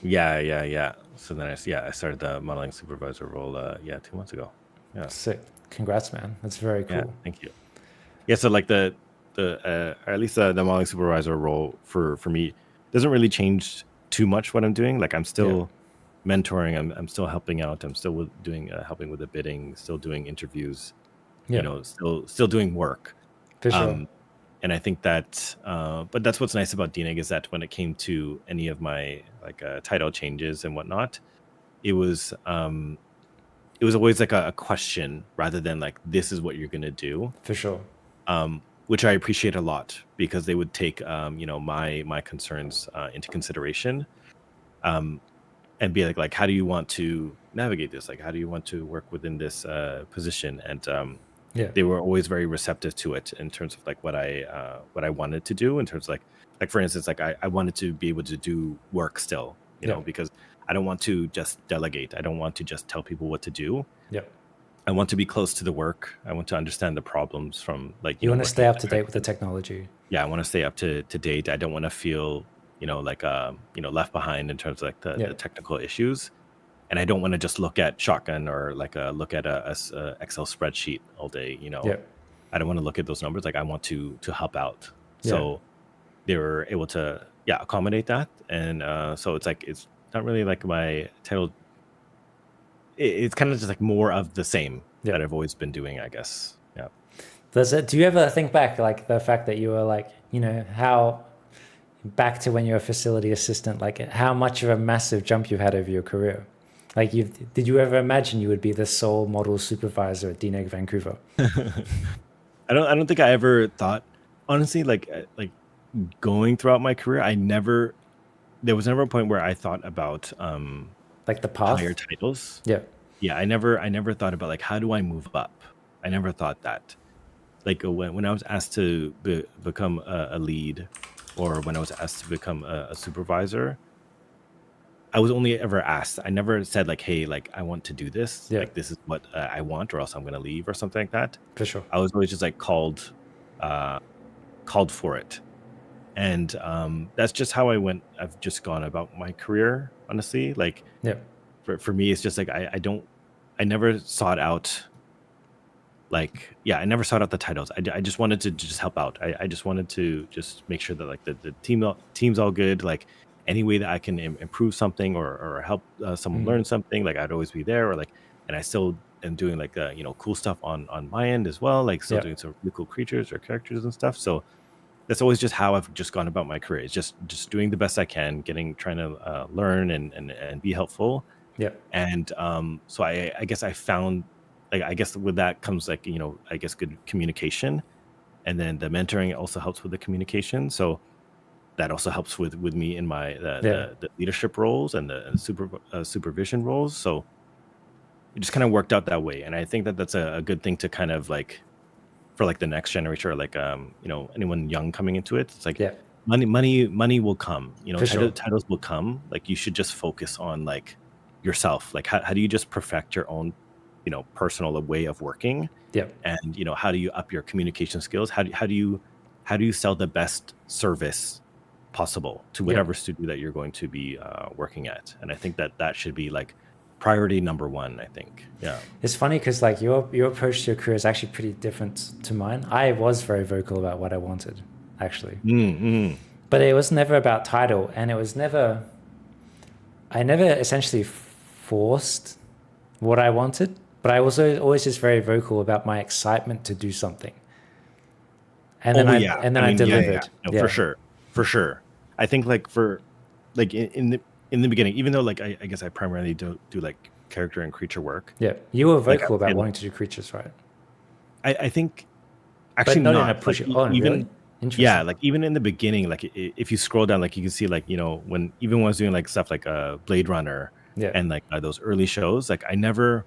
Yeah. So then I started the modeling supervisor role. 2 months ago. Yeah, Sick. Congrats, man. That's very yeah. cool. Thank you. Yeah, so like or at least the modeling supervisor role for me doesn't really change too much what I'm doing. Like I'm Yeah, still mentoring, I'm still helping out, I'm still doing helping with the bidding, still doing interviews, yeah, still doing work. for sure. Um, and I think that, but that's what's nice about DNIG is that when it came to any of my like title changes and whatnot, it was um, it was always like a question rather than like this is what you're gonna do, For sure. which I appreciate a lot because they would take my concerns into consideration, um, and be like how do you want to navigate this? Like how do you want to work within this position? And Yeah, they were always very receptive to it in terms of like what I wanted to do in terms of like for instance like I wanted to be able to do work still, yeah, because I don't want to just delegate. I don't want to just tell people what to do. yeah. I want to be close to the work. I want to understand the problems from like You want to working stay with up to the date with the veterans. technology. Yeah, I want to stay up to date. I don't want to feel like left behind in terms of like Yeah, the technical issues. And I don't want to just look at shotgun or like look at a Excel spreadsheet all day. yeah, I don't want to look at those numbers. Like I want to help out. yeah. So they were able to accommodate that, and so it's like it's not really like my title. It's kind of just like more of the same Yeah. that I've always been doing, I guess. Yeah. Do you ever think back, like the fact that you were like, how back to when you were a facility assistant, like how much of a massive jump you've had over your career? Like, did you ever imagine you would be the sole model supervisor at DNEG Vancouver? I don't think I ever thought, honestly, like going throughout my career, there was never a point where I thought about Like the higher path? titles. Yeah, Yeah, I never thought about like how do I move up. I never thought that. Like when I was asked to become a lead, or when I was asked to become a supervisor, I was only ever asked. I never said like, hey, like I want to do this. yeah, Like this is what I want, or else I'm gonna leave or something like that. for sure. I was always just like uh, called for it. And that's just how I've just gone about my career, honestly. Like Yeah, for me, it's just like I never sought out I never sought out the titles. I just wanted to just help out. I just wanted to just make sure that like the team's all good. Like any way that I can improve something or help someone learn something, like I'd always be there. Or like, and I still am doing like cool stuff on my end as well. Like still yeah, doing some really cool creatures or characters and stuff. So that's always just how I've just gone about my career. It's just doing the best I can, trying to learn and be helpful. yeah, And so I guess I found, like, I guess with that comes like I guess good communication, and then the mentoring also helps with the communication. So that also helps with me in my yeah. the leadership roles and the supervision roles. So it just kind of worked out that way, and I think that that's a good thing to kind of like for like the next generation, or like anyone young coming into it. It's like Yeah, money will come. for sure. Titles will come. Like you should just focus on like yourself. Like how do you just perfect your own personal way of working, Yeah, and how do you up your communication skills? How do you sell the best service possible to yeah. whatever studio that you're going to be working at? And I think that should be like priority number one, I think. Yeah. It's funny because like your approach to your career is actually pretty different to mine. I was very vocal about what I wanted, actually, Mm-hmm. but it was never about title, and it was never. I never essentially forced what I wanted, but I was always just very vocal about my excitement to do something, and then Oh I yeah, and I then I mean, yeah. delivered. No, for Yeah, sure, for sure. I think like for like in the beginning, even though like I guess I primarily do like character and creature work. yeah. You were Like I vocal would say, about like, wanting to do creatures, right? I think But actually not in a not like push. Oh, really? even yeah, Interesting. like even in the beginning, like if you scroll down, like you can see like when I was doing like stuff like Blade Runner Yeah, and like those early shows, like I never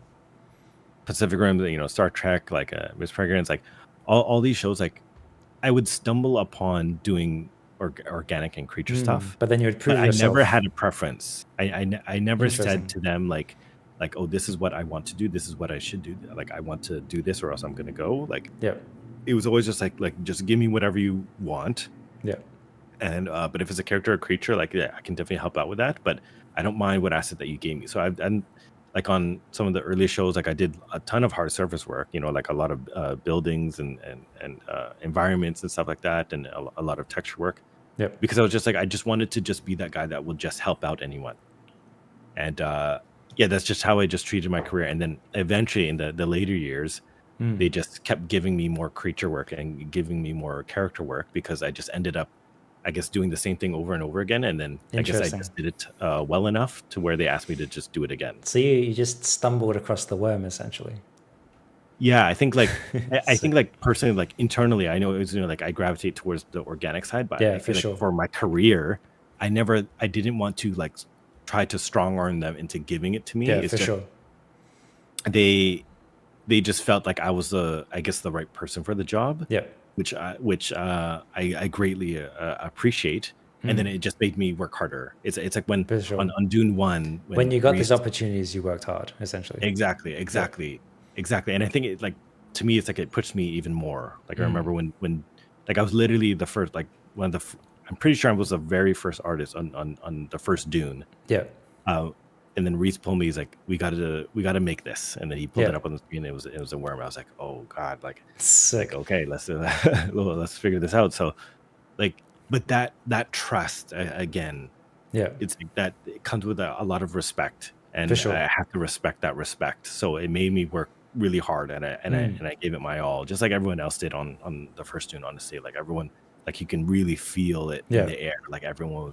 Pacific Rim, Star Trek, like Miss Peregrine's, like all these shows, like I would stumble upon doing organic and creature stuff, But then you would but prove I never yourself. had a preference. I never said Interesting. to them like, oh, this is what I want to do. This is what I should do. Like, I want to do this or else I'm going to go. Like, Yep. it was always just like, just give me whatever you want. Yep. And, but if it's a character or creature, like, yeah, I can definitely help out with that, but I don't mind what asset that you gave me. So and like on some of the early shows, like I did a ton of hard surface work, like a lot of buildings and environments and stuff like that. And a lot of texture work. Yep. Because I was just like, I just wanted to just be that guy that will just help out anyone. And yeah, that's just how I just treated my career. And then eventually in the later years, they just kept giving me more creature work and giving me more character work because I just ended up, I guess, doing the same thing over and over again. And then I guess I Interesting. just did it well enough to where they asked me to just do it again. So you just stumbled across the worm essentially. Yeah, I think like I think like personally, like internally, I know it was like I gravitate towards the organic side, but Yeah, I for feel like sure. for my career, I didn't want to like try to strong arm them into giving it to me. Yeah, It's for just sure. they just felt like I was I guess the right person for the job, Yep. which I greatly appreciate. And then it just made me work harder. It's like when For sure. on Dune 1 When you got these Reese. opportunities, you worked hard, essentially. Exactly. And I think it like to me, it's like it pushed me even more. Like I remember when like I was literally the first, like one of the I'm pretty sure I was the very first artist on the first Dune. Yeah. And then Reese pulled me. He's like, we gotta make this. And then he pulled Yeah. it up on the screen. It was a worm. I was like, oh God, like Sick. okay, let's let's figure this out. So like, but that trust again, Yeah. it's like that it comes with a lot of respect, and For sure. I have to respect that respect. So it made me work really hard, and I gave it my all, just like everyone else did on the first Dune. Honestly, like everyone, like you can really feel it Yeah. in the air. Like everyone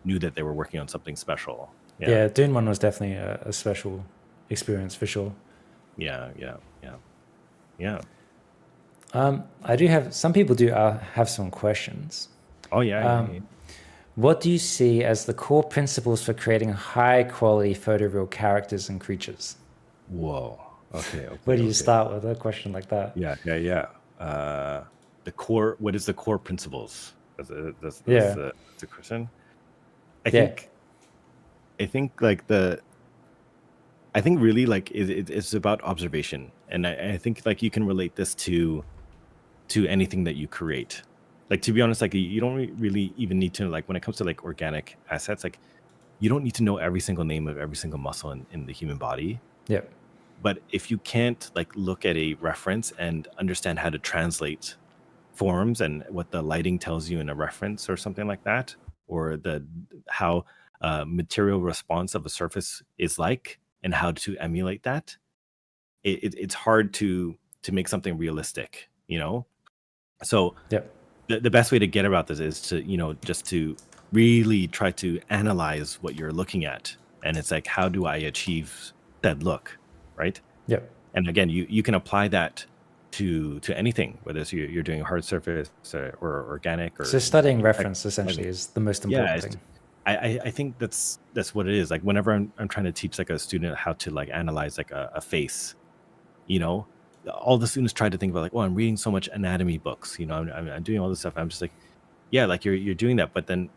knew that they were working on something special. Yeah, Dune 1 was definitely a special experience for sure. Yeah. I do have, some people do have some questions. Oh yeah. What do you see as the core principles for creating high quality photoreal characters and creatures? Whoa. Okay. Where do you start with a question like that? Yeah. The core. What is the core principles? That's Yeah. the question. I think like I think really like it's about observation, and I think like you can relate this to anything that you create. Like to be honest, like you don't really even need to, like when it comes to like organic assets, like you don't need to know every single name of every single muscle in the human body. Yeah. But if you can't like look at a reference and understand how to translate forms and what the lighting tells you in a reference or something like that, or how material response of a surface is like, and how to emulate that, it's hard to make something realistic, So Yeah. the best way to get about this is to just to really try to analyze what you're looking at, and it's like, how do I achieve that look, right? Yeah. And again, you can apply that to anything, whether it's you're doing a hard surface or organic, or So studying reference essentially is the most important yeah, thing. I think that's what it is. Like whenever I'm trying to teach like a student how to like analyze like a face, all the students try to think about like, oh, I'm reading so much anatomy books, I'm doing all this stuff. I'm just like, yeah, like you're doing that, but then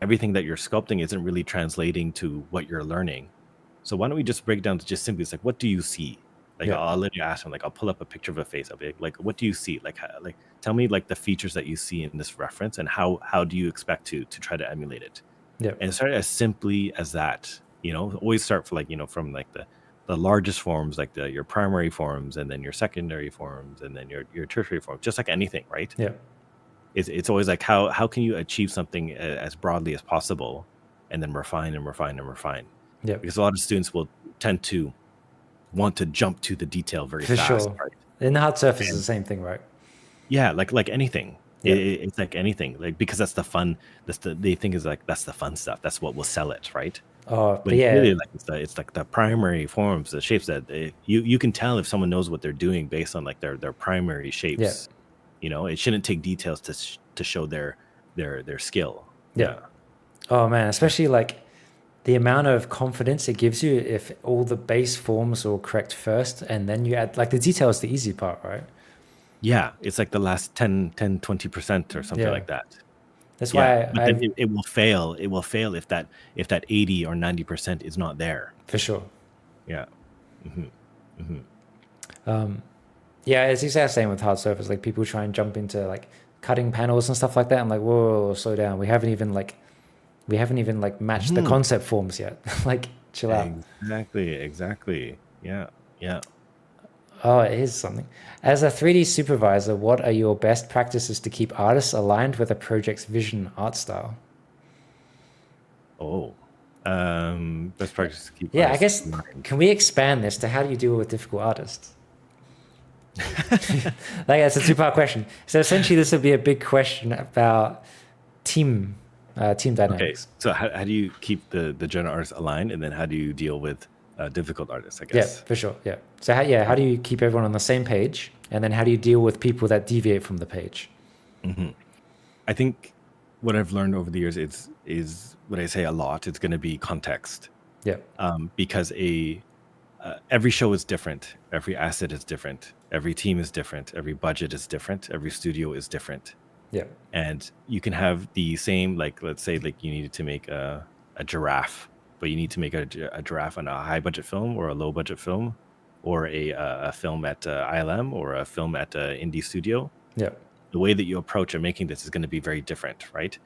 everything that you're sculpting isn't really translating to what you're learning. So why don't we just break down to just simply, it's like, what do you see? Like Yeah. I'll let you ask them, like I'll pull up a picture of a face. I'll be like, what do you see? Like like tell me like the features that you see in this reference, and how do you expect to try to emulate it? Yeah. And start as simply as that. Always start for like from like the largest forms, like your primary forms, and then your secondary forms, and then your tertiary forms, just like anything, right? Yeah. It's always like, how can you achieve something as broadly as possible, and then refine and refine and refine. Yeah. Because a lot of students will tend to want to jump to the detail very For fast, sure. right? In the hard surface is the same thing, right? Yeah, like anything. Yeah. It's like anything, like because that's the fun. They think is like that's the fun stuff. That's what will sell it, right? Oh, But yeah. really, like it's like the primary forms, the shapes that you can tell if someone knows what they're doing based on like their primary shapes. Yeah. It shouldn't take details to show their skill. Yeah. Oh man, especially like the amount of confidence it gives you if all the base forms are correct first, and then you add like the detail is the easy part, right? Yeah, it's like the last 20% or something Yeah. like that. That's Yeah, why but then I've it will fail. It will fail if that 80 or 90% is not there. for sure. Yeah. hmm hmm Yeah, as you say, same with hard surface. Like people try and jump into like cutting panels and stuff like that. I'm like, whoa, slow down. We haven't even like matched the hmm concept forms yet. Like, chill out. Exactly. Yeah. Yeah. Oh, it is something. As a 3D supervisor, what are your best practices to keep artists aligned with a project's vision art style? Oh. Best practice to keep Yeah, I artists guess aligned. can we expand this to how do you deal with difficult artists? Like that's a two-part question. So essentially, this would be a big question about team team Okay, dynamics. so how do you keep the general artists aligned, and then how do you deal with difficult artists? I Yeah, guess. for sure. Yeah. So how do you keep everyone on the same page, and then how do you deal with people that deviate from the page? hmm I think what I've learned over the years is what I say a lot. It's going to be context, Yeah. because every show is different, every asset is different, every team is different, every budget is different, every studio is different, Yeah. and you can have the same, like, let's say like you needed to make a giraffe, but you need to make a giraffe on a high budget film or a low budget film, or a film at ILM or a film at indie studio. Yeah. The way that you approach and making this is going to be very different, right?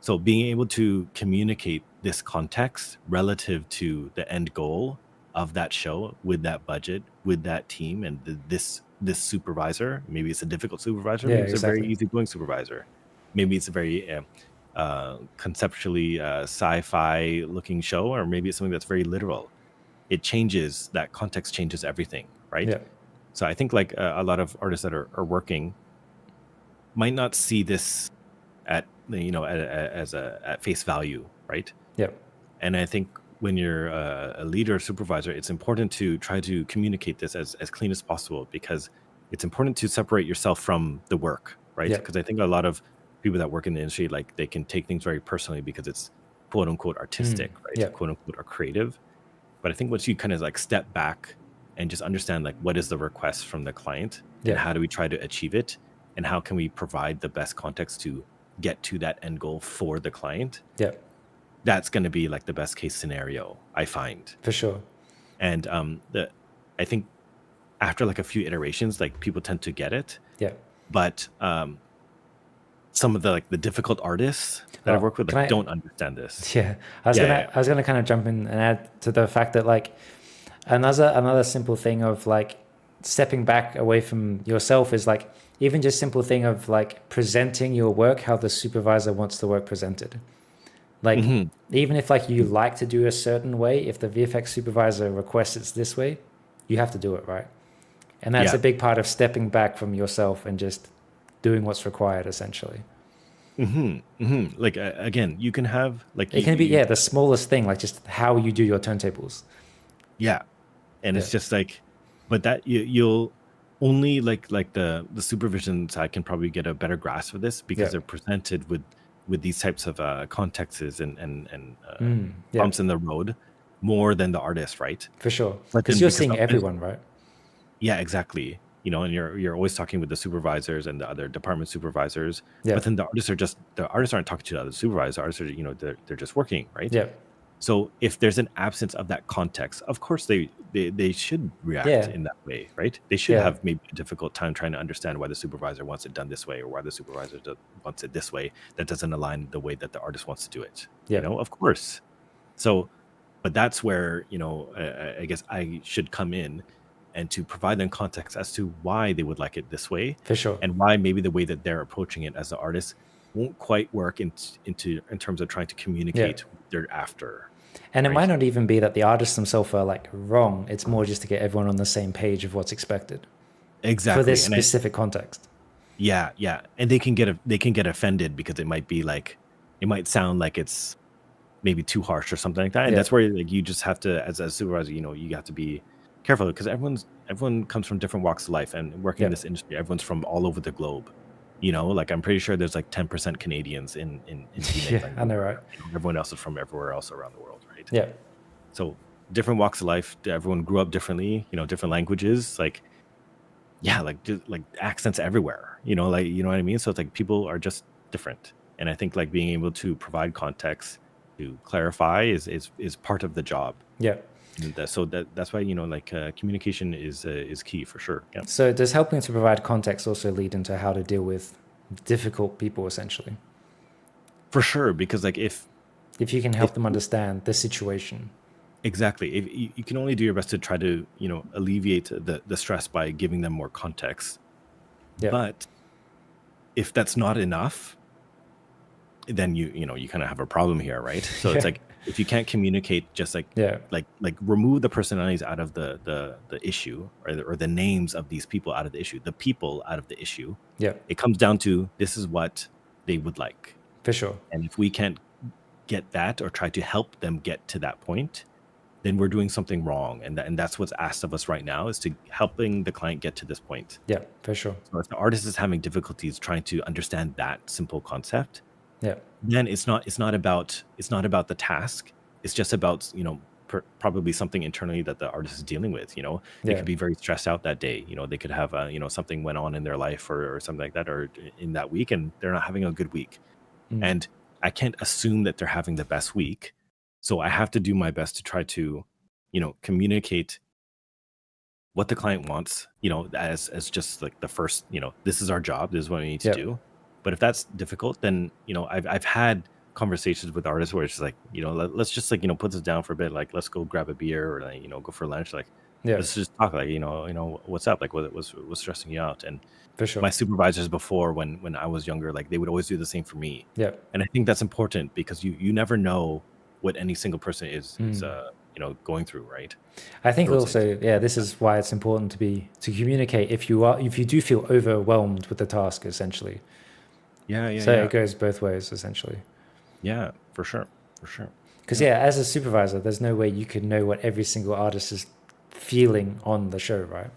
So being able to communicate this context relative to the end goal of that show with that budget, with that team, and this supervisor. Maybe it's a difficult supervisor. Yeah. Maybe it's a very Exactly. easygoing supervisor. Maybe it's a very conceptually sci-fi looking show, or maybe it's something that's very literal. It changes, that context changes everything, right? Yeah. So I think like a lot of artists that are working might not see this at at face value, right? Yeah. And I think when you're a leader or supervisor, it's important to try to communicate this as clean as possible, because it's important to separate yourself from the work, right? Yeah. Because I think a lot of people that work in the industry, like, they can take things very personally because it's quote unquote artistic, right? Yeah. Quote unquote or creative. But I think once you kind of like step back and just understand like what is the request from the client, and Yeah. how do we try to achieve it, and how can we provide the best context to get to that end goal for the client, Yeah. that's going to be like the best case scenario, I find. For sure. And I think after like a few iterations, like, people tend to get it. Yeah. But some of the like the difficult artists that I've worked with, can like, I- don't understand this. Yeah. I was gonna kind of jump in and add to the fact that like another simple thing of like stepping back away from yourself is like even just simple thing of like presenting your work how the supervisor wants the work presented. Like Mhm. even if like you like to do a certain way, if the VFX supervisor requests it's this way, you have to do it right. And that's Yeah. a big part of stepping back from yourself and just doing what's required essentially. Like, again, you can have like It can be the smallest thing, like just how you do your turntables. yeah, and it's Yeah. just like, but that you'll only like the supervision side can probably get a better grasp of this, because Yeah. they're presented with these types of contexts and Yeah, bumps in the road more than the artist, right? for sure. But Because then you're because seeing the artist, everyone, right? yeah, exactly. And you're always talking with the supervisors and the other department supervisors. Yeah. But then the artists aren't talking to the other supervisors. The artists are, they're just working, right? Yeah. So if there's an absence of that context, of course they should react Yeah. in that way, right? They should Yeah. have maybe a difficult time trying to understand why the supervisor wants it done this way, or why the supervisor wants it this way. That doesn't align the way that the artist wants to do it. Yeah. Of course. So, but that's where I guess I should come in, and to provide them context as to why they would like it this way, For sure. and why maybe the way that they're approaching it as the artist won't quite work in terms of trying to communicate what they're after. And it Right. might not even be that the artists themselves are like wrong. It's more just to get everyone on the same page of what's expected Exactly. for this And specific context. yeah, and they can get offended because it might sound like it's maybe too harsh or something like that. And Yeah. that's where like you just have to, as a supervisor, you have to be careful, because everyone comes from different walks of life, and working in this industry, everyone's from all over the globe. Like, I'm pretty sure there's like 10% Canadians in Yeah, I know, right? Everyone else is from everywhere else around the world, right? Yeah. So different walks of life, everyone grew up differently, different languages. Like, yeah, like just like accents everywhere, like, you know what I mean? So it's like people are just different. And I think like being able to provide context to clarify is part of the job. Yeah. And that's why, like communication is key for sure. Yeah. So does helping to provide context also lead into how to deal with difficult people, essentially? For sure. Because like If you can if help them understand the situation. exactly, if you can only do your best to try to, alleviate the stress by giving them more context. Yeah. But if that's not enough, then you kind of have a problem here, right? So it's Yeah. like if you can't communicate, just like Yeah. like remove the personalities out of the issue, or the names of these people out of the issue, the people out of the issue. Yeah. It comes down to this is what they would like, For sure. and if we can't get that or try to help them get to that point, then we're doing something wrong, and that's what's asked of us right now, is to helping the client get to this point. Yeah. For sure. So if the artist is having difficulties trying to understand that simple concept, Yeah. then it's not about the task. It's just about probably something internally that the artist is dealing with. They Yeah. could be very stressed out that day. They could have something went on in their life, or something like that, or in that week, and they're not having a good week. Mm. And I can't assume that they're having the best week, so I have to do my best to try to communicate what the client wants, as just like the first, this is our job, this is what we need to Yeah. do. But if that's difficult, then I've had conversations with artists where it's just like, let's just like, put this down for a bit, like let's go grab a beer, or like, go for lunch, like Yeah. let's just talk, like, what's up, like what's stressing you out. And For sure. my supervisors before, when I was younger, like they would always do the same for me. Yeah. And I think that's important, because you never know what any single person is going through, right? I think So it's also, yeah, this is why it's important to communicate if you do feel overwhelmed with the task, essentially. yeah, So yeah, it goes both ways, essentially. yeah, for sure, for sure. Because Yeah. as a supervisor, there's no way you can know what every single artist is feeling on the show, right?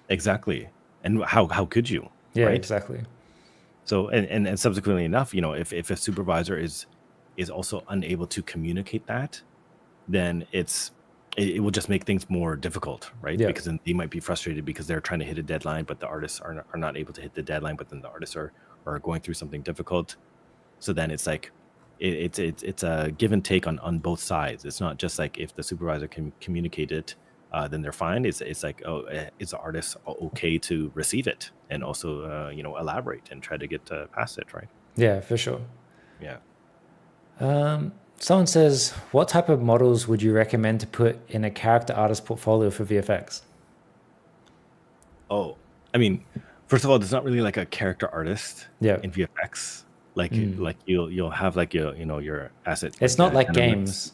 Exactly. And how could you, Yeah, right? exactly. So and subsequently enough, if a supervisor is also unable to communicate that, then it will just make things more difficult, right? Yeah. Because then they might be frustrated because they're trying to hit a deadline, but the artists are not able to hit the deadline, but then the artists are going through something difficult. So then it's like it's a give and take on both sides. It's not just like if the supervisor can communicate it, then they're fine. It's like, is the artist okay to receive it and also elaborate and try to get past it, right? Yeah, for sure. Yeah. Someone says, what type of models would you recommend to put in a character artist portfolio for VFX? Oh, I mean, first of all, there's not really like a character artist Yeah. in VFX. Like you'll have like your asset. It's not like animats. games.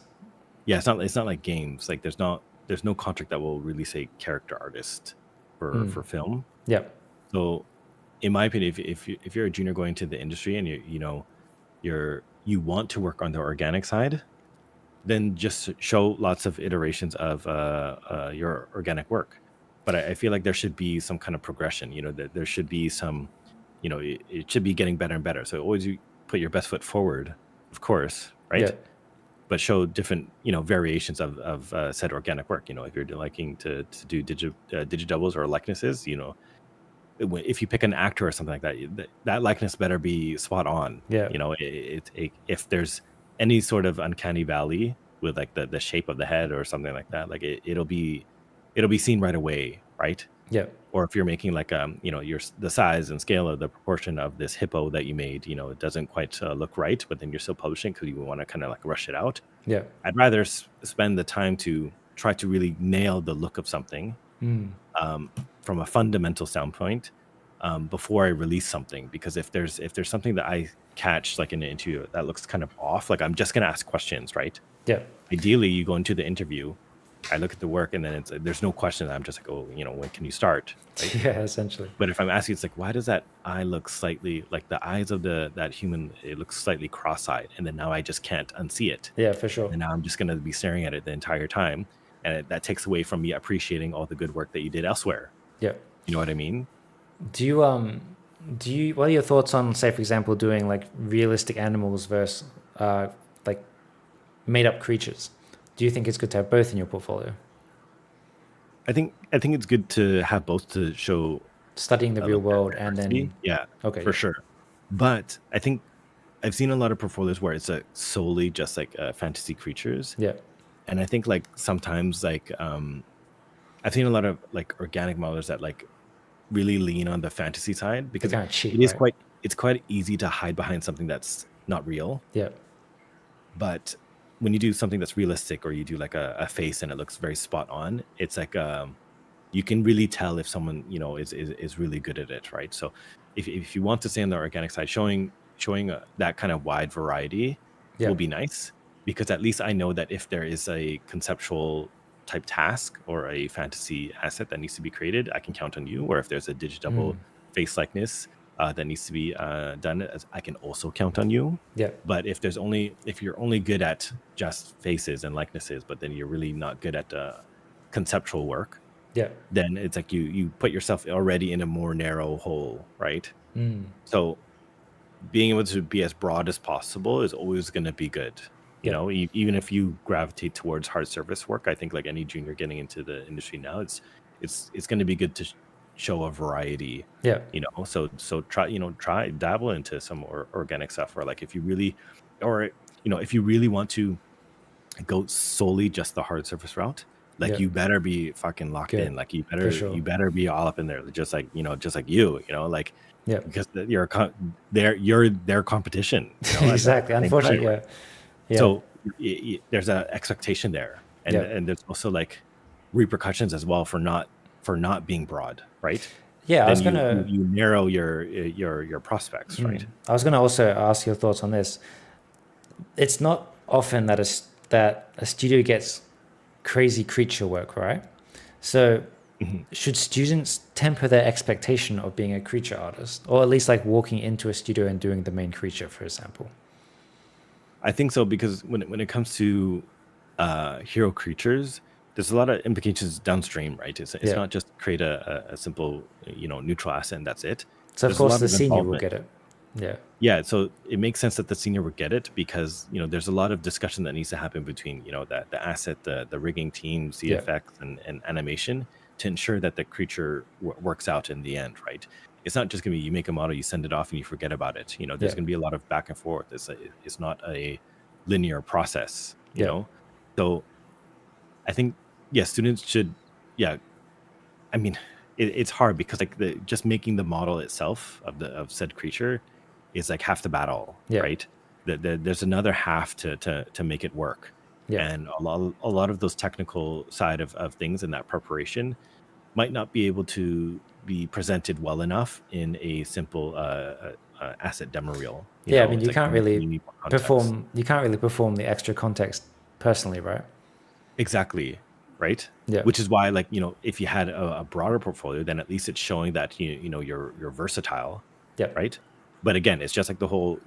Yeah, it's not like games. Like there's no contract that will really say character artist for film. Yeah. So, in my opinion, if you're a junior going to the industry, and you want to work on the organic side, then just show lots of iterations of your organic work. But I feel like there should be some kind of progression. That there should be some, it should be getting better and better. So always you put your best foot forward, of course, right? Yeah. But show different, variations of said organic work. If you're liking to do digidoubles or likenesses, if you pick an actor or something like that likeness better be spot on. Yeah. If there's any sort of uncanny valley with like the shape of the head or something like that, like it'll be seen right away, right? Yeah. Or if you're making like the size and scale of the proportion of this hippo that you made, it doesn't quite look right, but then you're still publishing because you want to kind of like rush it out. Yeah. I'd rather spend the time to try to really nail the look of something from a fundamental standpoint before I release something. Because if there's something that I catch like in an interview that looks kind of off, like I'm just gonna ask questions, right? Yeah. Ideally, you go into the interview, I look at the work, and then there's no question. I'm just like, oh, when can you start? Right? Yeah, essentially. But if I'm asking, it's like, why does that eye look slightly like the eyes of that human? It looks slightly cross-eyed, and then now I just can't unsee it. Yeah, for sure. And now I'm just going to be staring at it the entire time, and that takes away from me appreciating all the good work that you did elsewhere. Yeah. You know what I mean? Do you what are your thoughts on, say, for example, doing like realistic animals versus like made up creatures? Do you think it's good to have both in your portfolio? I think it's good to have both to show Studying the real like that world and diversity. then Yeah, okay, for yeah, sure. But I think I've seen a lot of portfolios where it's solely just like fantasy creatures, yeah, and I think like sometimes like I've seen a lot of like organic modelers that like really lean on the fantasy side they because kind of cheat, it is right? quite easy to hide behind something that's not real. Yeah, But when you do something that's realistic or you do like a face and it looks very spot on, it's like you can really tell if someone is really good at it, right? So if you want to stay on the organic side, showing that kind of wide variety yeah, will be nice, because at least I know that if there is a conceptual type task or a fantasy asset that needs to be created, I can count on you. Or if there's a digitable face likeness that needs to be done, I can also count on you. yeah, But if you're only good at just faces and likenesses, but then you're really not good at conceptual work, yeah, then it's like you put yourself already in a more narrow hole, right? So being able to be as broad as possible is always going to be good. yeah, Even if you gravitate towards hard service work, I think like any junior getting into the industry now, it's going to be good to show a variety. yeah, So try dabble into some organic stuff, or like if you really, or if you really want to go solely just the hard surface route, like yeah, you better be fucking locked good, in. Like for sure. you better be all up in there, just like like Yeah, because you're their competition, at the exactly. same time, Unfortunately, right? yeah, yeah, So there's an expectation there, and yeah, there's also like repercussions as well for not being broad, right? yeah. I was Then you gonna, you, you narrow your prospects, right? I was gonna also ask your thoughts on this. It's not often that a studio gets crazy creature work, right? So Mhm. should students temper their expectation of being a creature artist, or at least like walking into a studio and doing the main creature, for example? I think so, because when it comes to hero creatures, there's a lot of implications downstream, right? It's Yeah. not just create a simple neutral asset and that's it. So of There's a course lot the of senior will involvement. get it. Yeah. Yeah, so it makes sense that the senior would get it, because there's a lot of discussion that needs to happen between the asset, the rigging team, Yeah. CFX, and animation, to ensure that the creature works out in the end, right? It's not just gonna be you make a model, you send it off, and you forget about it. There's Yeah. gonna be a lot of back and forth. It's not a linear process. Yeah. So I think, yeah, students should, yeah. I mean, it's hard because like just making the model itself of said creature is like half the battle, Yeah. right? There's another half to make it work, Yeah. and a lot of those technical side of things in that preparation might not be able to be presented well enough in a simple asset demo reel. Yeah. I mean, It's like you need more context. you can't really perform the extra context personally, right? Exactly. Right. Yeah. Which is why, like, if you had a broader portfolio, then at least it's showing that you're versatile, Yeah. right? But again, it's just like the whole,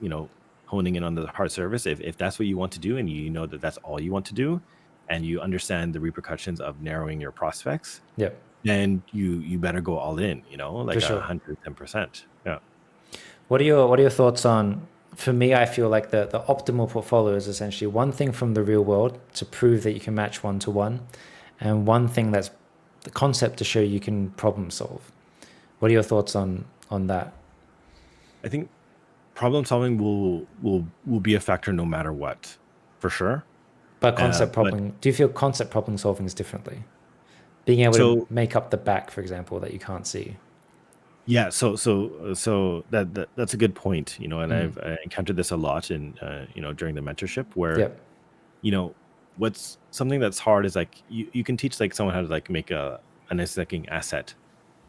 honing in on the hard service. If that's what you want to do, and you know that that's all you want to do, and you understand the repercussions of narrowing your prospects, Yeah. then you better go all in, like For sure. 110%. Yeah. What are your thoughts on? For me, I feel like the optimal portfolio is essentially one thing from the real world to prove that you can match one to one, and one thing that's the concept to show you can problem solve. What are your thoughts on that? I think problem solving will be a factor no matter what, for sure. But concept But problem, do you feel concept problem solving is differently? Being able to so make up the back, for example, that you can't see. Yeah, so that's a good point, and I've encountered this a lot in during the mentorship, where Yep. what's something that's hard is like you can teach like someone how to like make a nice looking asset,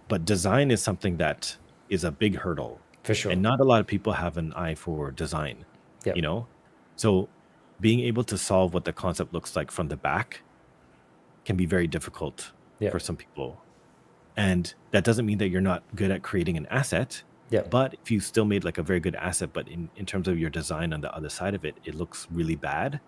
but design is something that is a big hurdle, For sure. and not a lot of people have an eye for design, Yep. you know. So being able to solve what the concept looks like from the back can be very difficult Yep. for some people. And that doesn't mean that you're not good at creating an asset. Yep. But if you still made like a very good asset, but in terms of your design on the other side of it, it looks really bad,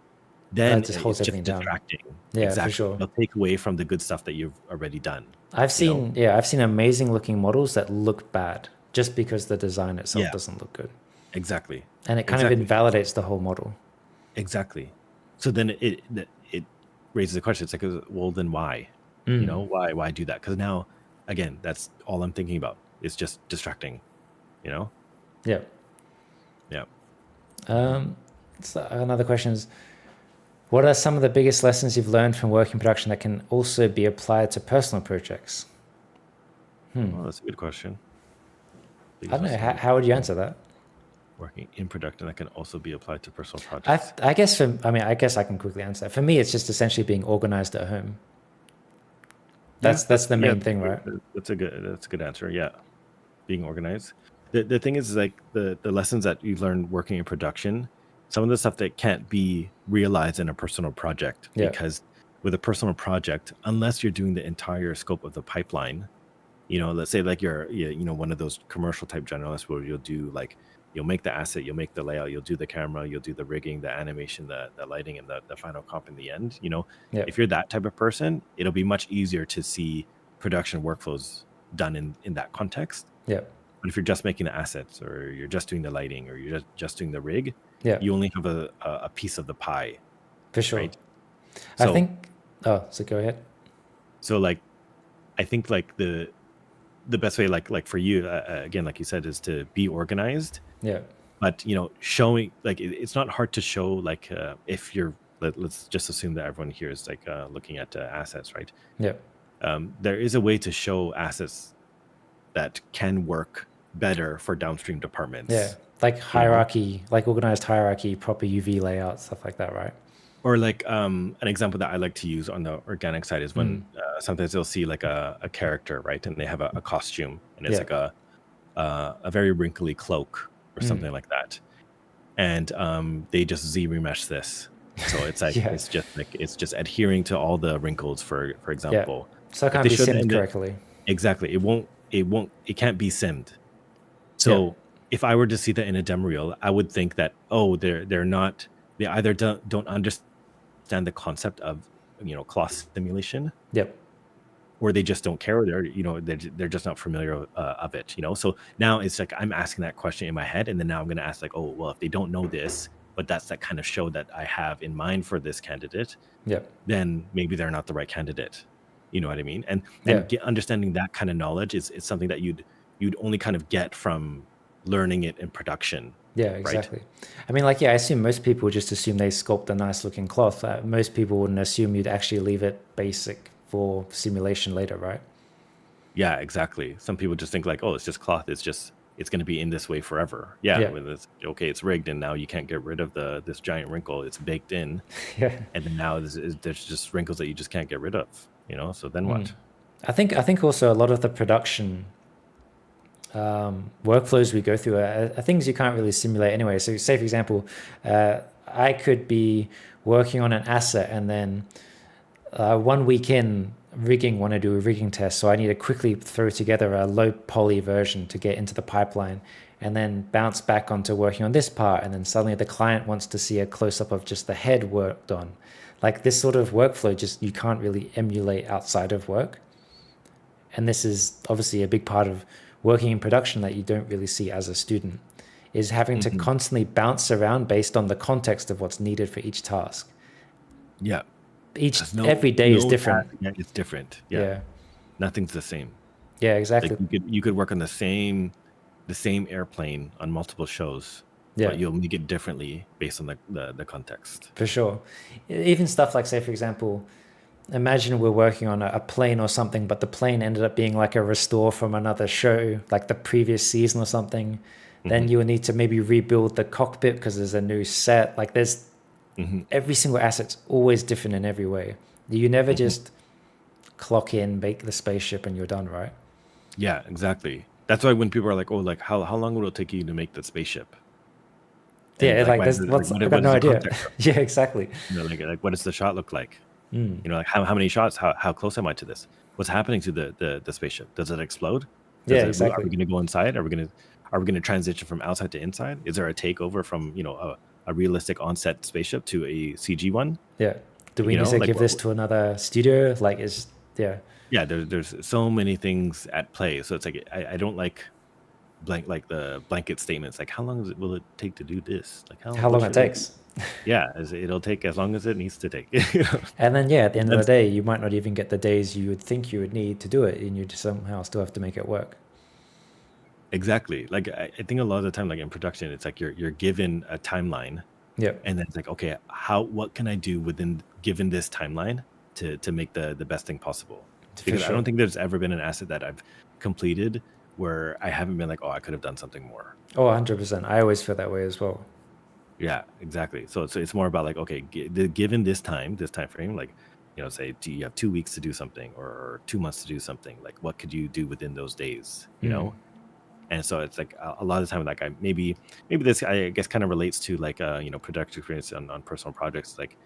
then That just holds it's just everything down. distracting. Yeah, for Exactly. sure. It'll take away from the good stuff that you've already done. I've You know? seen amazing looking models that look bad just because the design itself Yeah, doesn't look good. exactly. And it kind of Exactly. invalidates the whole model. Exactly. So then it raises the question. It's like, well, then why? Why do that? Because now, again, that's all I'm thinking about. It's just distracting. Yeah. Yeah. So another question is, what are some of the biggest lessons you've learned from working production that can also be applied to personal projects? Oh, that's a good question. I don't know. How would you answer that? Working in production that can also be applied to personal projects. I guess I guess I can quickly answer that. For me, it's just essentially being organized at home. That's the main thing, right? That's a good answer. Yeah, being organized. The thing is like the lessons that you learn working in production, some of the stuff that can't be realized in a personal project, Yeah. because with a personal project, unless you're doing the entire scope of the pipeline, let's say like you're one of those commercial type generalists where you'll make the asset, you'll make the layout, you'll do the camera, you'll do the rigging, the animation, the lighting, and the final comp in the end. Yeah. If you're that type of person, it'll be much easier to see production workflows done in that context. Yeah. But if you're just making the assets, or you're just doing the lighting, or you're just doing the rig, Yeah. you only have a piece of the pie. For sure. Right? I think. Oh, so go ahead. So like, I think like the best way, like for you, again, like you said, is to be organized. Yeah. But showing, like, it's not hard to show, like, if you're let's just assume that everyone here is like looking at assets, right? Yeah. There is a way to show assets that can work better for downstream departments. Yeah, like hierarchy, like organized hierarchy, proper UV layout, stuff like that, right? Or like an example that I like to use on the organic side is when sometimes they'll see like a character, right, and they have a costume, and it's like a very wrinkly cloak or something like that, and they just Z remesh this, so it's like it's just adhering to all the wrinkles, for example. So it can't be simmed correctly. Exactly. It can't be simmed. So if I were to see that in a demo reel, I would think that, they either don't understand the concept of cloth simulation, or they just don't care, or they're just not familiar of it. So now it's like I'm asking that question in my head, and then now I'm going to ask like, oh well, if they don't know this, but that's that kind of show that I have in mind for this candidate, then maybe they're not the right candidate. You know what I mean? And understanding that kind of knowledge is something that you'd only kind of get from learning it in production. Yeah, exactly. Right? I mean, like, I assume most people just assume they sculpt a nice looking cloth. Most people wouldn't assume you'd actually leave it basic for simulation later, right? Yeah, exactly. Some people just think like, oh, it's just cloth. It's going to be in this way forever. Yeah. It's rigged, and now you can't get rid of this giant wrinkle. It's baked in. And then now there's just wrinkles that you just can't get rid of. So then what? I think also a lot of the production workflows we go through are things you can't really simulate anyway. So say, for example, I could be working on an asset, and then 1 week in want to do a rigging test. So I need to quickly throw together a low poly version to get into the pipeline, and then bounce back onto working on this part. And then suddenly the client wants to see a close up of just the head worked on. Like this sort of workflow, just you can't really emulate outside of work. And this is obviously a big part of working in production that you don't really see as a student, is having to constantly bounce around based on the context of what's needed for each task. Yeah. Every day is different. It's different. Yeah. Nothing's the same. Yeah, exactly. Like you could work on the same airplane on multiple shows. But you'll make it differently based on the context. For sure. Even stuff like, say, for example, imagine we're working on a plane or something, but the plane ended up being like a restore from another show, like the previous season or something. Then you will need to maybe rebuild the cockpit because there's a new set. Like there's every single asset's always different in every way. You never just clock in, make the spaceship, and you're done, right? Yeah, exactly. That's why when people are like, oh, like how long will it take you to make the spaceship? And I got no idea. Yeah, exactly. Like what does the shot look like? Like how many shots? How close am I to this? What's happening to the spaceship? Does it explode? Exactly. Are we going to go inside? Are we going to transition from outside to inside? Is there a takeover from a realistic on-set spaceship to a CG one? Yeah. Do we need to give this to another studio? Yeah. There's so many things at play. So it's like I don't like like the blanket statements, like how long will it take to do this? Like How what long it should I do? takes. Yeah, it'll take as long as it needs to take. And then, yeah, at the end of the That's day, you might not even get the days you would think you would need to do it, and you somehow still have to make it work. exactly. Like I think a lot of the time, like in production, it's like you're given a timeline, Yep, and then it's like, okay, what can I do within given this timeline to make the best thing possible? for Because I sure. don't think there's ever been an asset that I've completed where I haven't been like, oh, I could have done something more. Oh, 100%. I always feel that way as well. Yeah, exactly. So it's more about like, okay, given this time frame, like, say you have 2 weeks to do something or 2 months to do something, like what could you do within those days, And so it's like a lot of the time, like maybe this, I guess, kind of relates to like production experience on personal projects. Like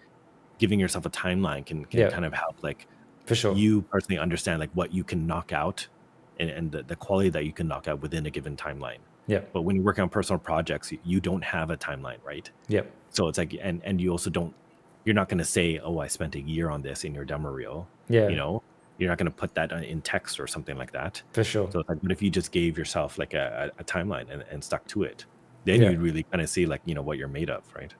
giving yourself a timeline can Yeah, kind of help like for sure. you personally understand like what you can knock out and the quality that you can knock out within a given timeline. Yeah, But when you're working on personal projects, you don't have a timeline, right? yeah, So it's like, and you also you're not going to say, oh, I spent a year on this in your demo reel. yeah, You're not going to put that in text or something like that. for sure. So it's like, but if you just gave yourself like a timeline and stuck to it, then Yeah. you'd really kind of see like, what you're made of, right?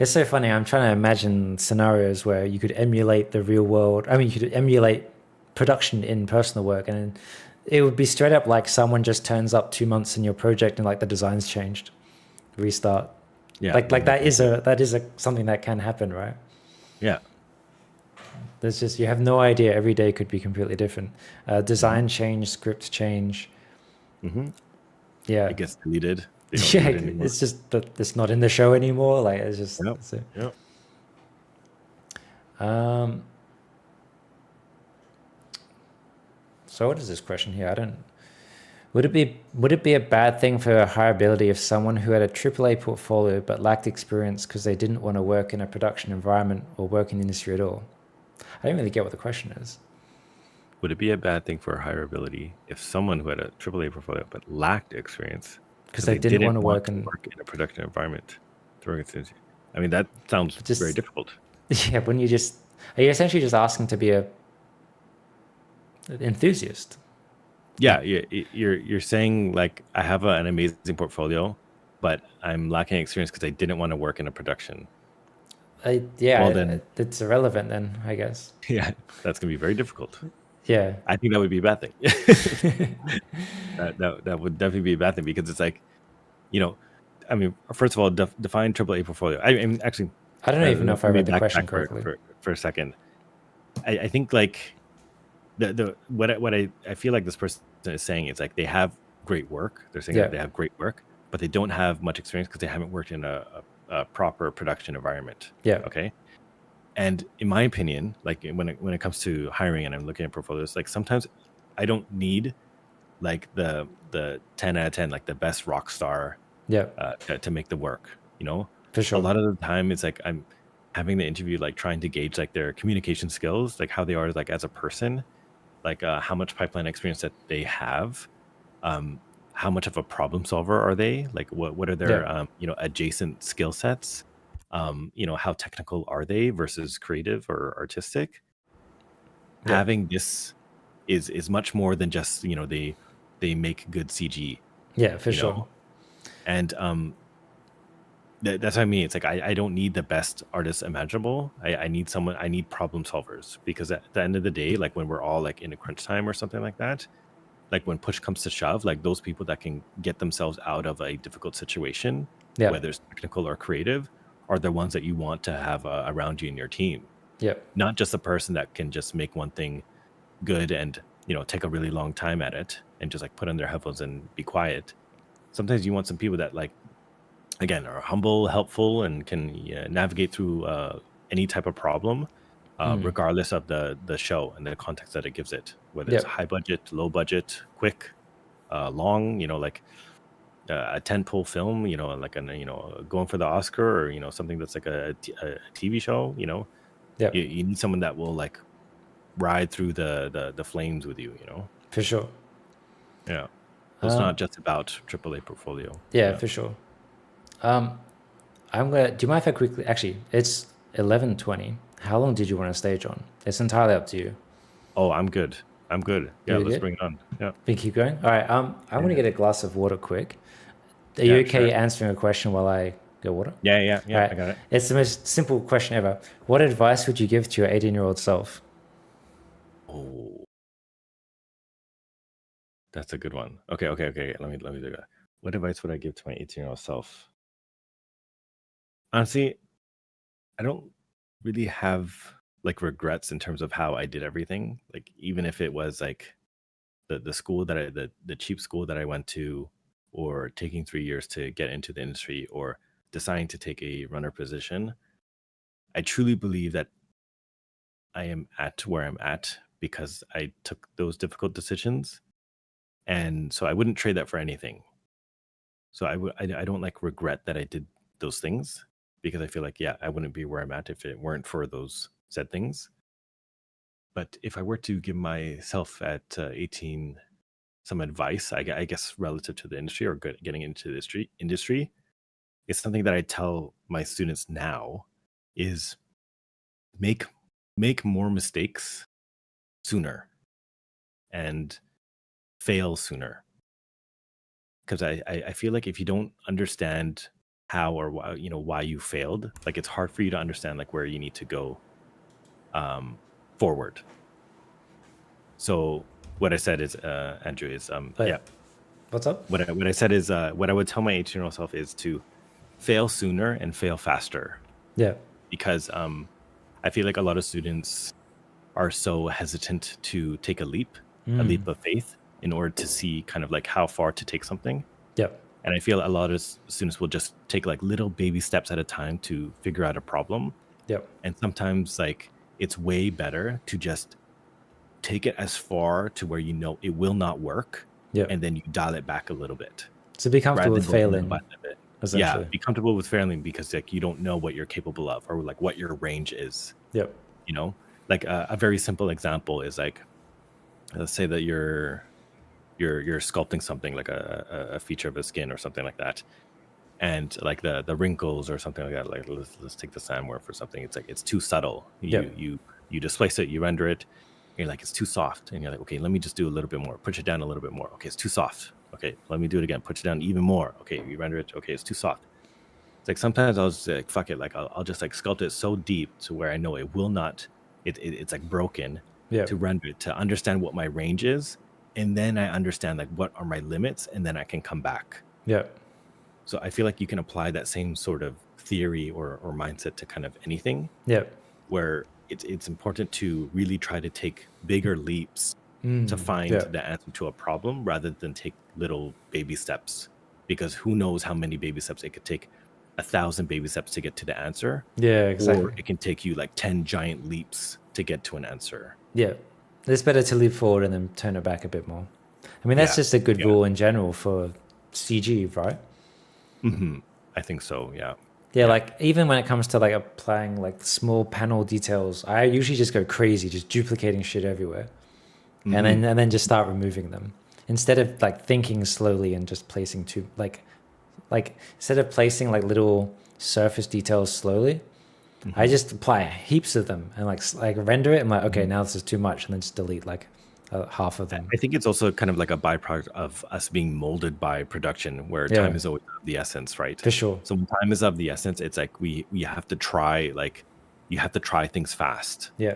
It's so funny. I'm trying to imagine scenarios where you could emulate the real world. I mean, you could emulate production in personal work, and it would be straight up like someone just turns up 2 months in your project and like the design's changed, restart. Yeah. Like that is something that can happen, right? Yeah. There's just, you have no idea. Every day could be completely different. Design change, script change. Mm-hmm. Yeah. It gets deleted. They don't Yeah, do it anymore. it's just that it's not in the show anymore. Like it's just. Yep. That's it. Yep. So what is this question here? I don't. Would it be a bad thing for hireability if someone who had a AAA portfolio but lacked experience because they didn't want to work in a production environment or work in the industry at all? I don't really get what the question is. Would it be a bad thing for hireability if someone who had a AAA portfolio but lacked experience Because they didn't want to work in a production environment? I mean, that sounds very difficult. Yeah, wouldn't you just? Are you essentially just asking to be an enthusiast? Yeah, you're saying like I have an amazing portfolio, but I'm lacking experience because I didn't want to work in a production. Then it's irrelevant then, I guess. Yeah, that's gonna be very difficult. Yeah, I think that would be a bad thing. that would definitely be a bad thing because it's like, I mean, first of all, define AAA portfolio. I mean, actually, I don't even know if I read the question correctly. For a second, I think like what I feel like this person is saying is like they have great work. They're saying that they have great work, but they don't have much experience because they haven't worked in a proper production environment. Yeah. Okay. And in my opinion, like when it comes to hiring and I'm looking at portfolios, like sometimes I don't need like the 10 out of 10, like the best rock star to make the work, For sure. A lot of the time it's like I'm having the interview, like trying to gauge like their communication skills, like how they are like as a person, like how much pipeline experience that they have, how much of a problem solver are they, like what are their adjacent skill sets, how technical are they versus creative or artistic. Having this is much more than just they make good CG. Yeah, for sure. And that's what I mean. It's like I don't need the best artists imaginable. I need problem solvers, because at the end of the day, like when we're all like in a crunch time or something like that, like when push comes to shove, like those people that can get themselves out of a difficult situation, whether it's technical or creative, are the ones that you want to have around you in your team. Not just a person that can just make one thing good and take a really long time at it and just like put on their headphones and be quiet. Sometimes you want some people that like, again, are humble, helpful, and can navigate through any type of problem, regardless of the show and the context that it gives it, whether it's high budget, low budget, quick, long, like a tentpole film, like going for the Oscar, or something that's like a TV show. You need someone that will like ride through the flames with you. For sure. Yeah, so it's not just about AAA portfolio. Yeah, for sure. I'm gonna. Do you mind if I quickly? Actually, it's 11:20. How long did you want to stay, John? It's entirely up to you. Oh, I'm good. I'm good. Yeah, You're let's good? bring it on. Yeah. We keep going? All right. I'm going to Yeah. get a glass of water quick. Are you Yeah, okay sure. answering a question while I get water? All Yeah. right. I got it. It's the most simple question ever. What advice would you give to your 18-year-old self? Oh, that's a good one. Okay. Let me do that. What advice would I give to my 18-year-old self? Honestly, I don't really have like regrets in terms of how I did everything. Like even if it was like the school that the cheap school that I went to, or taking 3 years to get into the industry, or deciding to take a runner position, I truly believe that I am at where I'm at because I took those difficult decisions, and so I wouldn't trade that for anything. So I don't like regret that I did those things, because I feel like, yeah, I wouldn't be where I'm at if it weren't for those said things. But if I were to give myself at 18 some advice, I guess relative to the industry, or getting into the industry, it's something that I tell my students now is make make more mistakes sooner and fail sooner. Because I feel like if you don't understand how or why, why you failed, like it's hard for you to understand like where you need to go um forward. So what I said is, Andrew, is Wait, yeah, what's up? what I said is, what I would tell my 18-year-old self is to fail sooner and fail faster. Yeah. Because I feel like a lot of students are so hesitant to take a leap of faith, in order to see kind of like how far to take something. Yep. And I feel a lot of students will just take like little baby steps at a time to figure out a problem. Yep. And sometimes like it's way better to just take it as far to where it will not work, Yep. and then you dial it back a little bit. So be comfortable Rather with than going failing, button of it. essentially. Yeah, be comfortable with failing, because like you don't know what you're capable of, or like what your range is. Yep. Like a very simple example is like, let's say that you're sculpting something like a feature of a skin or something like that, and like the wrinkles or something like that. Like let's take the sandworm for something. It's like it's too subtle. Yep. You displace it, you render it. You're like, it's too soft, and you're like, okay, let me just do a little bit more. Push it down a little bit more. Okay, it's too soft. Okay, let me do it again. Push it down even more. Okay, you render it. Okay, it's too soft. It's like sometimes I'll just like, fuck it. Like I'll just like sculpt it so deep to where I know it will not. It's like broken. Yep. To render it, to understand what my range is, and then I understand like what are my limits, and then I can come back. Yep. So I feel like you can apply that same sort of theory or mindset to kind of anything, Yep. where it's important to really try to take bigger leaps to find Yep. the answer to a problem, rather than take little baby steps, because who knows how many baby steps it could take. 1,000 baby steps to get to the answer. Yeah, exactly. Or it can take you like 10 giant leaps to get to an answer. Yeah. It's better to leap forward and then turn it back a bit more. I mean, that's Yeah, just a good yeah. rule in general for CG, right? I think so. Yeah. Yeah, like even when it comes to like applying like small panel details, I usually just go crazy, just duplicating shit everywhere, and then just start removing them instead of like thinking slowly and just placing like instead of placing like little surface details slowly, I just apply heaps of them and like render it. I'm like, okay, now this is too much, and then just delete like half of them. I think it's also kind of like a byproduct of us being molded by production, where Yeah. time is always of the essence, right? For sure. So when time is of the essence, it's like we have to try, like you have to try things fast. Yeah.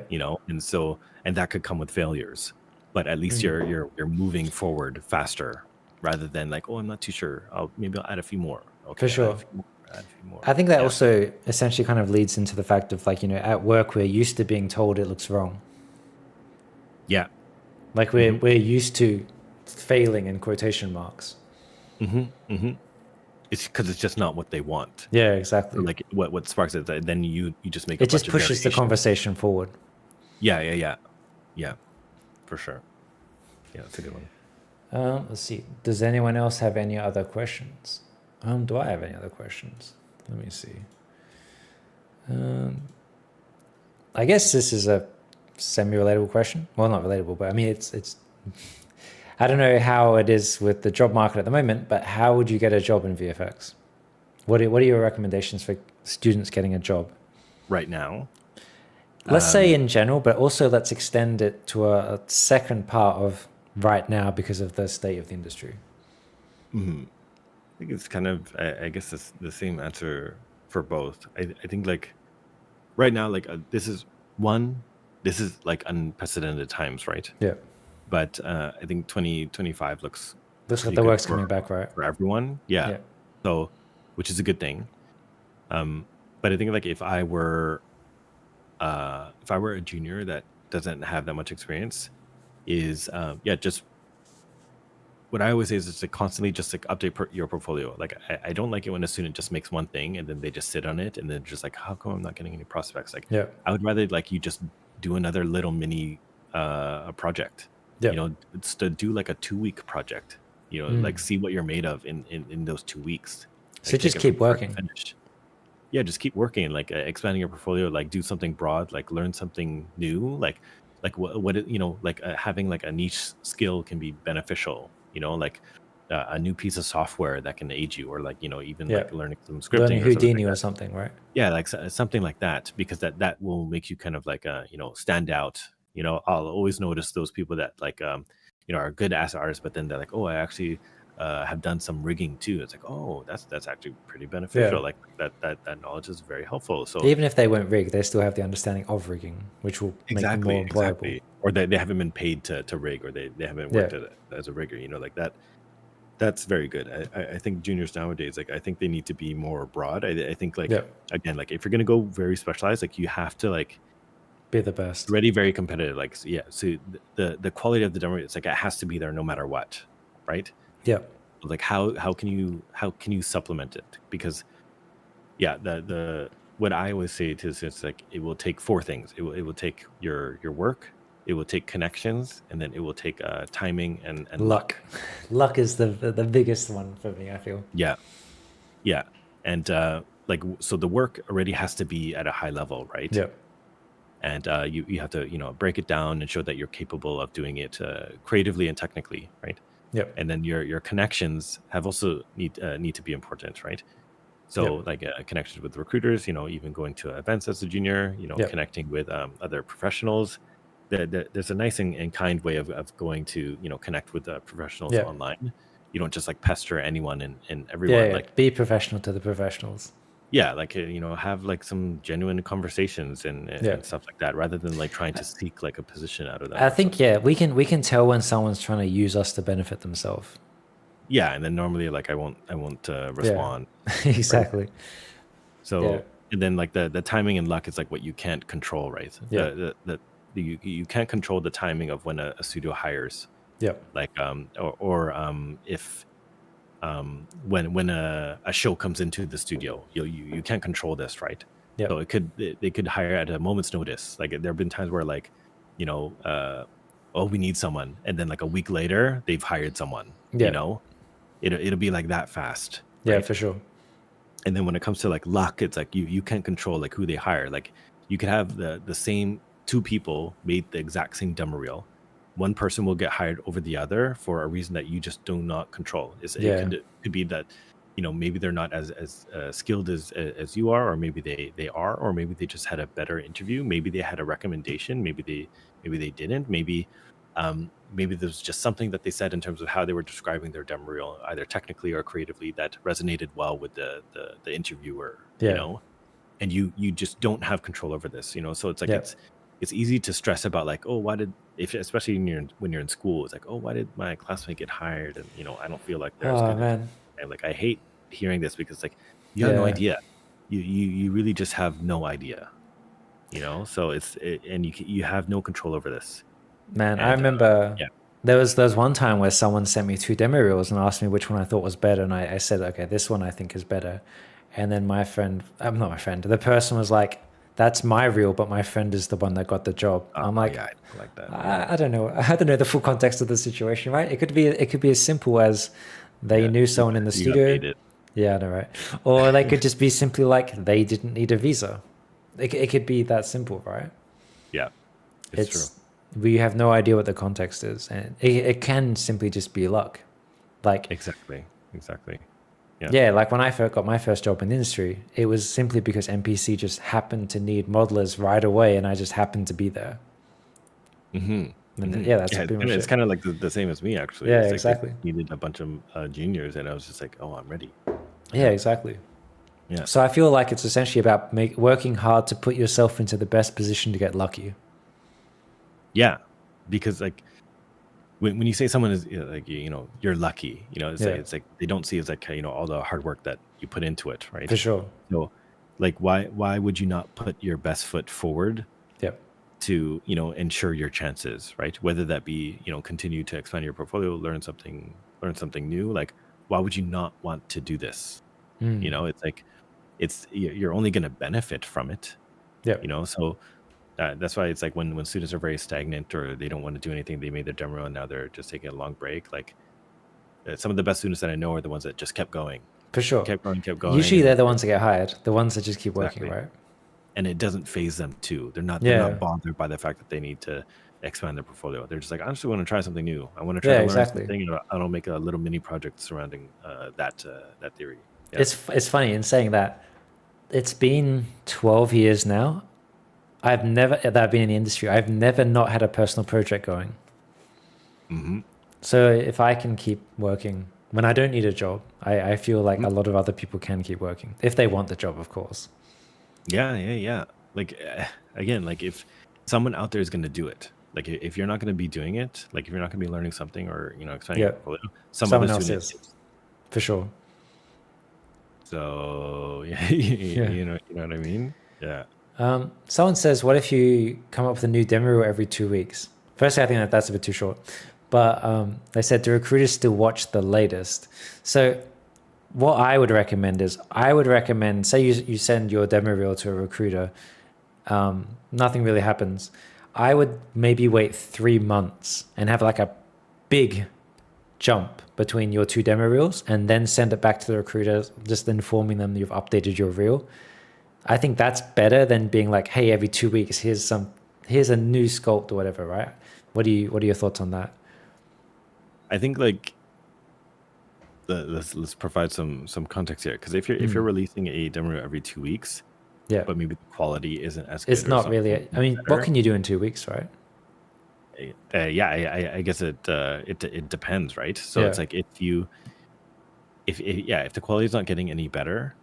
And that could come with failures, but at least you're moving forward faster, rather than like, oh, I'm not too sure. Maybe I'll add a few more. Okay, For sure. add a few more. I think that also essentially kind of leads into the fact of like, at work we're used to being told it looks wrong. Yeah. Like we're used to failing in quotation marks. It's because it's just not what they want. Yeah, exactly. Like what sparks it, then you just make it just pushes the conversation forward. Yeah, for sure. Yeah, that's a good one. Let's see. Does anyone else have any other questions? Do I have any other questions? Let me see. I guess this is a semi-relatable question. Well, not relatable, but I mean, it's. I don't know how it is with the job market at the moment, but how would you get a job in VFX? What are your recommendations for students getting a job right now? Let's say in general, but also let's extend it to a second part of right now because of the state of the industry. I think it's kind of, I guess it's the same answer for both. I think like right now, like this is like unprecedented times, right? Yeah. But I think 2025 looks Looks like pretty the good work's coming back, right? for everyone. Yeah. Yeah. So, which is a good thing. But I think like if I were a junior that doesn't have that much experience, is just what I always say is just to constantly just like update your portfolio. Like I don't like it when a student just makes one thing and then they just sit on it and then just like, how come I'm not getting any prospects? Like Yeah. I would rather like you just do another little mini project. Yeah. You know, it's to do like a 2-week project. You know, like see what you're made of in those 2 weeks. So Like, just take it keep from start to working. finish. Yeah, just keep working, like expanding your portfolio, like do something broad, like learn something new, like like having like a niche skill can be beneficial. You know, like a new piece of software that can aid you, or like even Yeah. like learning some Learning scripting or something Houdini like or that. something, right? Yeah, like something like that, because that will make you kind of like stand out. I'll always notice those people that like are good as artists, but then they're like, oh, I actually have done some rigging too. It's like, oh, that's actually pretty beneficial. Yeah. Like that knowledge is very helpful. So Even if they won't rig, they still have the understanding of rigging, which will make them more employable. exactly. Or they haven't been paid to rig, or they haven't worked as a rigger. Like that. That's very good. I think juniors nowadays, like I think they need to be more broad. I think like again, like if you're gonna go very specialized, like you have to like be the best. Already very competitive. Like yeah, so the quality of the demo, it's like it has to be there no matter what, right? Yeah. Like how can you supplement it? Because yeah, the what I always say to students, like it will take 4 things. It will take your work, it will take connections, and then it will take timing and luck. Luck is the biggest one for me, I feel. Yeah, and like so the work already has to be at a high level, right? Yeah. And you have to break it down and show that you're capable of doing it creatively and technically, right? Yep. And then your connections have also need to be important, right? So like connections with recruiters, even going to events as a junior, connecting with other professionals. There's a nice and kind way of going to connect with professionals online. You don't just like pester anyone and everyone. Yeah, like be professional to the professionals. Yeah, like have like some genuine conversations and stuff like that, rather than like trying to seek like a position out of that. I think we can tell when someone's trying to use us to benefit themselves. Yeah, and then normally like I won't respond. Exactly. Right? So and then like the timing and luck is like what you can't control, right? You can't control the timing of when a studio hires. Yeah. Like if when a show comes into the studio, you can't control this, right? Yeah. So they could hire at a moment's notice. Like there have been times where like oh, we need someone, and then like a week later they've hired someone. It'll be like that fast. Yeah, right? for sure. And then when it comes to like luck, it's like you can't control like who they hire. Like you could have the same 2 people made the exact same demo reel. One person will get hired over the other for a reason that you just do not control. It could be that maybe they're not as skilled as you are, or maybe they are, or maybe they just had a better interview. Maybe they had a recommendation. Maybe they didn't. Maybe there's just something that they said in terms of how they were describing their demo reel, either technically or creatively, that resonated well with the interviewer. And you just don't have control over this. So it's like it's easy to stress about like, oh, especially when you're in school, it's like, oh, why did my classmate get hired? And I don't feel like there's man. And like I hate hearing this, because like you have no idea. You really just have no idea. So and you have no control over this. Man, I remember there was one time where someone sent me 2 demo reels and asked me which one I thought was better, and I said, okay, this one I think is better. And then the person was like, that's my reel, but my friend is the one that got the job. I'm like, I like that. I don't know. I don't know the full context of the situation, right? It could be as simple as they knew someone in the studio. Yeah, I know, right? Or they could just be simply like they didn't need a visa. It could be that simple, right? Yeah, it's true. We have no idea what the context is, and it can simply just be luck. Like exactly. Yeah, like when I first got my first job in the industry, it was simply because MPC just happened to need modelers right away, and I just happened to be there. And yeah, that's Yeah, pretty much it's it. kind of like the same as me actually. Yeah, It's like they exactly. needed a bunch of juniors, and I was just like, oh, I'm ready. Yeah, exactly. Yeah, So I feel like it's essentially about working hard to put yourself into the best position to get lucky. yeah, because like when you say someone is like you're lucky, it's like they don't see it's like all the hard work that you put into it, right? For sure. So like why would you not put your best foot forward Yep. to ensure your chances, right? Whether that be continue to expand your portfolio, learn something new. Like why would you not want to do this? It's like you're only going to benefit from it. Yep. So that's why it's like when students are very stagnant or they don't want to do anything, they made their demo and now they're just taking a long break. Like some of the best students that I know are the ones that just kept going, For sure. kept going. Usually And they're the ones that get hired, the ones that just keep working, exactly. right? And it doesn't phase them too. They're not bothered by the fact that they need to expand their portfolio. They're just like, I just want to try something new. I want to try to learn something, and I'll make a little mini project surrounding that theory. Yeah. It's funny in saying that it's been 12 years now. I've never that I've been in the industry. I've never not had a personal project going. So if I can keep working when I don't need a job, I feel like a lot of other people can keep working if they want the job, of course. Yeah. Like again, like if someone out there is going to do it, like if you're not going to be doing it, like if you're not going to be learning something or expanding your portfolio, someone else is, for sure. So you know what I mean? Yeah. Someone says, what if you come up with a new demo reel every 2 weeks? Firstly, I think that's a bit too short. But they said, do recruiters still watch the latest? So what I would recommend is, say you send your demo reel to a recruiter, nothing really happens. I would maybe wait 3 months and have like a big jump between your two demo reels and then send it back to the recruiter, just informing them you've updated your reel. I think that's better than being like, hey, every 2 weeks, here's a new sculpt or whatever, right? What are your thoughts on that? I think like let's provide some context here, because if you're releasing a demo reel every 2 weeks, but maybe the quality isn't as good. It's not really. I mean, better. What can you do in 2 weeks, right? I guess it depends, right? So it's like if the quality is not getting any better,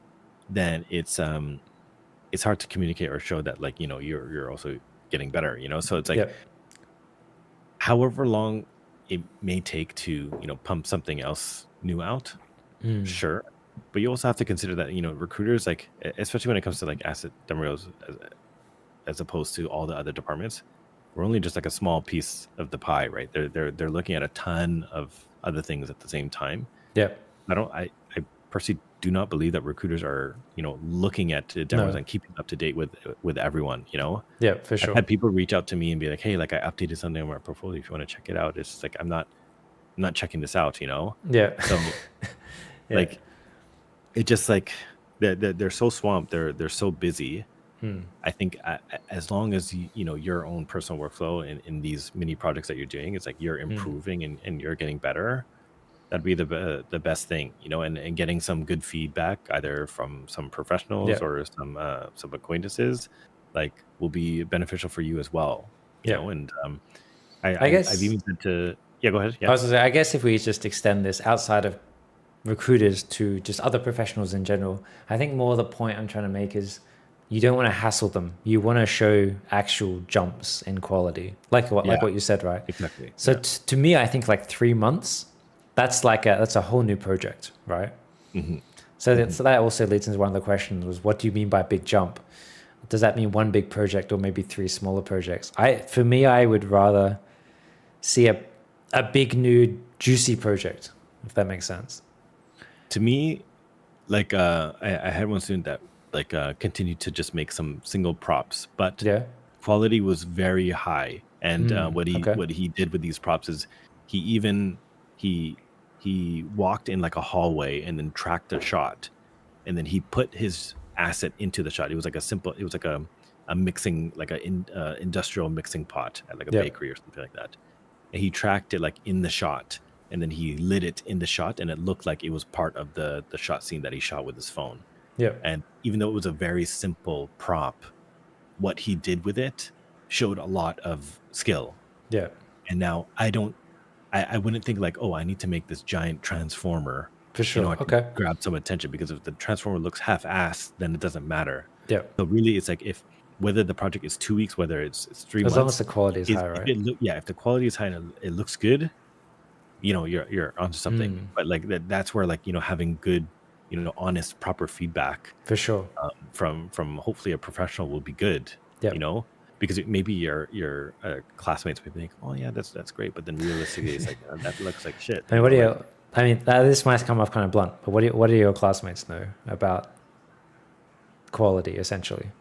then it's hard to communicate or show that like you're also getting better. So it's like however long it may take to pump something else new out, sure, but you also have to consider that recruiters, like especially when it comes to like asset demo reels as opposed to all the other departments, we're only just like a small piece of the pie, right? They're looking at a ton of other things at the same time. I personally do not believe that recruiters are looking at demos and keeping up to date with everyone. For sure. I've had people reach out to me and be like, hey, like I updated something on my portfolio, if you want to check it out. It's just like I'm not checking this out, so like it just like they're so swamped, they're so busy. I think as long as your own personal workflow in these mini projects that you're doing, it's like you're improving and you're getting better, that'd be the best thing, and getting some good feedback either from some professionals or some acquaintances, like will be beneficial for you as well. And I guess I've even said to go ahead. I was gonna say, I guess if we just extend this outside of recruiters to just other professionals in general, I think more the point I'm trying to make is you don't want to hassle them. You want to show actual jumps in quality, like what you said, right? Exactly. So to me, I think like 3 months, that's a whole new project, right? So that also leads into one of the questions was, what do you mean by big jump? Does that mean one big project or maybe 3 smaller projects? For me, I would rather see a big new juicy project, if that makes sense. To me, like I had one student that like continued to just make some single props, but quality was very high. And what he did with these props is he walked in like a hallway and then tracked a shot, and then he put his asset into the shot. It was like a mixing, like a industrial mixing pot at like a bakery or something like that. And he tracked it like in the shot, and then he lit it in the shot, and it looked like it was part of the shot scene that he shot with his phone. Yeah. And even though it was a very simple prop, what he did with it showed a lot of skill. Yeah. And now I wouldn't think like, oh, I need to make this giant transformer For sure. I can Okay. grab some attention, because if the transformer looks half-assed, then it doesn't matter. Yeah. So really, it's like, if whether the project is 2 weeks, whether it's 3 As months, long as the quality is if, high, if right? if the quality is high and it looks good, you're onto something. But like that's where, like, having good, honest, proper feedback For sure. from hopefully a professional will be good. Yeah. Because maybe your classmates may think, oh yeah, that's great, but then realistically, it's like, that looks like shit. I mean, this might come off kind of blunt, but what do your classmates know about quality, essentially?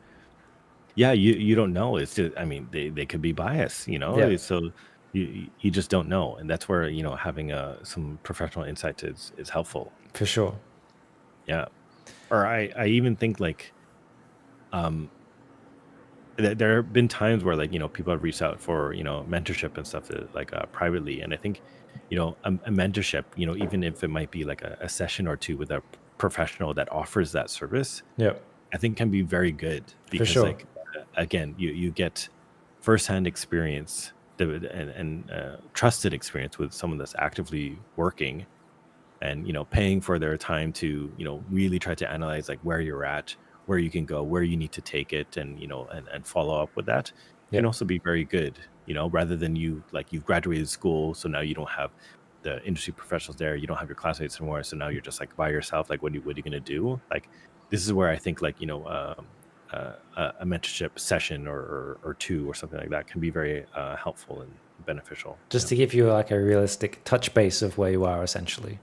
Yeah, you don't know. It's just, I mean, they could be biased, Yeah. so you just don't know, and that's where having some professional insight is helpful. For sure. Yeah. Or I even think, like, there have been times where, like, people have reached out for mentorship and stuff, like, privately, and I think a mentorship, even if it might be like a session or two with a professional that offers that service, Yeah. I think can be very good, because sure. like, again, you get firsthand experience and trusted experience with someone that's actively working, and paying for their time to really try to analyze, like, where you're at, where you can go, where you need to take it, and and follow up with that can Yeah. also be very good, rather than you've graduated school, so now you don't have the industry professionals there, you don't have your classmates anymore, so now you're just like by yourself, like, what are you going to do? Like, this is where I think, like, a mentorship session or two or something like that can be very helpful and beneficial. Just to give you like a realistic touch base of where you are, essentially.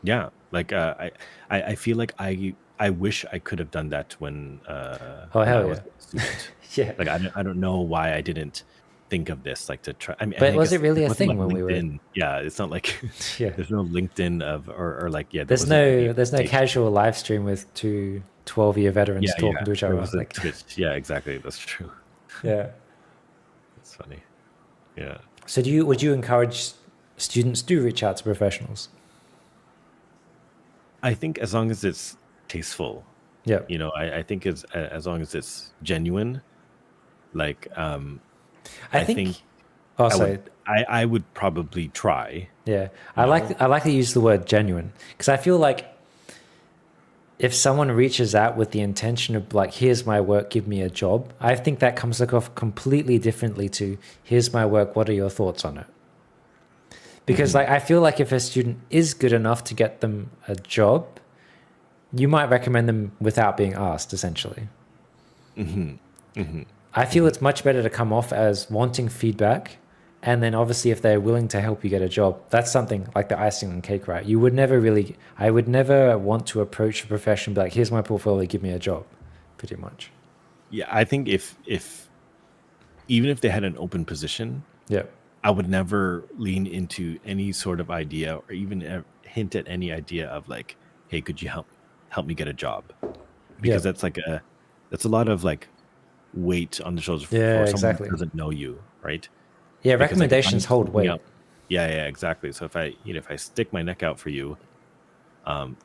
Yeah, like, I feel like I wish I could have done that when Oh, I hell was yeah. a student. Yeah. Like, I don't know why I didn't think of this, like, to try. I mean, But I was guess it really it a wasn't thing like when we were? LinkedIn. Yeah, it's not like Yeah. there's no LinkedIn or like, yeah, there There's wasn't any no stage. casual live stream with two 12-year veterans Yeah, talking to each there other. wasn't Like, Twitch. Yeah, exactly. That's true. yeah. It's funny. Yeah. So would you encourage students to reach out to professionals? I think as long as it's tasteful, Yeah. I think as long as it's genuine, like, I think. I Sorry. would I would probably try. Yeah, I like to use the word genuine, because I feel like if someone reaches out with the intention of like, here's my work, give me a job, I think that comes off completely differently to, here's my work, what are your thoughts on it? Because like, I feel like if a student is good enough to get them a job, you might recommend them without being asked, essentially. I feel it's much better to come off as wanting feedback, and then obviously if they're willing to help you get a job, that's something like the icing on cake, right? I would never want to approach a profession and be like, here's my portfolio, give me a job, pretty much. Yeah, I think if even if they had an open position, Yeah. I would never lean into any sort of idea or even hint at any idea of like, hey, could you help me get a job? Because that's a lot of like weight on the shoulders for someone who doesn't know you, right? Yeah, Because, like, recommendations hold weight. Yeah, exactly. So if I stick my neck out for you,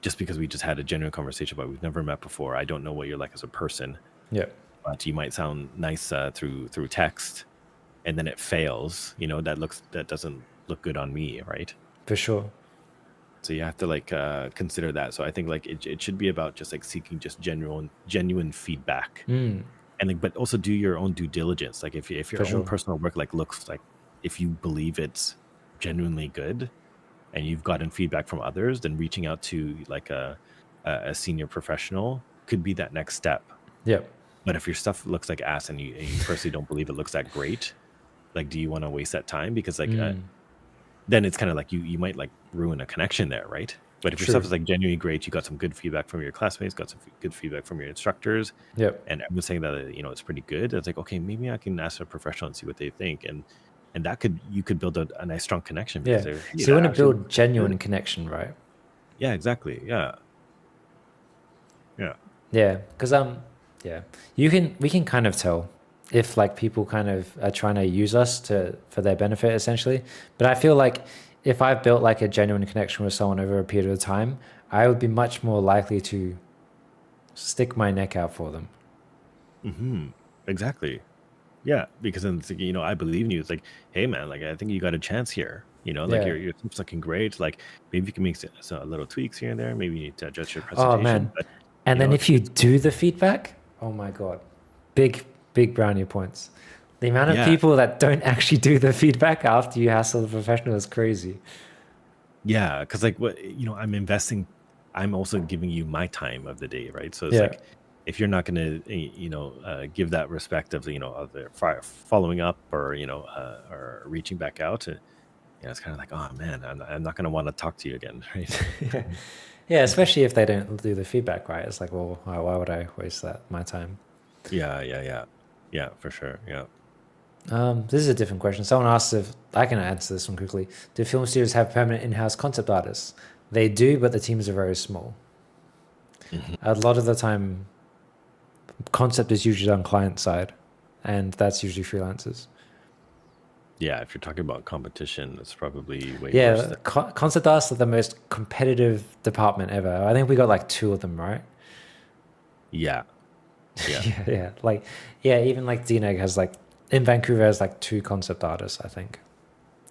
just because we just had a genuine conversation, but we've never met before, I don't know what you're like as a person. Yeah. But you might sound nice through text, and then it fails. That doesn't look good on me, right? For sure. So you have to like consider that. So I think like it should be about just like seeking just genuine feedback. And like, but also do your own due diligence. Like if your own personal work like looks like, if you believe it's genuinely good and you've gotten feedback from others, then reaching out to like a senior professional could be that next step. Yeah. But if your stuff looks like ass and you personally don't believe it looks that great, like, do you want to waste that time? Because like then it's kind of like you might like ruin a connection there, right? But if your stuff is like genuinely great, you got some good feedback from your classmates, got some good feedback from your instructors, and everyone's saying that it's pretty good. It's like, okay, maybe I can ask a professional and see what they think, and that you could build a nice strong connection. Yeah. So you want to build genuine connection, right? Yeah, exactly. Yeah. Yeah, because we can kind of tell if like people kind of are trying to use us for their benefit, essentially. But I feel like if I've built like a genuine connection with someone over a period of time, I would be much more likely to stick my neck out for them. Exactly. Yeah, because then it's like, I believe in you. It's like, hey man, like I think you got a chance here. Like Yeah. your team's looking great. Like maybe you can make some little tweaks here and there. Maybe you need to adjust your Oh presentation. man. But And then if you it's do the feedback, oh my God, big brownie points. The amount of yeah, people that don't actually do the feedback after you hassle the professional is crazy. yeah. Because like what I'm investing. I'm also giving you my time of the day, right? So it's Yeah. like if you're not going to give that respect of of the following up or or reaching back out, it's kind of like, oh man, I'm not going to want to talk to you again, right? Yeah. Yeah, especially if they don't do the feedback right. It's like, well, why would I waste my time? Yeah, for sure. Yeah. This is a different question. Someone asked if I can answer this one quickly. Do film studios have permanent in-house concept artists? They do, but the teams are very small. A lot of the time, concept is usually on client side, and that's usually freelancers. Yeah, if you're talking about competition, it's probably way worse Yeah, than concept artists are the most competitive department ever. I think we got like two of them, right? yeah. Yeah. Yeah. Like, yeah, even like DNEG has like in Vancouver has like two concept artists, I think,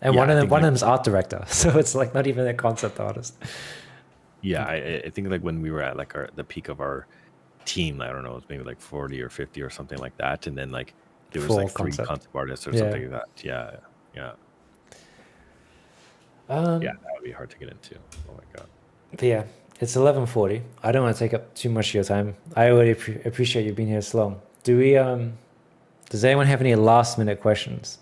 and Yeah, one I of them think like is art director, so it's like not even a concept artist. I think like when we were at like the peak of our team, I don't know, it was maybe like 40 or 50 or something like that, and then like there was Full like three concept. concept artists or Yeah. something like that. Yeah. Yeah. Yeah, that would be hard to get into. Oh my god. But yeah, it's 11:40. I don't want to take up too much of your time. I really appreciate you being here so long. Does anyone have any last minute questions?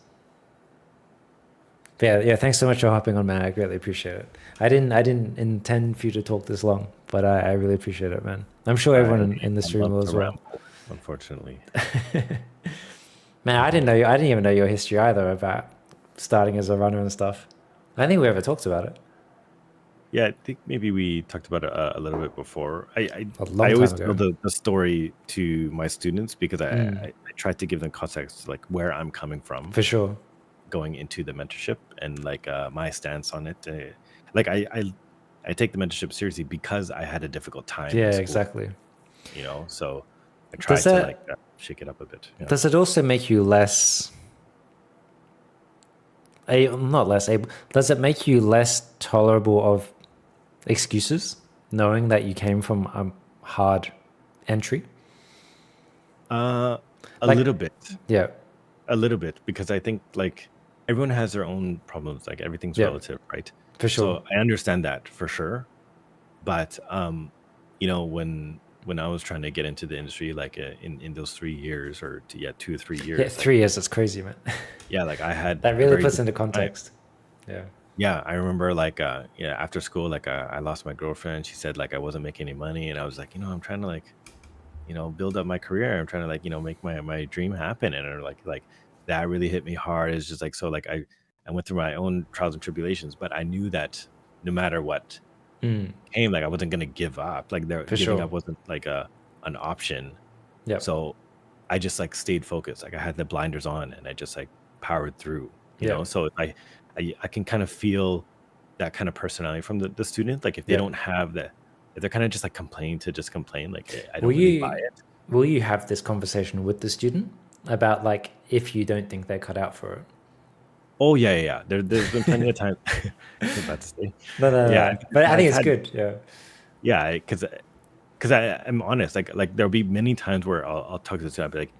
But yeah, thanks so much for hopping on, man. I greatly appreciate it. I didn't intend for you to talk this long, but I really appreciate it, man. I'm sure everyone in this I room love will to as well. ramble, unfortunately. Man, I didn't even know your history either about starting as a runner and stuff. I think we ever talked about it Yeah, I think maybe we talked about it a little bit before. a I long always time tell ago. the story to my students because I try to give them context, like where I'm coming from For sure. going into the mentorship and like my stance on it. Like I take the mentorship seriously because I had a difficult time in Yeah, school, exactly. so I try Does to like that shake it up a bit. Yeah. does it also make you less not less able? Does it make you less tolerable of excuses, knowing that you came from a hard entry? A Like, little bit. yeah, A little bit, because I think like everyone has their own problems. Like everything's yeah, relative, right? for sure. So I understand that for sure. But when I was trying to get into the industry, like in those 3 years or 2 or 3 Yeah, years, like 3 years. That's crazy, man. yeah, like I had That a really very puts into difficult time. context. Yeah, Yeah, I remember like after school, like I lost my girlfriend. She said like I wasn't making any money, and I was like, I'm trying to like build up my career. I'm trying to like make my dream happen, and like that really hit me hard. It's just like, so like I went through my own trials and tribulations, but I knew that no matter what came, like I wasn't gonna give up. Like for giving sure. up wasn't like an option. Yep. So I just like stayed focused. Like I had the blinders on, and I just like powered through. Yep. So if I can kind of feel that kind of personality from the student. Like if they Yep. don't have that, if they're kind of just like complain to just complain, like I Will don't really buy you it. will you have this conversation with the student about like if you don't think they're cut out for it? Oh yeah. There's been plenty of times. I was about to say, yeah, No. But I think I've it's had, good. Yeah. yeah, because I'm honest. Like there'll be many times where I'll talk to the student.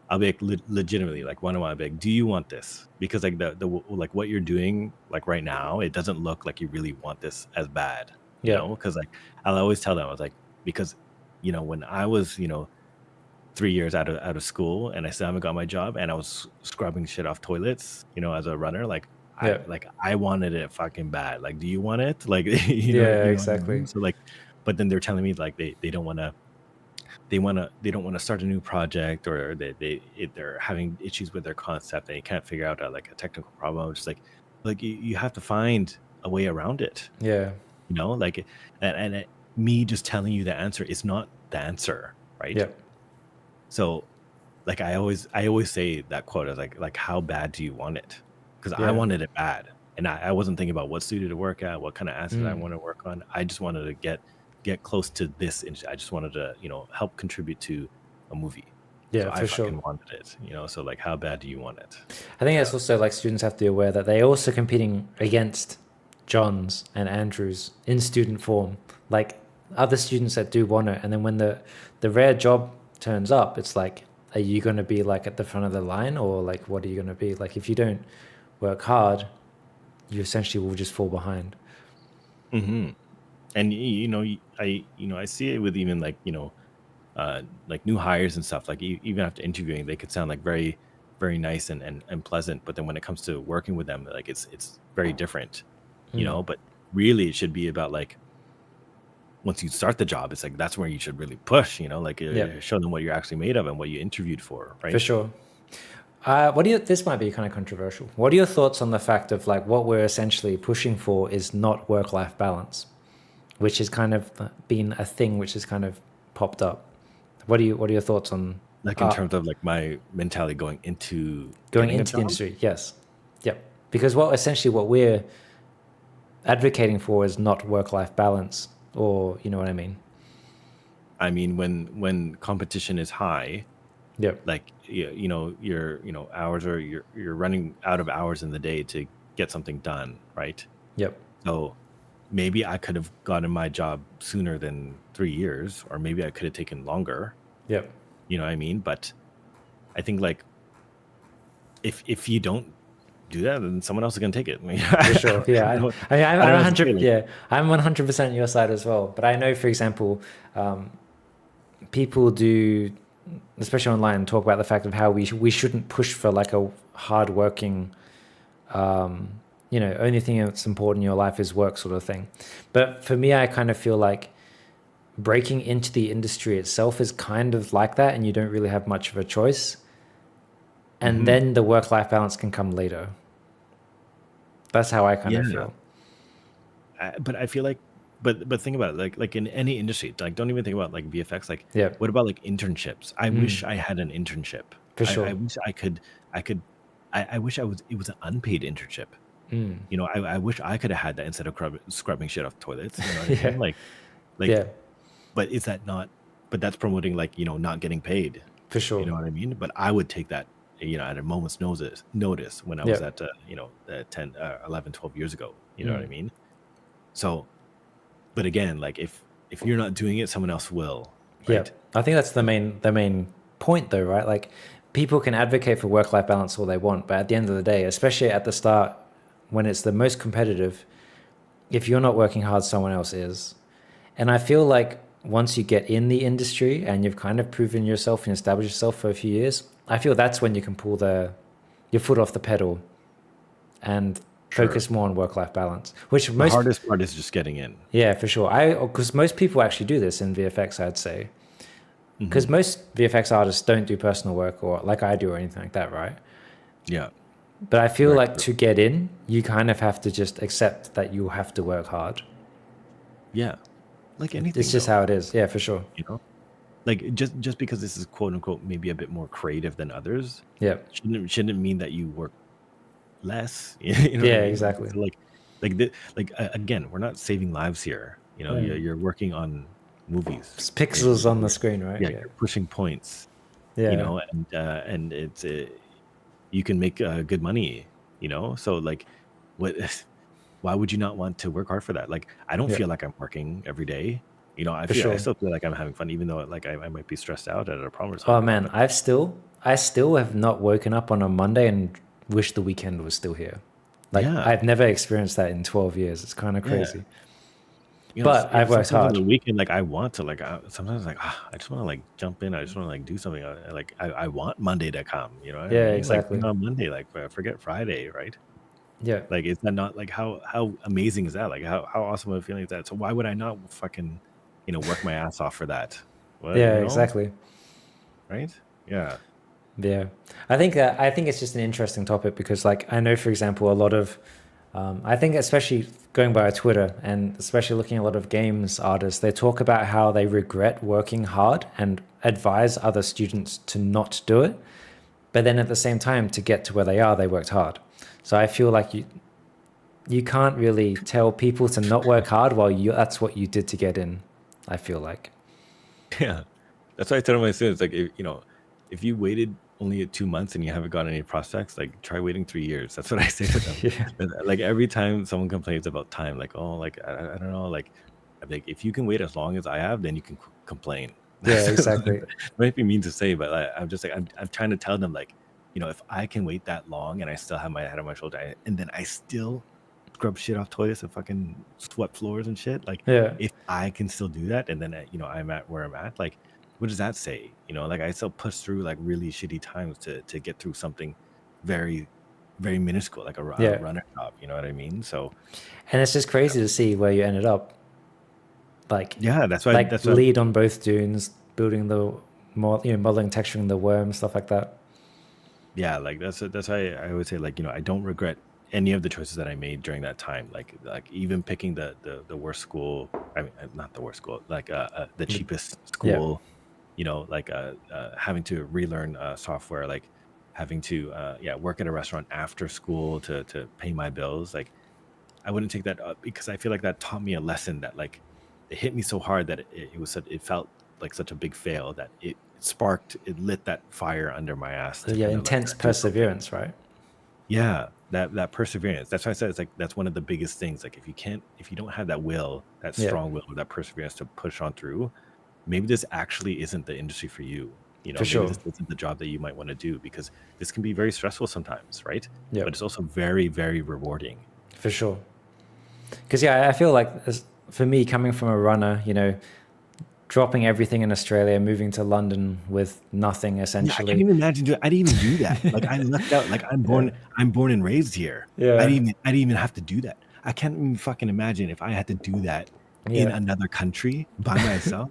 I'll be like legitimately like one on one. I'll be like, do you want this? Because like the like what you're doing like right now, it doesn't look like you really want this as bad. Yeah. Because like I'll always tell them, I was like, because when I was 3 years out of school and I still haven't got my job and I was scrubbing shit off toilets, as a runner, like Yeah. I wanted it fucking bad. Like, do you want it? Like, Yeah. what I Exactly. mean? So like, but then they're telling me like they don't want to, they don't want to start a new project, or they're having issues with their concept and you can't figure out like a technical problem. Just like you have to find a way around it. Yeah. Like, and me just telling you the answer is not the answer, right? Yeah. So like I always say that quote is like how bad do you want it? Because I Yeah. wanted it bad. and I wasn't thinking about what studio to work at, what kind of assets I want to work on. I just wanted to get close to this. I just wanted to, help contribute to a movie. Yeah, So I for fucking sure. wanted it, So like, how bad do you want it? I think it's also like students have to be aware that they're also competing against Johns and Andrews in student form, like other students that do want it. And then when the rare job turns up, it's like, are you going to be like at the front of the line, or like what are you going to be? Like if you don't work hard, you essentially will just fall behind. Mm-hmm. And I see it with even like like new hires and stuff. Like even after interviewing, they could sound like very, very nice and pleasant, but then when it comes to working with them, like it's very different, But really, it should be about like, once you start the job, it's like that's where you should really push, like show them what you're actually made of and what you interviewed for, right? For sure. This might be kind of controversial. What are your thoughts on the fact of like what we're essentially pushing for is not work-life balance, which has kind of been a thing which has kind of popped up? What are your thoughts on Like in terms of like my mentality going into the job? industry? Yes. Yep. Because what we're advocating for is not work-life balance, or you know what I mean? I mean, when competition is high, Yep. like your hours are you're running out of hours in the day to get something done, right? Yep. So maybe I could have gotten my job sooner than 3 years, or maybe I could have taken longer. Yep. You know what I mean? But I think like if you don't do that, then someone else is gonna take it. For sure. Yeah. I mean, I'm I don't know what to 100. say, like- Yeah, I'm 100% your side as well. But I know, for example, people do, especially online, talk about the fact of how we shouldn't push for like a hardworking, only thing that's important in your life is work sort of thing. But for me, I kind of feel like breaking into the industry itself is kind of like that, and you don't really have much of a choice. And then the work-life balance can come later. That's how I kind of feel. But I feel like, but think about it, like in any industry, like don't even think about like VFX. Like, Yeah. what about like internships? I wish I had an internship. For sure. I wish I wish it was an unpaid internship. I wish I could have had that instead of scrubbing shit off toilets. You know what I mean? Like, Yeah, but is that not? But that's promoting like not getting paid. for sure. You know what I mean? But I would take that, at a moment's notice when I was at 10, 11, 12 years ago. You know what I mean? So, but again, like if you're not doing it, someone else will. Right? Yeah, I think that's the main point, though, right? Like people can advocate for work-life balance all they want, but at the end of the day, especially at the start when it's the most competitive, if you're not working hard, someone else is. And I feel like once you get in the industry and you've kind of proven yourself and established yourself for a few years, I feel that's when you can pull your foot off the pedal and focus more on work-life balance, which The hardest part is just getting in. Yeah, for sure. Because most people actually do this in VFX, I'd say. Because most VFX artists don't do personal work or like I do or anything like that, right? Yeah. But I feel like to get in, you kind of have to just accept that you have to work hard. Yeah. Like anything. It's just how it is. Yeah, for sure. Like just because this is quote unquote maybe a bit more creative than others, Yeah. shouldn't mean that you work less. Yeah, what I mean? exactly. So again, we're not saving lives here. You're working on movies. It's pixels on the screen, right? Yeah, you're pushing points. Yeah. And it's you can make good money. So like, what? Why would you not want to work hard for that? Like, I don't feel like I'm working every day. I still feel like I'm having fun, even though like I might be stressed out at a problem or something. Oh man, I still have not woken up on a Monday and wish the weekend was still here. Like I've never experienced that in 12 years. It's kind of crazy. But I've worked hard. On the weekend, like I want to, like sometimes, like I just want to like jump in. I just want to like do something. I want Monday to come. Yeah, I mean? exactly. Like, on Monday, like forget Friday, right? Yeah. Like, is that not like how amazing is that? Like how awesome of a feeling is that? So why would I not fucking work my ass off for that? Exactly. Right? Yeah. Yeah, I think it's just an interesting topic because, like, I know, for example, a lot of, I think especially going by Twitter and especially looking at a lot of games artists, they talk about how they regret working hard and advise other students to not do it, but then at the same time, to get to where they are, they worked hard. So I feel like you can't really tell people to not work hard while that's what you did to get in, I feel like. Yeah, that's why I tell my students, like, if you waited only 2 months and you haven't gotten any prospects, like try waiting 3 years. That's what I say to them. Yeah. Like every time someone complains about time, like, oh, like I don't know, like I'm like, if you can wait as long as I have, then you can complain. Yeah, exactly. It might be mean to say, but I'm just like I'm trying to tell them, like, if I can wait that long and I still have my head on my shoulder, and then I still scrub shit off toilets and fucking swept floors and shit, like Yeah. if I can still do that, and then I'm at where I'm at, like what does that say? Like I still push through like really shitty times to get through something very, very minuscule, like a Yeah. runner job. You know what I mean? So And it's just crazy to see where you ended up. Like, yeah, that's why. like That's why. lead on both dunes, building the modeling, texturing the worm, stuff like that. Yeah, like that's why I would say, like, I don't regret any of the choices that I made during that time. Like even picking the worst school. I mean, not the worst school. Like the cheapest school. Like having to relearn software, like having to work at a restaurant after school to pay my bills. Like I wouldn't take that up because I feel like that taught me a lesson that, like, it hit me so hard that it felt like such a big fail that it lit that fire under my ass. Yeah, intense perseverance, right? Yeah, that perseverance. That's why I said it's like that's one of the biggest things. Like if you don't have that will, that strong will, or that perseverance to push on through, maybe this actually isn't the industry for you. For Maybe sure. this isn't the job that you might want to do, because this can be very stressful sometimes, right? Yeah. But it's also very, very rewarding. For sure. Because I feel like for me, coming from a runner, dropping everything in Australia, moving to London with nothing Yeah, I essentially. can't even imagine. I didn't even do that. Like I lucked out. Like I'm born and raised here. Yeah. I didn't even have to do that. I can't even fucking imagine if I had to do that in another country by myself.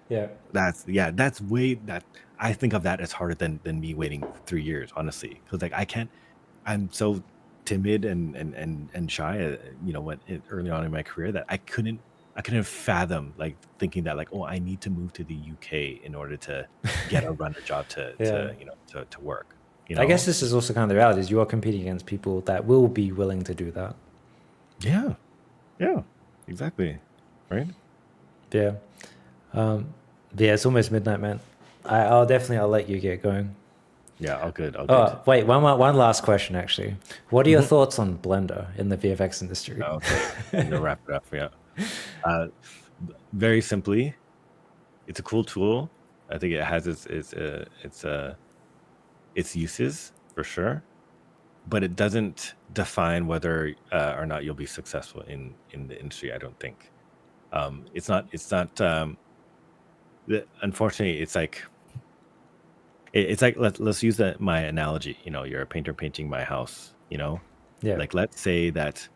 Yeah. That's way that I think of that as harder than me waiting 3 years, honestly, because like I'm so timid and shy, early on in my career, that I couldn't fathom like thinking that, like, oh, I need to move to the UK in order to get a runner job to work. I guess this is also kind of the reality, is you are competing against people that will be willing to do that. Yeah, exactly, right? Yeah. It's almost midnight, man. I'll let you get going. Yeah, all good. Wait, one last question, actually. What are your thoughts on Blender in the VFX industry? Okay, I'm gonna wrap it up. Yeah, very simply, it's a cool tool. I think it has its uses for sure, but it doesn't define whether or not you'll be successful in the industry. I don't think. It's not. Unfortunately, it's like. It's like let's use my analogy. You're a painter painting my house. Yeah. Like let's say that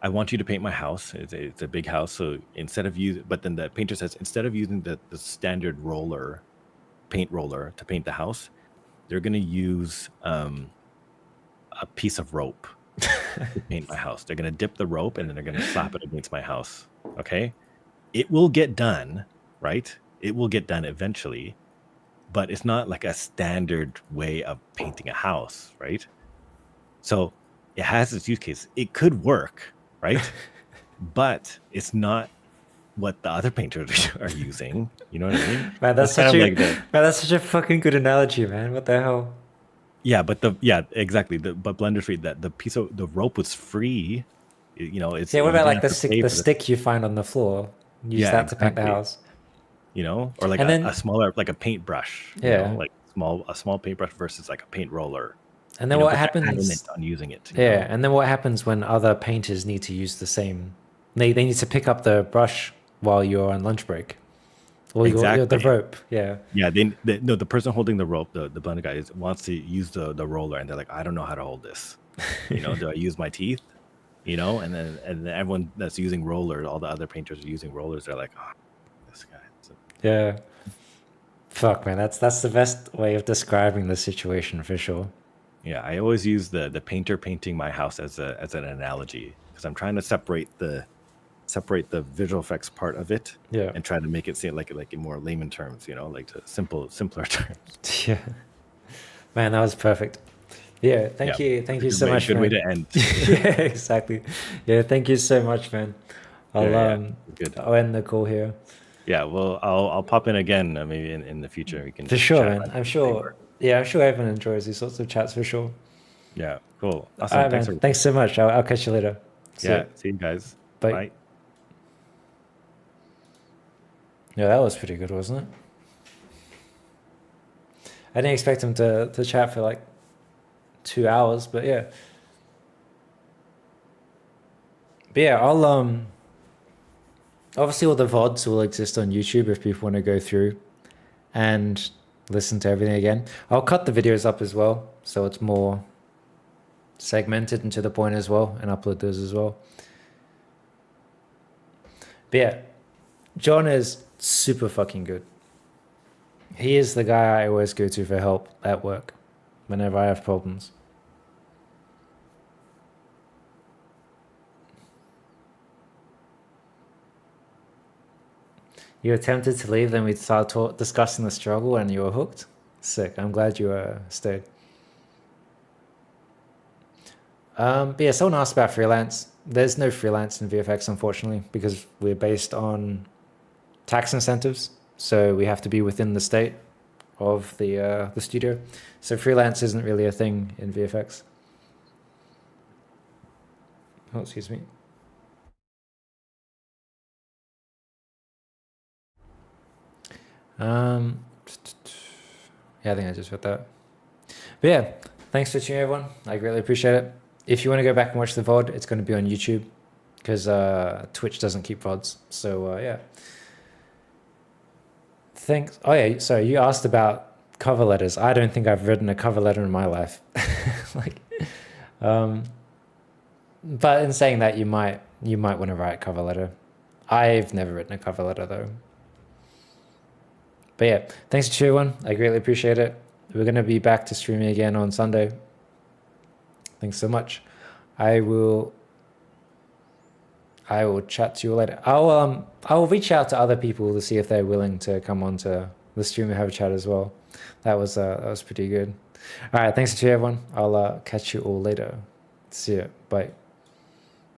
I want you to paint my house. It's a big house, so but then the painter says, instead of using the standard paint roller to paint the house, they're gonna use a piece of rope to paint my house. They're gonna dip the rope and then they're gonna slap it against my house. Okay, it will get done, right? It will get done eventually. But it's not like a standard way of painting a house, right? So it has its use case. It could work, right? But it's not what the other painters are using. You know what I mean? Man, that's such a fucking good analogy, man. What the hell? Yeah, but exactly. But Blender's free. That the piece of the rope was free. It's what about like the stick you find on the floor? Use that to paint the house. Or like a smaller, like a paintbrush. Like a small paintbrush versus like a paint roller. And then what happens on using it? And then what happens when other painters need to use the same? They need to pick up the brush while you're on lunch break, or you're the rope. Yeah. The person holding the rope, the Blender guy, wants to use the roller, and they're like, I don't know how to hold this. Do I use my teeth? And then everyone that's using rollers, all the other painters are using rollers. They're like, oh, this guy. Yeah. Fuck, man. That's the best way of describing the situation for sure. Yeah, I always use the painter painting my house as an analogy, because I'm trying to separate the visual effects part of it, and try to make it seem like in more layman terms, like to simpler terms. Yeah. Man, that was perfect. Yeah, thank Yeah, you. that's Thank a you so much, good way man. to end. Yeah, exactly. Yeah, thank you so much, man. I'll Yeah, good. I'll end the call here. Yeah, well, I'll pop in again maybe in the future. We can For just sure, chat man. about I'm anything. sure. Yeah, I'm sure everyone enjoys these sorts of chats for sure. Yeah, cool, All awesome. right, Thanks, man. everyone. Thanks so much. I'll catch you later. See ya. Yeah, see you guys. Bye. Bye. Yeah, that was pretty good, wasn't it? I didn't expect him to chat for like 2 hours, but yeah. But yeah, I'll obviously all the VODs will exist on YouTube if people want to go through and listen to everything again. I'll cut the videos up as well, so it's more segmented and to the point as well, and upload those as well. But yeah, Jon is super fucking good. He is the guy I always go to for help at work whenever I have problems. You attempted to leave, then we started discussing the struggle and you were hooked. Sick. I'm glad you stayed. But yeah, someone asked about freelance. There's no freelance in VFX, unfortunately, because we're based on tax incentives. So we have to be within the state of the studio. So freelance isn't really a thing in VFX. Oh, excuse me. Yeah, I think I just read that. But yeah, thanks for tuning, everyone. I greatly appreciate it. If you want to go back and watch the VOD, it's going to be on YouTube because Twitch doesn't keep VODs. So yeah. Thanks. Oh yeah, sorry. You asked about cover letters. I don't think I've written a cover letter in my life. Like, but in saying that, you might want to write a cover letter. I've never written a cover letter though. But yeah, thanks to everyone. I greatly appreciate it. We're going to be back to streaming again on Sunday. Thanks so much. I will chat to you later. I'll reach out to other people to see if they're willing to come on to the stream and have a chat as well. That was pretty good. All right, thanks to everyone. I'll catch you all later. See ya. Bye.